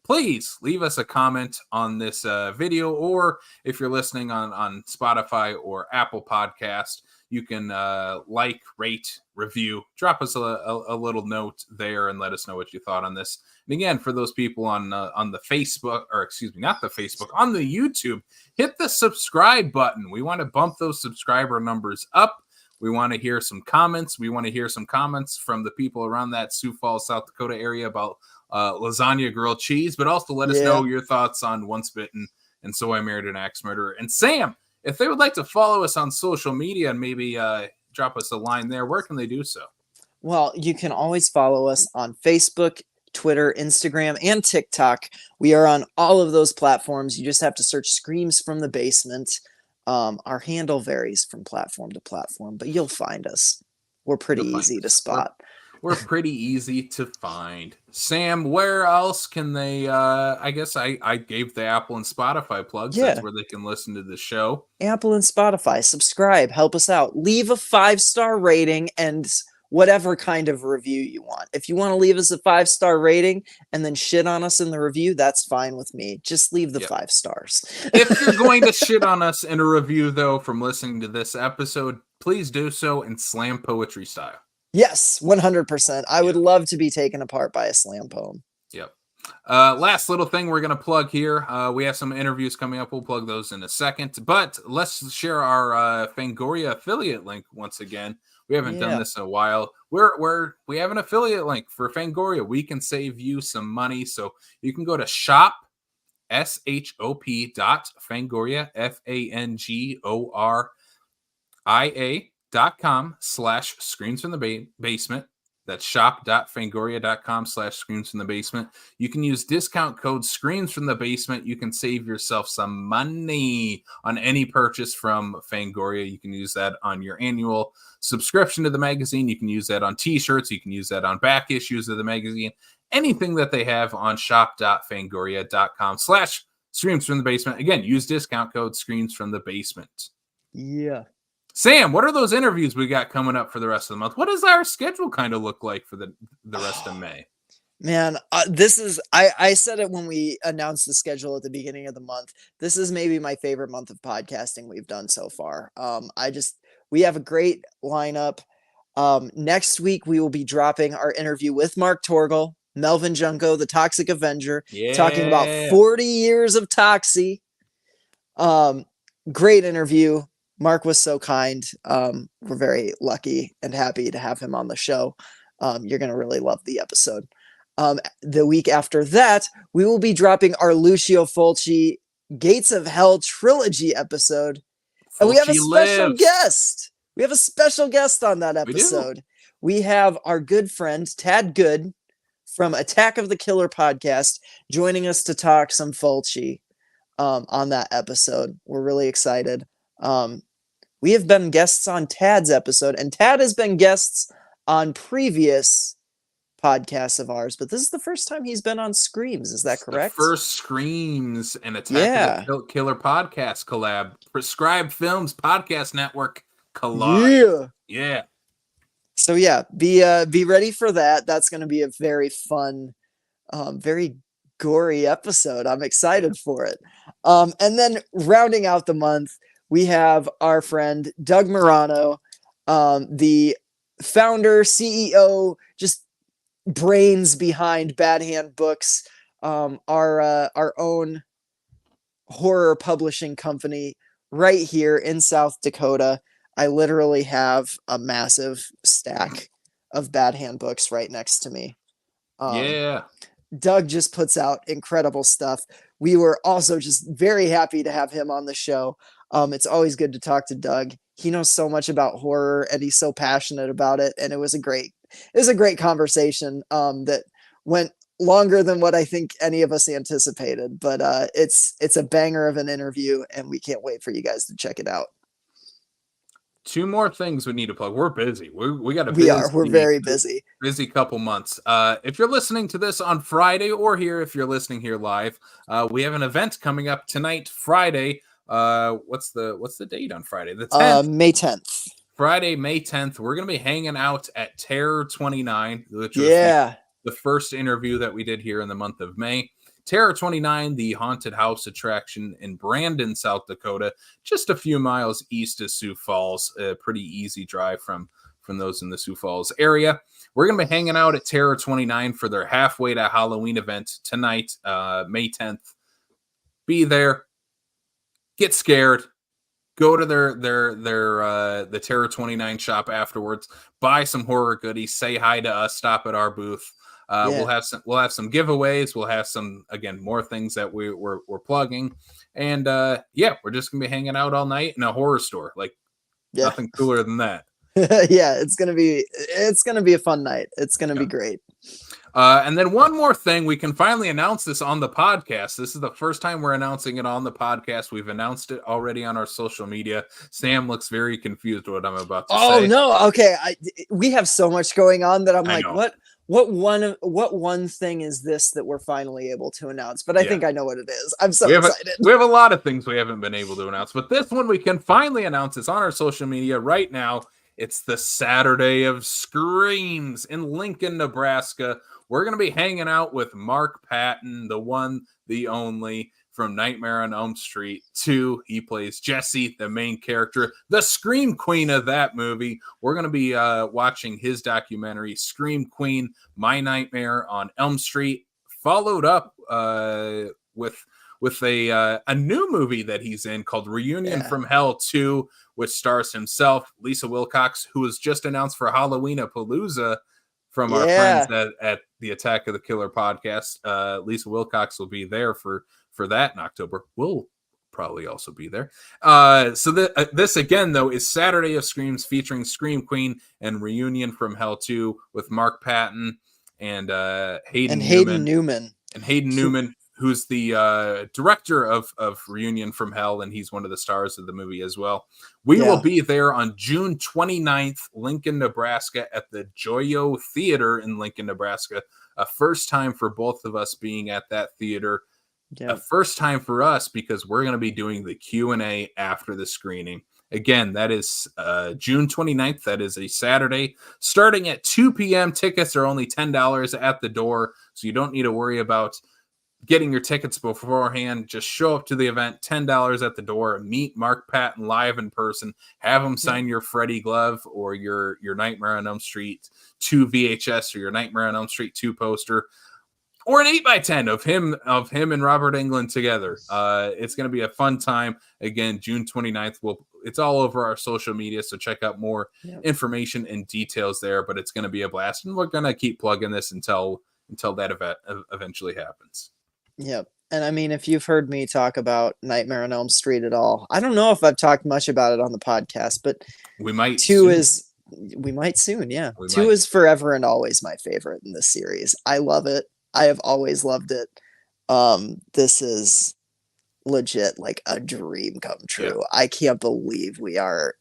please leave us a comment on this video, or if you're listening on Spotify or Apple Podcast, you can like, rate, review, drop us a little note there and let us know what you thought on this. And again, for those people on the Facebook, or excuse me, not the Facebook, on the YouTube, hit the subscribe button. We want to bump those subscriber numbers up. We want to hear some comments. We want to hear some comments from the people around that Sioux Falls, South Dakota area about lasagna grilled cheese, but also let us know your thoughts on Once Bitten and So I Married an Axe Murderer. And Sam, if they would like to follow us on social media and maybe drop us a line there, where can they do so? Well, you can always follow us on Facebook, Twitter, Instagram, and TikTok. We are on all of those platforms. You just have to search Screams from the Basement. Our handle varies from platform to platform, but you'll find us. We're pretty easy to spot. We're pretty easy to find. Sam, where else can they I guess I gave the Apple and Spotify plugs. That's where they can listen to the show. Apple and Spotify, subscribe, help us out. Leave a 5-star rating and whatever kind of review you want. If you want to leave us a 5-star rating and then shit on us in the review, that's fine with me. Just leave the 5 stars. If you're going to shit on us in a review, though, from listening to this episode, please do so in slam poetry style. Yes, 100%. I would love to be taken apart by a slam poem. Yep. Last little thing we're going to plug here. We have some interviews coming up. We'll plug those in a second. But let's share our Fangoria affiliate link once again. We haven't done this in a while. We have an affiliate link for Fangoria. We can save you some money. So you can go to shop.fangoria, FANGORIA.com/screams from the basement. That's shop.fangoria.com/screams from the basement. You can use discount code screams from the basement. You can save yourself some money on any purchase from Fangoria. You can use that on your annual subscription to the magazine. You can use that on t-shirts. You can use that on back issues of the magazine. Anything that they have on shop.fangoria.com/screams from the basement. Again, use discount code screams from the basement. Yeah. Sam, what are those interviews we got coming up for the rest of the month? What does our schedule kind of look like for the rest of May? Man, this is, I said it when we announced the schedule at the beginning of the month. This is maybe my favorite month of podcasting we've done so far. We have a great lineup. Next week, we will be dropping our interview with Mark Torgel, Melvin Junko, the Toxic Avenger, talking about 40 years of Toxie. Great interview. Mark was so kind. We're very lucky and happy to have him on the show. You're going to really love the episode. The week after that, we will be dropping our Lucio Fulci Gates of Hell trilogy episode. And we have a special guest. We have a special guest on that episode. We have our good friend, Tad Good, from Attack of the Killer podcast, joining us to talk some Fulci on that episode. We're really excited. We have been guests on Tad's episode, and Tad has been guests on previous podcasts of ours, but this is the first time he's been on Screams. Is that correct? The first Screams and Attack of the Killer podcast collab. Prescribed Films Podcast Network collide. Yeah. So yeah, be ready for that. That's going to be a very fun, very gory episode. I'm excited for it. And then rounding out the month, we have our friend Doug Morano, the founder, CEO, just brains behind Bad Hand Books, our own horror publishing company right here in South Dakota. I literally have a massive stack of Bad Hand Books right next to me. Doug just puts out incredible stuff. We were also just very happy to have him on the show. It's always good to talk to Doug. He knows so much about horror and he's so passionate about it. And it was a great conversation that went longer than what I think any of us anticipated. But it's a banger of an interview, and we can't wait for you guys to check it out. 2 more things we need to plug. We're busy. We're very busy. Busy couple months. If you're listening to this on Friday, or here if you're listening here live, we have an event coming up tonight, Friday. What's the date on Friday? The 10th. May 10th. Friday, May 10th. We're gonna be hanging out at Terror 29, which was the first interview that we did here in the month of May. Terror 29, the haunted house attraction in Brandon, South Dakota, just a few miles east of Sioux Falls. A pretty easy drive from those in the Sioux Falls area. We're going to be hanging out at Terror 29 for their halfway to Halloween event tonight, May 10th. Be there. Get scared. Go to the Terror 29 shop afterwards. Buy some horror goodies. Say hi to us. Stop at our booth. We'll have some giveaways. We'll have some, again, more things that we're plugging, and we're just gonna be hanging out all night in a horror store. Like nothing cooler than that. It's gonna be a fun night. It's gonna be great. And then one more thing, we can finally announce this on the podcast. This is the first time we're announcing it on the podcast. We've announced it already on our social media. Sam looks very confused what I'm about to say. Oh no, okay. We have so much going on that I'm like, what one thing is this that we're finally able to announce? But I think I know what it is. I'm so excited. We have a lot of things we haven't been able to announce, but this one we can finally announce. It's on our social media right now. It's the Saturday of Screams in Lincoln, Nebraska. We're going to be hanging out with Mark Patton, the one, the only, from Nightmare on Elm Street 2. He plays Jesse, the main character, the Scream Queen of that movie. We're going to be watching his documentary, Scream Queen, My Nightmare on Elm Street, followed up with a new movie that he's in called Reunion from Hell 2, which stars himself, Lisa Wilcox, who was just announced for Halloween-a-Palooza from our friends at the Attack of the Killer podcast. Lisa Wilcox will be there for that in October. We'll probably also be there. So this again, though, is Saturday of Screams featuring Scream Queen and Reunion from Hell 2 with Mark Patton and Hayden Newman. And Hayden Newman, who's the director of Reunion from Hell, and he's one of the stars of the movie as well. We will be there on June 29th, Lincoln, Nebraska, at the Joyo Theater in Lincoln, Nebraska. A first time for both of us being at that theater. A first time for us because we're going to be doing the Q&A after the screening. Again, that is June 29th. That is a Saturday. Starting at 2 p.m., tickets are only $10 at the door, so you don't need to worry about getting your tickets beforehand. Just show up to the event, $10 at the door, meet Mark Patton live in person, have him sign your Freddy glove or your Nightmare on Elm Street 2 VHS or your Nightmare on Elm Street 2 poster, or an 8x10 of him and Robert Englund together. It's going to be a fun time. Again, June 29th. It's all over our social media, so check out more information and details there, but it's going to be a blast, and we're going to keep plugging this until that event eventually happens. Yep. And I mean, if you've heard me talk about Nightmare on Elm Street at all, I don't know if I've talked much about it on the podcast, but we might. 2 is We might soon, yeah. We 2 might. is forever and always my favorite in this series. I love it. I have always loved it. This is legit like a dream come true. I can't believe we're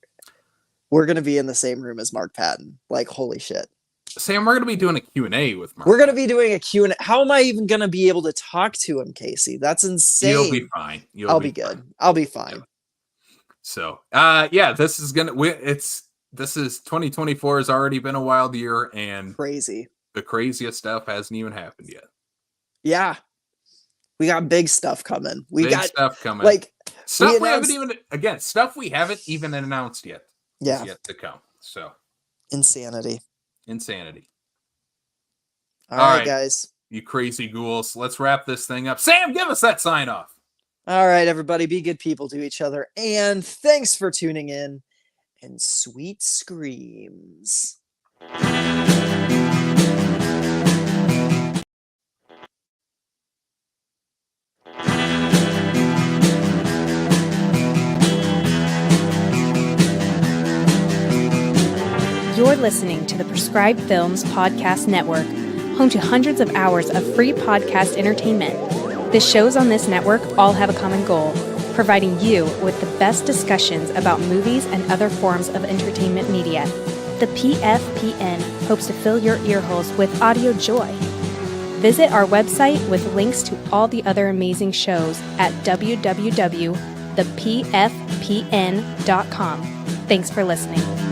gonna be in the same room as Mark Patton. Like, holy shit. Sam, we're going to be doing a Q&A with Mark. We're gonna be doing a Q&A. How am I even gonna be able to talk to him, Casey? That's insane. You'll be fine. I'll be good. I'll be fine. Yep. So, yeah, this is 2024 has already been a wild year, and Crazy. the craziest stuff hasn't even happened yet. Yeah. We got big stuff coming. Big stuff coming. Like, stuff we haven't even announced yet. Yeah. Is yet to come. So, insanity. All right, guys. You crazy ghouls. Let's wrap this thing up. Sam, give us that sign off. All right, everybody. Be good people to each other. And thanks for tuning in. And sweet screams. You're listening to the Prescribed Films Podcast Network, home to hundreds of hours of free podcast entertainment. The shows on this network all have a common goal, providing you with the best discussions about movies and other forms of entertainment media. The PFPN hopes to fill your earholes with audio joy. Visit our website with links to all the other amazing shows at www.thepfpn.com. Thanks for listening.